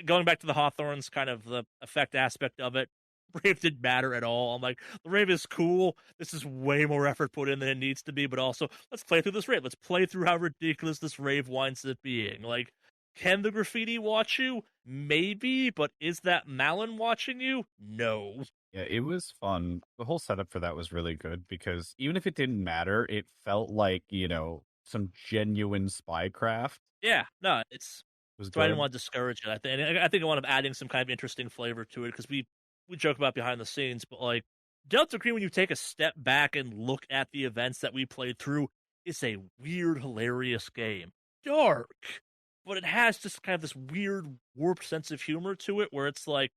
going back to the Hawthorne's kind of the effect aspect of it, rave didn't matter at all. I'm like, the rave is cool. This is way more effort put in than it needs to be, but also, let's play through this rave. Let's play through how ridiculous this rave winds up being. Like, can the graffiti watch you? Maybe, but is that Malin watching you? No. Yeah, it was fun. The whole setup for that was really good, because even if it didn't matter, it felt like, some genuine spycraft. Yeah, no, it's... Was so I didn't good. want to discourage it. I think I want to adding some kind of interesting flavor to it, because we joke about behind the scenes, but like, Delta Green, when you take a step back and look at the events that we played through, it's a weird, hilarious game. Dark, but it has just kind of this weird, warped sense of humor to it, where it's like,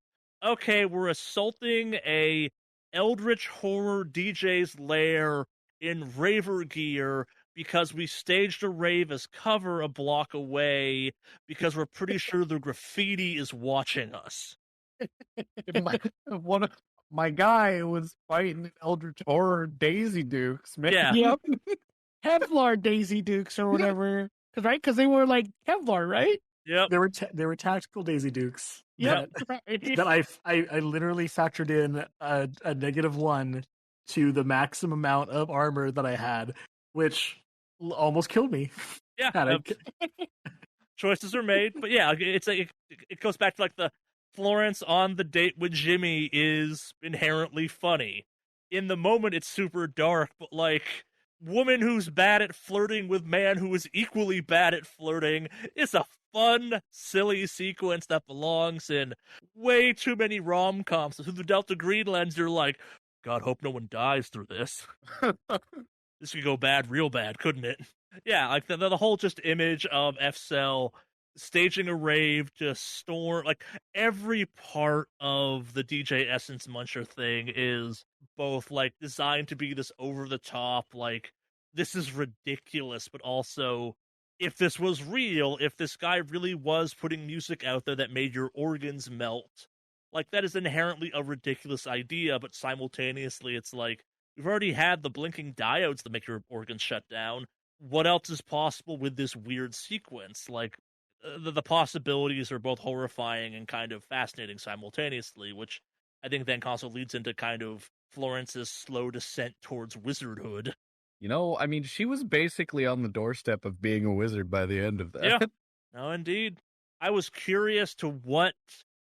okay, we're assaulting a eldritch horror DJ's lair in raver gear because we staged a rave as cover a block away because we're pretty sure the graffiti is watching us. My guy was fighting Eldritch Horror Daisy Dukes, man. Yeah. Yep. Kevlar Daisy Dukes or whatever. Because they were like Kevlar, right? Yep. They were tactical Daisy Dukes. Yep. That I literally factored in a -1 to the maximum amount of armor that I had, which almost killed me. Yeah. Choices are made, but yeah, it's like it goes back to like the Florence on the date with Jimmy is inherently funny. In the moment, it's super dark, but like, woman who's bad at flirting with man who is equally bad at flirting is a fun, silly sequence that belongs in way too many rom-coms. Through the Delta Green lens, you're like, God, hope no one dies through this. This could go bad, real bad, couldn't it? Yeah, like the whole just image of F-Cell staging a rave to storm, like, every part of the DJ Essence Muncher thing is both, like, designed to be this over-the-top, like, this is ridiculous, but also, if this was real, if this guy really was putting music out there that made your organs melt, like, that is inherently a ridiculous idea, but simultaneously it's like, we've already had the blinking diodes that make your organs shut down. what else is possible with this weird sequence? Like, the possibilities are both horrifying and kind of fascinating simultaneously, which I think then also leads into kind of Florence's slow descent towards wizardhood. I mean, she was basically on the doorstep of being a wizard by the end of that. Yeah. No, indeed. I was curious to what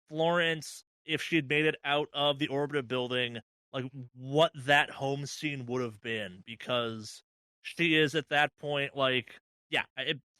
Florence, if she had made it out of the Orbita building, like what that home scene would have been, because she is at that point like, yeah,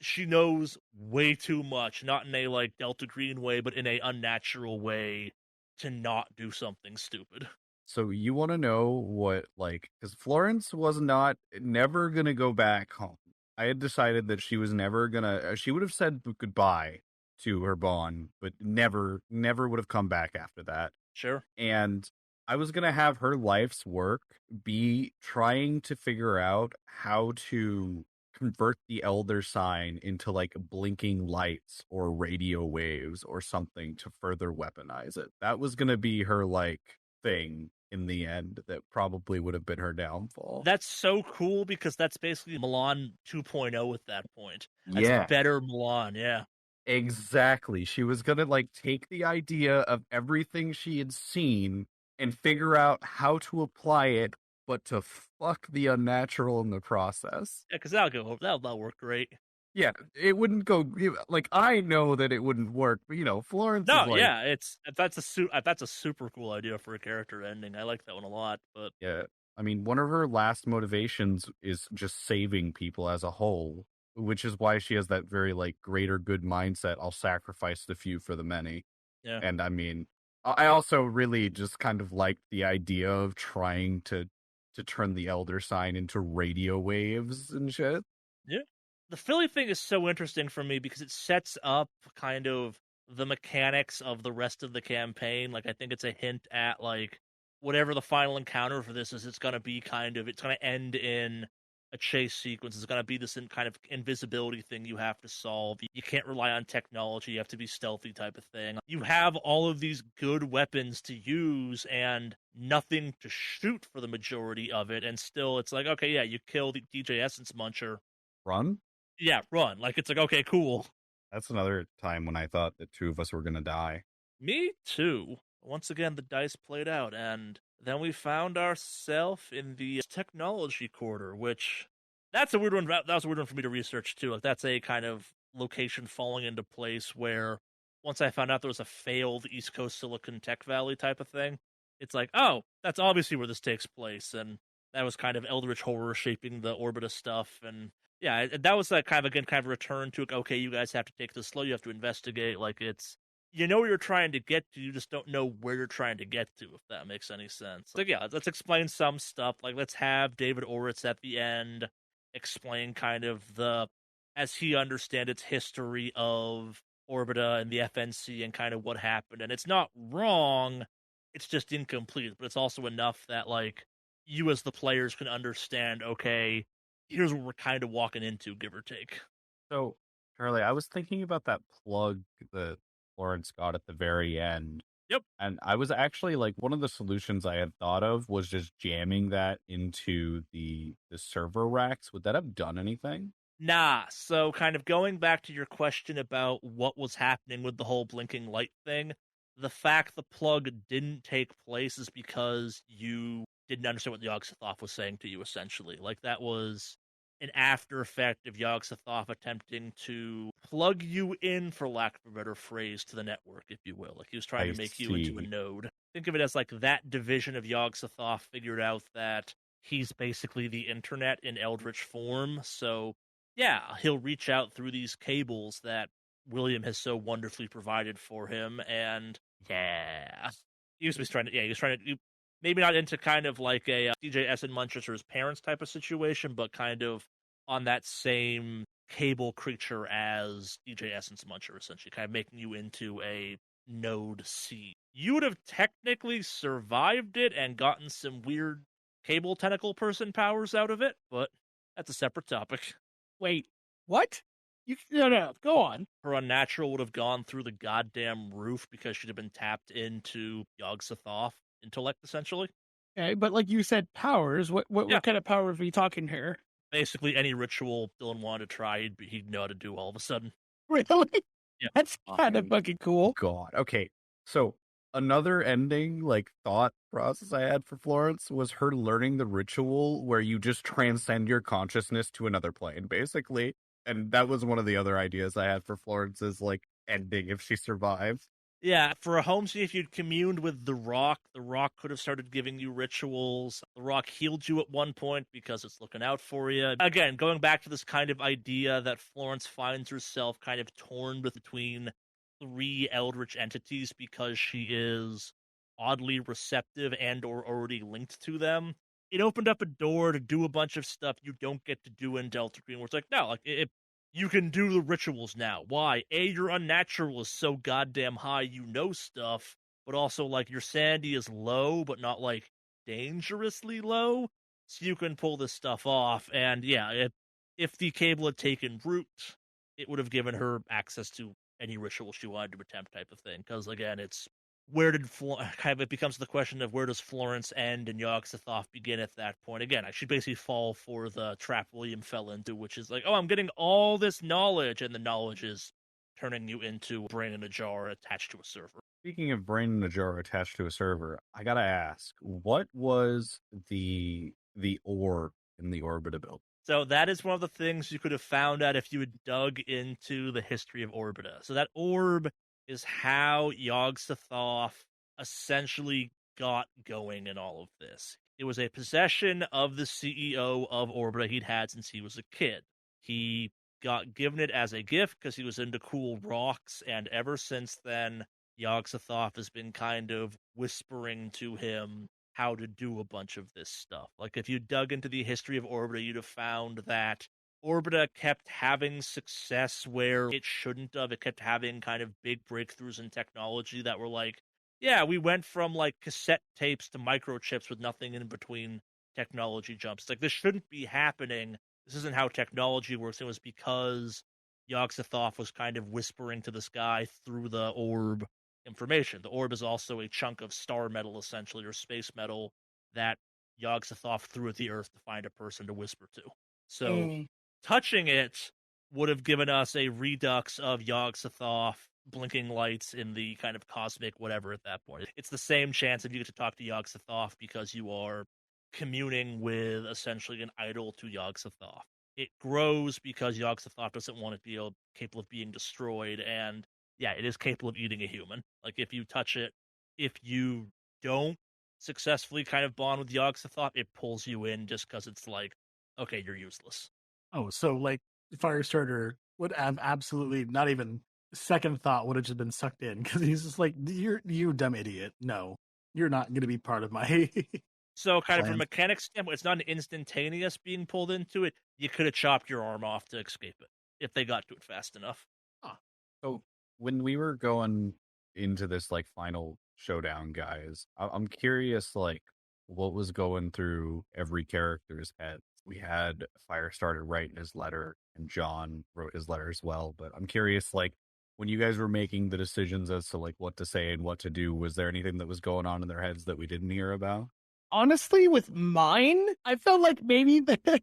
she knows way too much, not in a like Delta Green way, but in a unnatural way to not do something stupid. So you want to know what, like, because Florence was never going to go back home. I had decided that she was never going to, she would have said goodbye to her bond, but never would have come back after that. Sure. And I was going to have her life's work be trying to figure out how to convert the Elder Sign into like blinking lights or radio waves or something to further weaponize it. That was going to be her like thing in the end that probably would have been her downfall. That's so cool because that's basically Milan 2.0 at that point. That's Yeah. better Milan, yeah. Exactly. She was going to like take the idea of everything she had seen and figure out how to apply it, but to fuck the unnatural in the process. Yeah, because that'll work great. Yeah, it wouldn't go like I know that it wouldn't work, but Florence. No, is like, yeah, that's a super cool idea for a character ending. I like that one a lot. But yeah, I mean, one of her last motivations is just saving people as a whole, which is why she has that very like greater good mindset. I'll sacrifice the few for the many. Yeah, and I mean, I also really just kind of liked the idea of trying to turn the Elder Sign into radio waves and shit. yeah. The Philly thing is so interesting for me because it sets up kind of the mechanics of the rest of the campaign. Like, I think it's a hint at, like, whatever the final encounter for this is, it's going to end in a chase sequence. It's going to be this kind of invisibility thing you have to solve. You can't rely on technology. You have to be stealthy type of thing. You have all of these good weapons to use and nothing to shoot for the majority of it. And still, it's like, okay, yeah, you kill the DJ Essence Muncher. Run? Yeah, run. Like, it's like, okay, cool. That's another time when I thought that two of us were going to die. Me too. Once again, the dice played out, and then we found ourselves in the technology quarter, which that's a weird one. That was a weird one for me to research too. Like, that's a kind of location falling into place where once I found out there was a failed East Coast Silicon Tech Valley type of thing, it's like, oh, that's obviously where this takes place, and that was kind of Eldritch horror shaping the Orbita stuff, and yeah, that was that kind of return to, okay, you guys have to take this slow, you have to investigate, like, it's, you know where you're trying to get to, you just don't know where you're trying to get to, if that makes any sense. Like, yeah, let's explain some stuff, like, let's have David Oritz at the end explain kind of as he understands its history of Orbita and the FNC and kind of what happened, and it's not wrong, it's just incomplete, but it's also enough that, like, you as the players can understand, okay, here's what we're kind of walking into, give or take. So, Charlie, I was thinking about that plug that Florence got at the very end. Yep. And I was actually like, one of the solutions I had thought of was just jamming that into the server racks. Would that have done anything? Nah, so kind of going back to your question about what was happening with the whole blinking light thing, the fact the plug didn't take place is because you didn't understand what Yog-Sothoth was saying to you, essentially. Like, that was an after effect of Yog-Sothoth attempting to plug you in, for lack of a better phrase, to the network, if you will. Like, he was trying to make you into a node. Think of it as, like, that division of Yog-Sothoth figured out that he's basically the internet in Eldritch form, so, yeah, he'll reach out through these cables that William has so wonderfully provided for him, and, yeah. He was trying to maybe not into kind of like a DJ Essen Munchers or his parents type of situation, but kind of on that same cable creature as DJ Essence Muncher, essentially, kind of making you into a node C. You would have technically survived it and gotten some weird cable tentacle person powers out of it, but that's a separate topic. Wait, what? No, go on. Her unnatural would have gone through the goddamn roof because she'd have been tapped into Yog-Sothoth intellect, essentially. Okay, but like you said, powers. What kind of powers are we talking here? basically any ritual Dylan wanted to try, he'd know how to do all of a sudden. Really? Yeah. That's kind of fucking cool. God. Okay. So another ending, like, thought process I had for Florence was her learning the ritual where you just transcend your consciousness to another plane, basically. And that was one of the other ideas I had for Florence's, like, ending if she survives. Yeah, for a home scene, if you'd communed with the Rock could have started giving you rituals. The Rock healed you at one point because it's looking out for you. Again, going back to this kind of idea that Florence finds herself kind of torn between three eldritch entities because she is oddly receptive and or already linked to them. It opened up a door to do a bunch of stuff you don't get to do in Delta Green, where it's like, no, like, you can do the rituals now. Why? A, your unnatural is so goddamn high you know stuff, but also, like, your sanity is low, but not, like, dangerously low, so you can pull this stuff off. And, yeah, if the cable had taken root, it would have given her access to any ritual she wanted to attempt type of thing. Because, again, it's it becomes the question of where does Florence end and Yog-Sothoth begin at that point. Again, I should basically fall for the trap William fell into, which is like, oh, I'm getting all this knowledge, and the knowledge is turning you into a brain in a jar attached to a server. Speaking of brain in a jar attached to a server, I gotta ask, what was the orb in the Orbita build? So that is one of the things you could have found out if you had dug into the history of Orbita. So that orb is how Yog-Sothoth essentially got going in all of this. It was a possession of the CEO of Orbita he'd had since he was a kid. He got given it as a gift because he was into cool rocks, and ever since then, Yog-Sothoth has been kind of whispering to him how to do a bunch of this stuff. Like, if you dug into the history of Orbita, you'd have found that Orbita kept having success where it shouldn't have. It kept having kind of big breakthroughs in technology that were like, yeah, we went from like cassette tapes to microchips with nothing in between technology jumps. It's like, this shouldn't be happening. This isn't how technology works. It was because Yog-Sothoth was kind of whispering to this guy through the orb information. The orb is also a chunk of star metal, essentially, or space metal, that Yog-Sothoth threw at the Earth to find a person to whisper to. So touching it would have given us a redux of Yog-Sothoth blinking lights in the kind of cosmic whatever at that point. It's the same chance if you get to talk to Yog-Sothoth because you are communing with essentially an idol to Yog-Sothoth. It grows because Yog-Sothoth doesn't want it to be capable of being destroyed, and yeah, it is capable of eating a human. Like, if you touch it, if you don't successfully kind of bond with Yog-Sothoth, it pulls you in just because it's like, okay, you're useless. Oh, so like Firestarter would have absolutely not even second thought would have just been sucked in because he's just like, you dumb idiot. No, you're not going to be part of my. So, kind of from a mechanics standpoint, it's not an instantaneous being pulled into it. You could have chopped your arm off to escape it if they got to it fast enough. So when we were going into this like final showdown, guys, I'm curious, like, what was going through every character's head. We had Firestarter writing his letter, and John wrote his letter as well. But I'm curious, like, when you guys were making the decisions as to like what to say and what to do, was there anything that was going on in their heads that we didn't hear about? Honestly, with mine, I felt like maybe that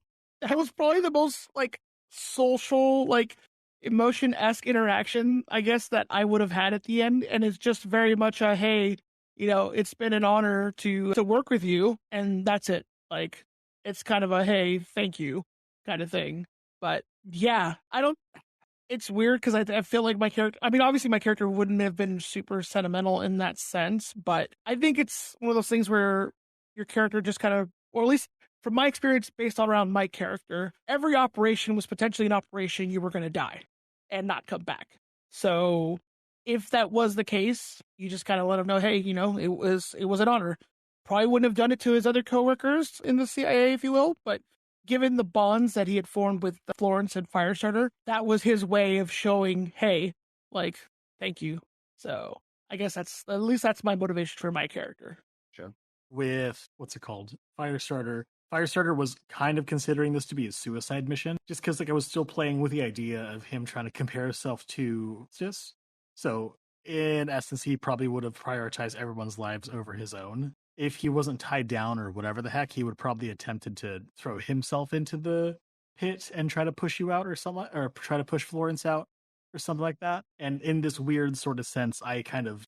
was probably the most like social, like emotion-esque interaction, I guess, that I would have had at the end. And it's just very much a, hey, it's been an honor to work with you, and that's it. Like, it's kind of a, hey, thank you kind of thing. But yeah, it's weird because I feel like my character, I mean, obviously my character wouldn't have been super sentimental in that sense, but I think it's one of those things where your character just kind of, or at least from my experience based on around my character, every operation was potentially an operation you were going to die and not come back. So if that was the case, you just kind of let him know, hey, it was an honor. Probably wouldn't have done it to his other coworkers in the CIA, if you will, but given the bonds that he had formed with Florence and Firestarter, that was his way of showing, hey, like, thank you. So I guess at least that's my motivation for my character. Sure. With, what's it called? Firestarter was kind of considering this to be a suicide mission, just because like I was still playing with the idea of him trying to compare himself to Sis. So in essence, he probably would have prioritized everyone's lives over his own. If he wasn't tied down or whatever the heck, he would probably attempted to throw himself into the pit and try to push you out or something, or try to push Florence out or something like that. And in this weird sort of sense, I kind of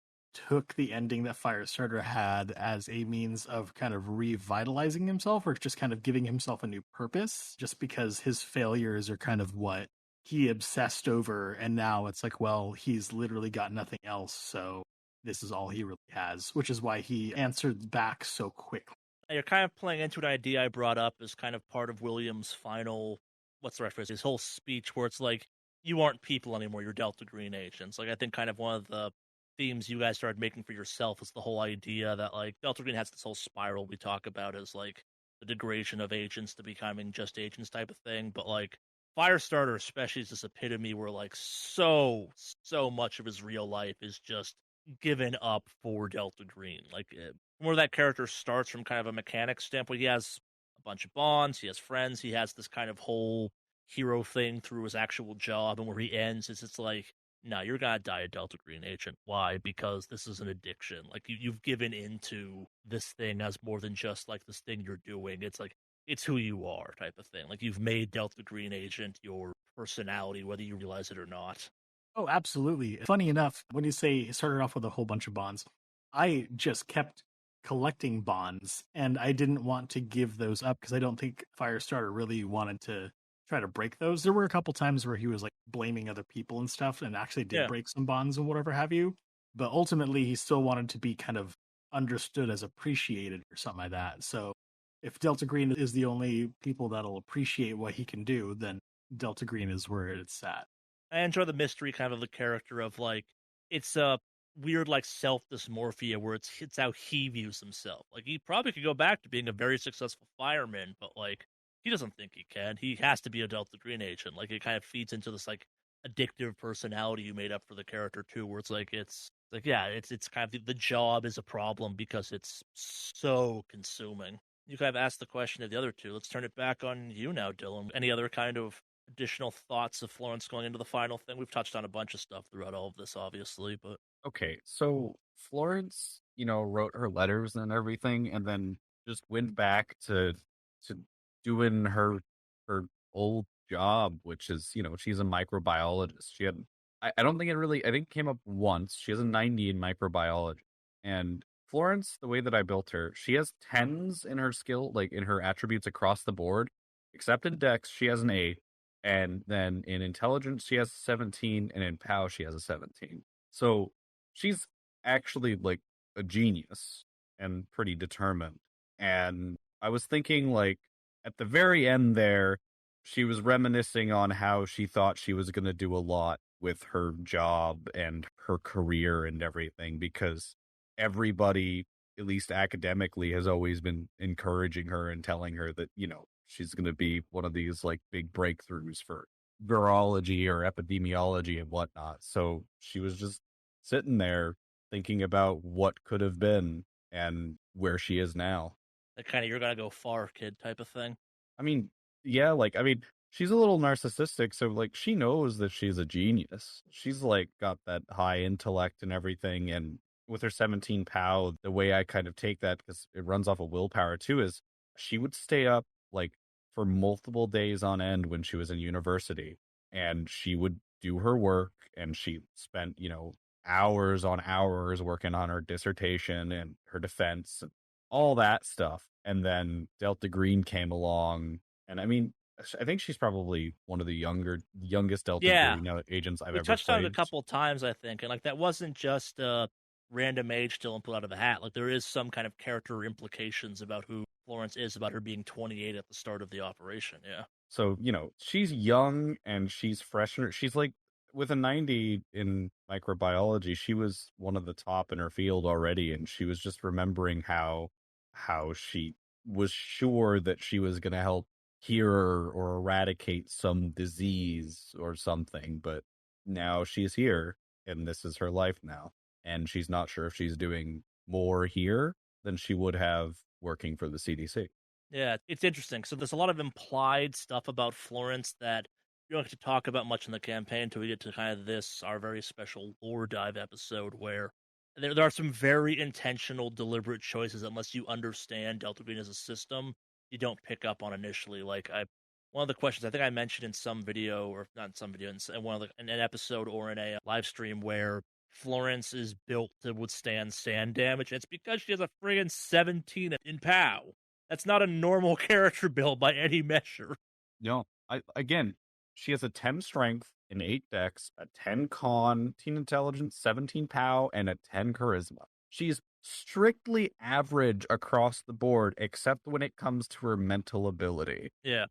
took the ending that Firestarter had as a means of kind of revitalizing himself or just kind of giving himself a new purpose, just because his failures are kind of what he obsessed over. And now it's like, well, he's literally got nothing else. So this is all he really has, which is why he answered back so quickly. You're kind of playing into an idea I brought up as kind of part of William's final, what's the right phrase, his whole speech where it's like, you aren't people anymore, you're Delta Green agents. Like, I think kind of one of the themes you guys started making for yourself is the whole idea that, like, Delta Green has this whole spiral we talk about as, like, the degradation of agents to becoming just agents type of thing. But, like, Firestarter especially is this epitome where, like, so much of his real life is just given up for Delta Green. Like, where that character starts from kind of a mechanic standpoint, he has a bunch of bonds, he has friends, he has this kind of whole hero thing through his actual job, and where he ends is it's like, no, you're gonna die a Delta Green agent. Why? Because this is an addiction. Like, you've given into this thing as more than just like this thing you're doing. It's like, it's who you are type of thing. Like, you've made Delta Green agent your personality, whether you realize it or not. Oh, absolutely. Funny enough, when you say he started off with a whole bunch of bonds, I just kept collecting bonds and I didn't want to give those up because I don't think Firestarter really wanted to try to break those. There were a couple times where he was like blaming other people and stuff and actually did break some bonds and whatever have you. But ultimately, he still wanted to be kind of understood as appreciated or something like that. So if Delta Green is the only people that'll appreciate what he can do, then Delta Green is where it's at. I enjoy the mystery kind of the character of, like, it's a weird, like, self-dysmorphia where it's how he views himself. Like, he probably could go back to being a very successful fireman, but, like, he doesn't think he can. He has to be a Delta Green agent. Like, it kind of feeds into this, like, addictive personality you made up for the character, too, where it's like, yeah, it's kind of the job is a problem because it's so consuming. You kind of asked the question of the other two. Let's turn it back on you now, Dylan. Any other kind of additional thoughts of Florence going into the final thing? We've touched on a bunch of stuff throughout all of this, obviously, but Okay, so Florence, wrote her letters and everything, and then just went back to doing her old job, which is, she's a microbiologist. I don't think I think it came up once. She has a 90 in microbiology. And Florence, the way that I built her, she has 10s in her skill, like in her attributes across the board, except in Dex, she has an 8. And then in intelligence, she has a 17, and in POW, she has a 17. So she's actually like a genius and pretty determined. And I was thinking, like, at the very end there, she was reminiscing on how she thought she was going to do a lot with her job and her career and everything, because everybody, at least academically, has always been encouraging her and telling her that, she's going to be one of these like big breakthroughs for virology or epidemiology and whatnot. So she was just sitting there thinking about what could have been and where she is now. that kind of you're gonna go far, kid type of thing. I mean, yeah, she's a little narcissistic, so like she knows that she's a genius. She's like got that high intellect and everything, and with her 17 POW, the way I kind of take that, because it runs off of willpower too, is she would stay up like for multiple days on end when she was in university, and she would do her work, and she spent, hours on hours working on her dissertation and her defense and all that stuff. And then Delta Green came along, and I mean, I think she's probably one of the youngest Delta Green agents I've ever touched played. on it a couple of times, I think, and like that wasn't just a random age Dylan pulled out of a hat. Like, there is some kind of character implications about who Florence is, about her being 28 at the start of the operation. Yeah. So, she's young and she's fresh. She's like, with a 90 in microbiology, she was one of the top in her field already. And she was just remembering how she was sure that she was going to help cure or eradicate some disease or something. But now she's here and this is her life now. And she's not sure if she's doing more here than she would have working for the CDC. Yeah, it's interesting. So there's a lot of implied stuff about Florence that you don't get to talk about much in the campaign until we get to kind of this, our very special lore dive episode, where there are some very intentional, deliberate choices, unless you understand Delta Green as a system, you don't pick up on initially. Like, one of the questions I think I mentioned in some video, or not in some video, in one of in an episode or in a live stream where Florence is built to withstand sand damage. It's because she has a friggin' 17 in POW. That's not a normal character build by any measure. No, again, she has a 10 strength, an 8 dex, a 10 con, 10 intelligence, 17 POW, and a 10 charisma. She's strictly average across the board, except when it comes to her mental ability. Yeah.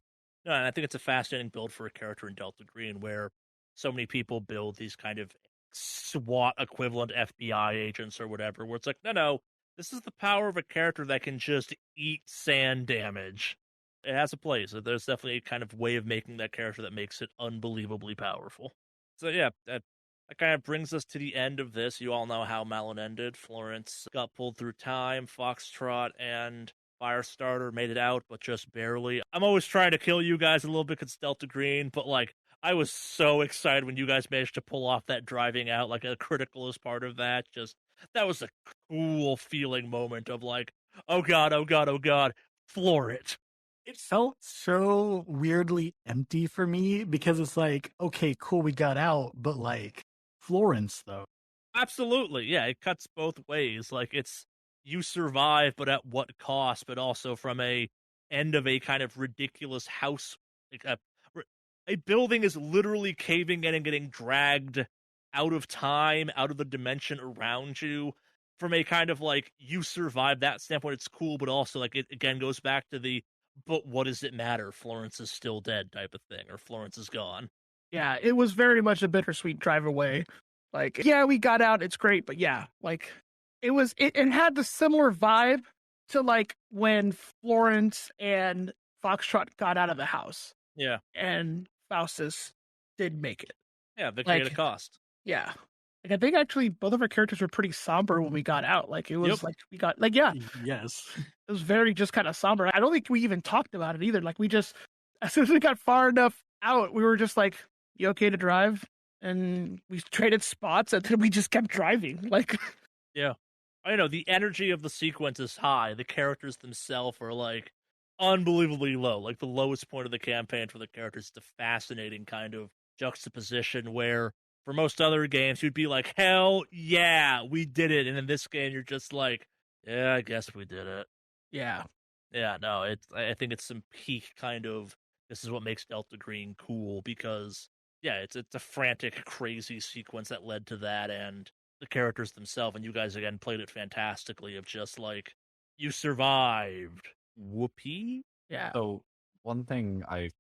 No, and I think it's a fascinating build for a character in Delta Green where so many people build these kind of SWAT equivalent FBI agents or whatever, where it's like, no, this is the power of a character that can just eat sand damage. It has a place. There's definitely a kind of way of making that character that makes it unbelievably powerful. So yeah, that kind of brings us to the end of this. You all know how Malin ended. Florence got pulled through time. Foxtrot and Firestarter made it out, but just barely. I'm always trying to kill you guys a little bit because it's Delta Green, but like, I was so excited when you guys managed to pull off that driving out, like a critical as part of that. Just, that was a cool feeling moment of like, oh god, oh god, oh god, floor it. It felt so weirdly empty for me because it's like, okay, cool, we got out, but like Florence though. Absolutely, yeah, it cuts both ways. Like, it's, you survive, but at what cost? But also from a end of a kind of ridiculous house, like a building is literally caving in and getting dragged out of time, out of the dimension around you. From a kind of like, you survive that standpoint, it's cool, but also like it again goes back to the, but what does it matter? Florence is still dead type of thing, or Florence is gone. Yeah, it was very much a bittersweet drive away. Like, yeah, we got out, it's great, but yeah, like it had the similar vibe to like when Florence and Foxtrot got out of the house. Yeah. And Faustus did make it. Yeah, victory at a cost. Yeah. Like, I think actually both of our characters were pretty somber when we got out. Like, it was like, we got, like, yeah. Yes. It was very just kind of somber. I don't think we even talked about it either. Like, we just, as soon as we got far enough out, we were just like, you okay to drive? And we traded spots and then we just kept driving. Like, yeah. I know, the energy of the sequence is high. The characters themselves are like unbelievably low. Like, the lowest point of the campaign for the characters is a fascinating kind of juxtaposition where for most other games you'd be like, hell yeah, we did it. And in this game you're just like, yeah, I guess we did it. Yeah. Yeah, no, I think it's some peak kind of, this is what makes Delta Green cool, because yeah, it's a frantic, crazy sequence that led to that, and the characters themselves, and you guys again played it fantastically of just like, you survived. Whoopee. Yeah. So one thing I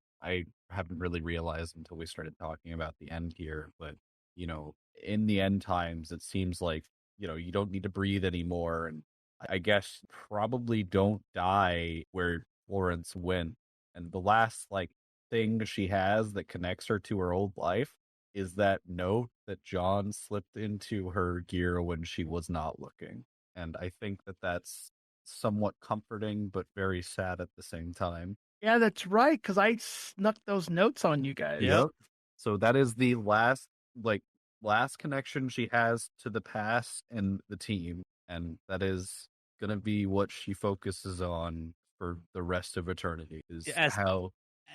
haven't really realized until we started talking about the end here, but you know, in the end times, it seems like, you know, you don't need to breathe anymore, and I guess probably don't die where Florence went. And the last like thing she has that connects her to her old life is that note that John slipped into her gear when she was not looking. And I think that that's somewhat comforting, but very sad at the same time. Yeah, that's right, because I snuck those notes on you guys. Yep. So that is the last connection she has to the past and the team. And that is going to be what she focuses on for the rest of eternity, is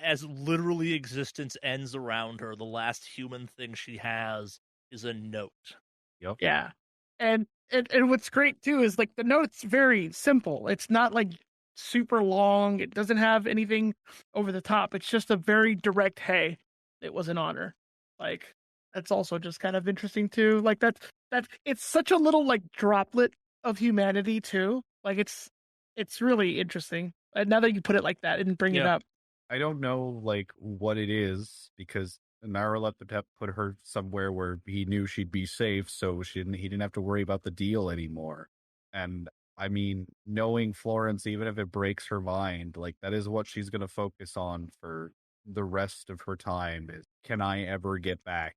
as literally existence ends around her, the last human thing she has is a note. Yep. Yeah. And what's great too is like the note's very simple. It's not like super long. It doesn't have anything over the top. It's just a very direct, hey, it was an honor. Like, that's also just kind of interesting too. Like that's it's such a little like droplet of humanity too. Like it's really interesting. And now that you put it like that and bring it up. I don't know like what it is, because Naralothotep put her somewhere where he knew she'd be safe, so he didn't have to worry about the deal anymore. And I mean, knowing Florence, even if it breaks her mind, like that is what she's going to focus on for the rest of her time, is, can I ever get back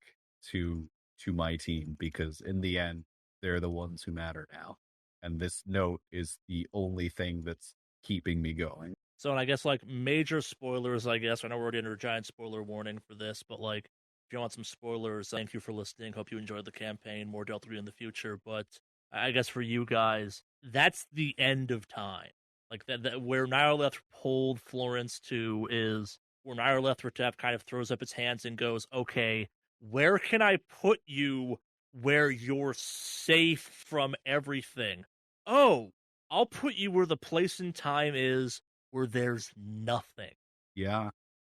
to my team? Because in the end, they're the ones who matter now. And this note is the only thing that's keeping me going. So, and I guess like major spoilers, I guess I know we're already under a giant spoiler warning for this, but like, if you want some spoilers, thank you for listening. Hope you enjoyed the campaign. More Delta Green in the future, but I guess for you guys, that's the end of time. Like that where Nyarlathotep pulled Florence to is where Nyarlathotep kind of throws up its hands and goes, okay, where can I put you where you're safe from everything? Oh, I'll put you where the place and time is where there's nothing. Yeah.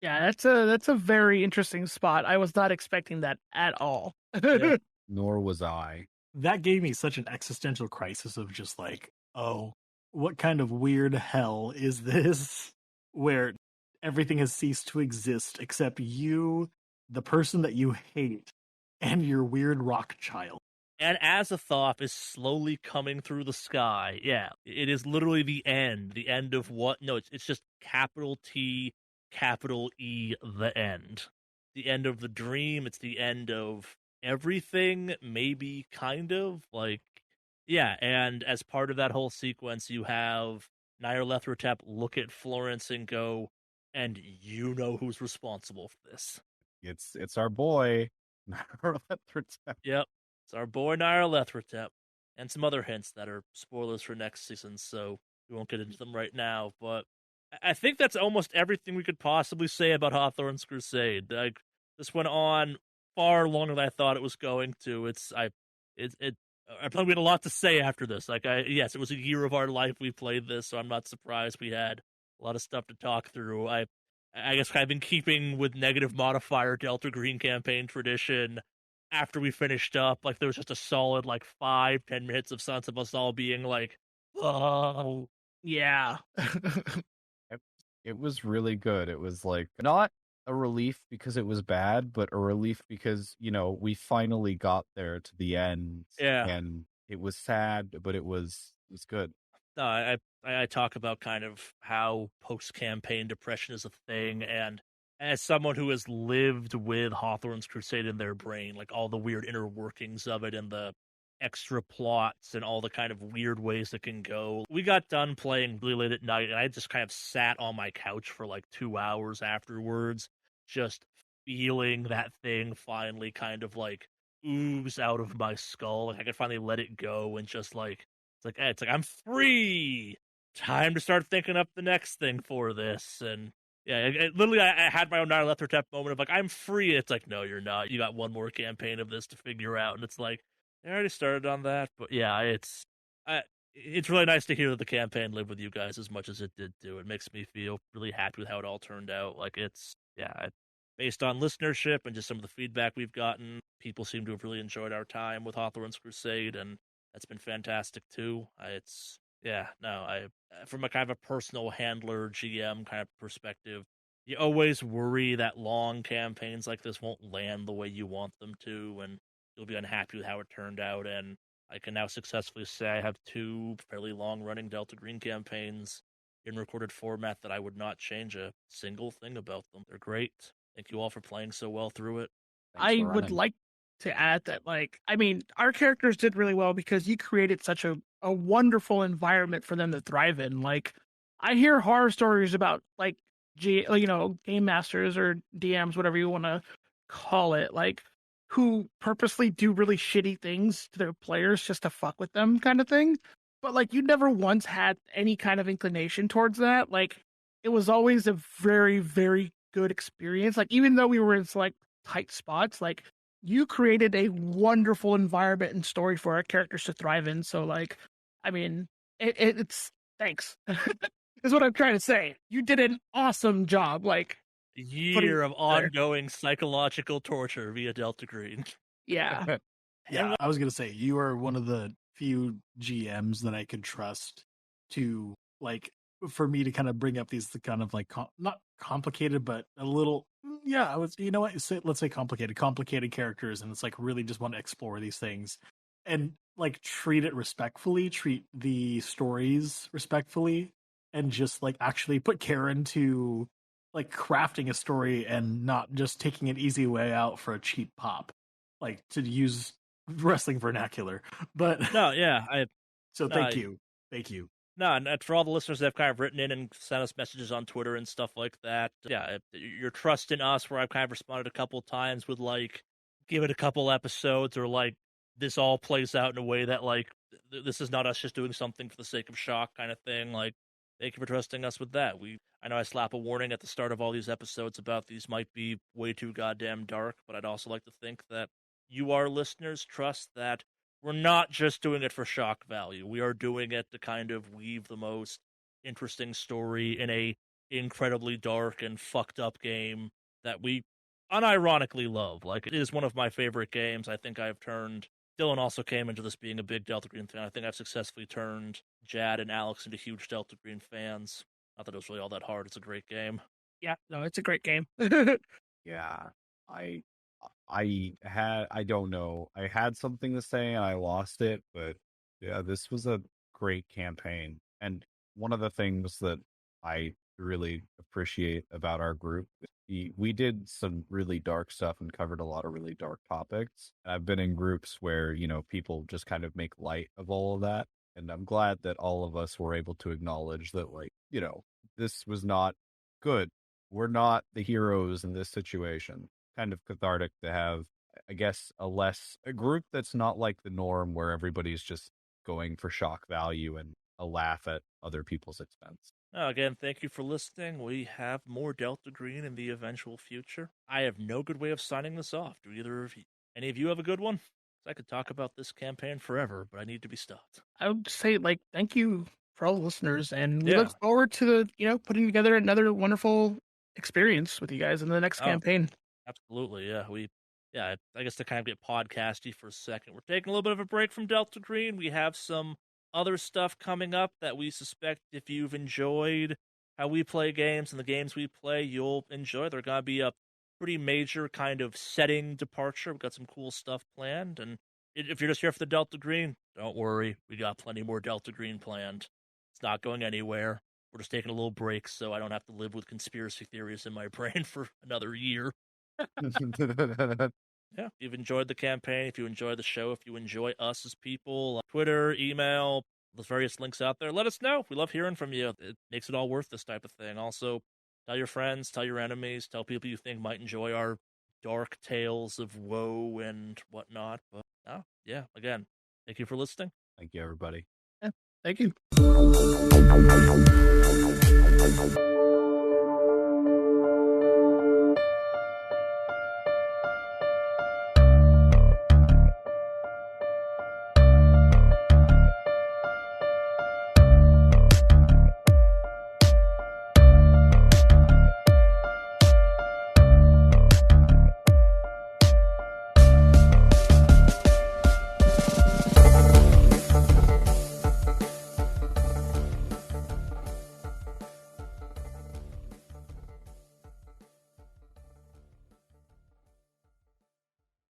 Yeah, that's a very interesting spot. I was not expecting that at all. Yeah. Nor was I. That gave me such an existential crisis of just like, oh, what kind of weird hell is this where everything has ceased to exist except you, the person that you hate, and your weird rock child. And Azathoth is slowly coming through the sky. Yeah, it is literally the end of what? No, it's just capital T, capital E, the end. The end of the dream, it's the end of everything, maybe, kind of. Like, yeah, and as part of that whole sequence, you have Nyarlathotep look at Florence and go, and you know who's responsible for this. It's our boy. Nyarlathotep. Yep. It's our boy Nyarlathotep. And some other hints that are spoilers for next season, so we won't get into them right now. But I think that's almost everything we could possibly say about Hawthorne's Crusade. Like, this went on far longer than I thought it was going to. I probably had a lot to say after this. Yes, it was a year of our life we played this, so I'm not surprised we had a lot of stuff to talk through. I guess I've been keeping with negative modifier Delta Green campaign tradition. After we finished up, like, there was just a solid 5-10 minutes of sense of us all being like, oh Yeah. It was really good. It was like not a relief because it was bad, but a relief because, we finally got there to the end. Yeah. And it was sad, but it was good. No, I talk about kind of how post-campaign depression is a thing, and as someone who has lived with Hawthorne's Crusade in their brain, like all the weird inner workings of it and the extra plots and all the kind of weird ways it can go. We got done playing really late at night, and I just kind of sat on my couch for 2 hours afterwards, just feeling that thing finally kind of ooze out of my skull. Like, I could finally let it go and just it's like I'm free. Time to start thinking up the next thing for this. And yeah, literally, I had my own Nyarlathotep moment of I'm free. It's like, no, you're not. You got one more campaign of this to figure out, and it's like, I already started on that. But yeah, it's really nice to hear that the campaign lived with you guys as much as it did too. It makes me feel really happy with how it all turned out. Based on listenership and just some of the feedback we've gotten, people seem to have really enjoyed our time with Hawthorne's Crusade, and that's been fantastic too. From a kind of a personal handler, GM kind of perspective, you always worry that long campaigns like this won't land the way you want them to, and you'll be unhappy with how it turned out. And I can now successfully say I have 2 fairly long-running Delta Green campaigns in recorded format that I would not change a single thing about them. They're great. Thank you all for playing so well through it. I would like to add that, our characters did really well because you created such a wonderful environment for them to thrive in. I hear horror stories about game masters or DMs, whatever you want to call it, who purposely do really shitty things to their players just to fuck with them, kind of thing. But you never once had any kind of inclination towards that. It was always a very, very good experience. Even though we were in tight spots, you created a wonderful environment and story for our characters to thrive in. So it's thanks is what I'm trying to say. You did an awesome job. Year of ongoing psychological torture via Delta Green. Yeah. Yeah, I was going to say, you are one of the few GMs that I could trust to, for me to kind of bring up these kind of not complicated, but a little, let's say complicated characters. And it's really just want to explore these things and treat it respectfully, treat the stories respectfully, and just actually put care into crafting a story and not just taking an easy way out for a cheap pop, to use wrestling vernacular. But no, yeah, thank you. No, and for all the listeners that have kind of written in and sent us messages on Twitter and stuff like that, yeah, your trust in us, where I've kind of responded a couple of times with give it a couple episodes, or this all plays out in a way that this is not us just doing something for the sake of shock kind of thing. Thank you for trusting us with that. I know I slap a warning at the start of all these episodes about these might be way too goddamn dark, but I'd also like to think that you, our listeners, trust that we're not just doing it for shock value. We are doing it to kind of weave the most interesting story in a incredibly dark and fucked up game that we unironically love. Like, it is one of my favorite games. I think I've turned... Dylan also came into this being a big Delta Green fan. I think I've successfully turned Jad and Alex into huge Delta Green fans. Not that it was really all that hard. It's a great game. Yeah, no, it's a great game. Yeah, I don't know. I had something to say and I lost it, but yeah, this was a great campaign. And one of the things that I really appreciate about our group, we did some really dark stuff and covered a lot of really dark topics. I've been in groups where, you know, people just kind of make light of all of that. And I'm glad that all of us were able to acknowledge that, like, you know, this was not good. We're not the heroes in this situation. Kind of cathartic to have, I guess, a group that's not like the norm where everybody's just going for shock value and a laugh at other people's expense. Again, thank you for listening. We have more Delta Green in the eventual future. I have no good way of signing this off. Do any of you have a good one? I could talk about this campaign forever, but I need to be stopped. I would say, like, thank you for all the listeners, and we look forward to putting together another wonderful experience with you guys in the next campaign. Absolutely, yeah. I guess to kind of get podcasty for a second, we're taking a little bit of a break from Delta Green. We have some other stuff coming up that we suspect if you've enjoyed how we play games and the games we play, you'll enjoy. They're going to be a pretty major kind of setting departure. We've got some cool stuff planned, and if you're just here for the Delta Green, don't worry. We got plenty more Delta Green planned. It's not going anywhere. We're just taking a little break so I don't have to live with conspiracy theories in my brain for another year. Yeah, if you've enjoyed the campaign, if you enjoy the show, if you enjoy us as people, Twitter, email, the various links out there, let us know. We love hearing from you. It makes it all worth this type of thing. Also, tell your friends, tell your enemies, tell people you think might enjoy our dark tales of woe and whatnot. But yeah, again, thank you for listening. Thank you, everybody. Yeah, thank you.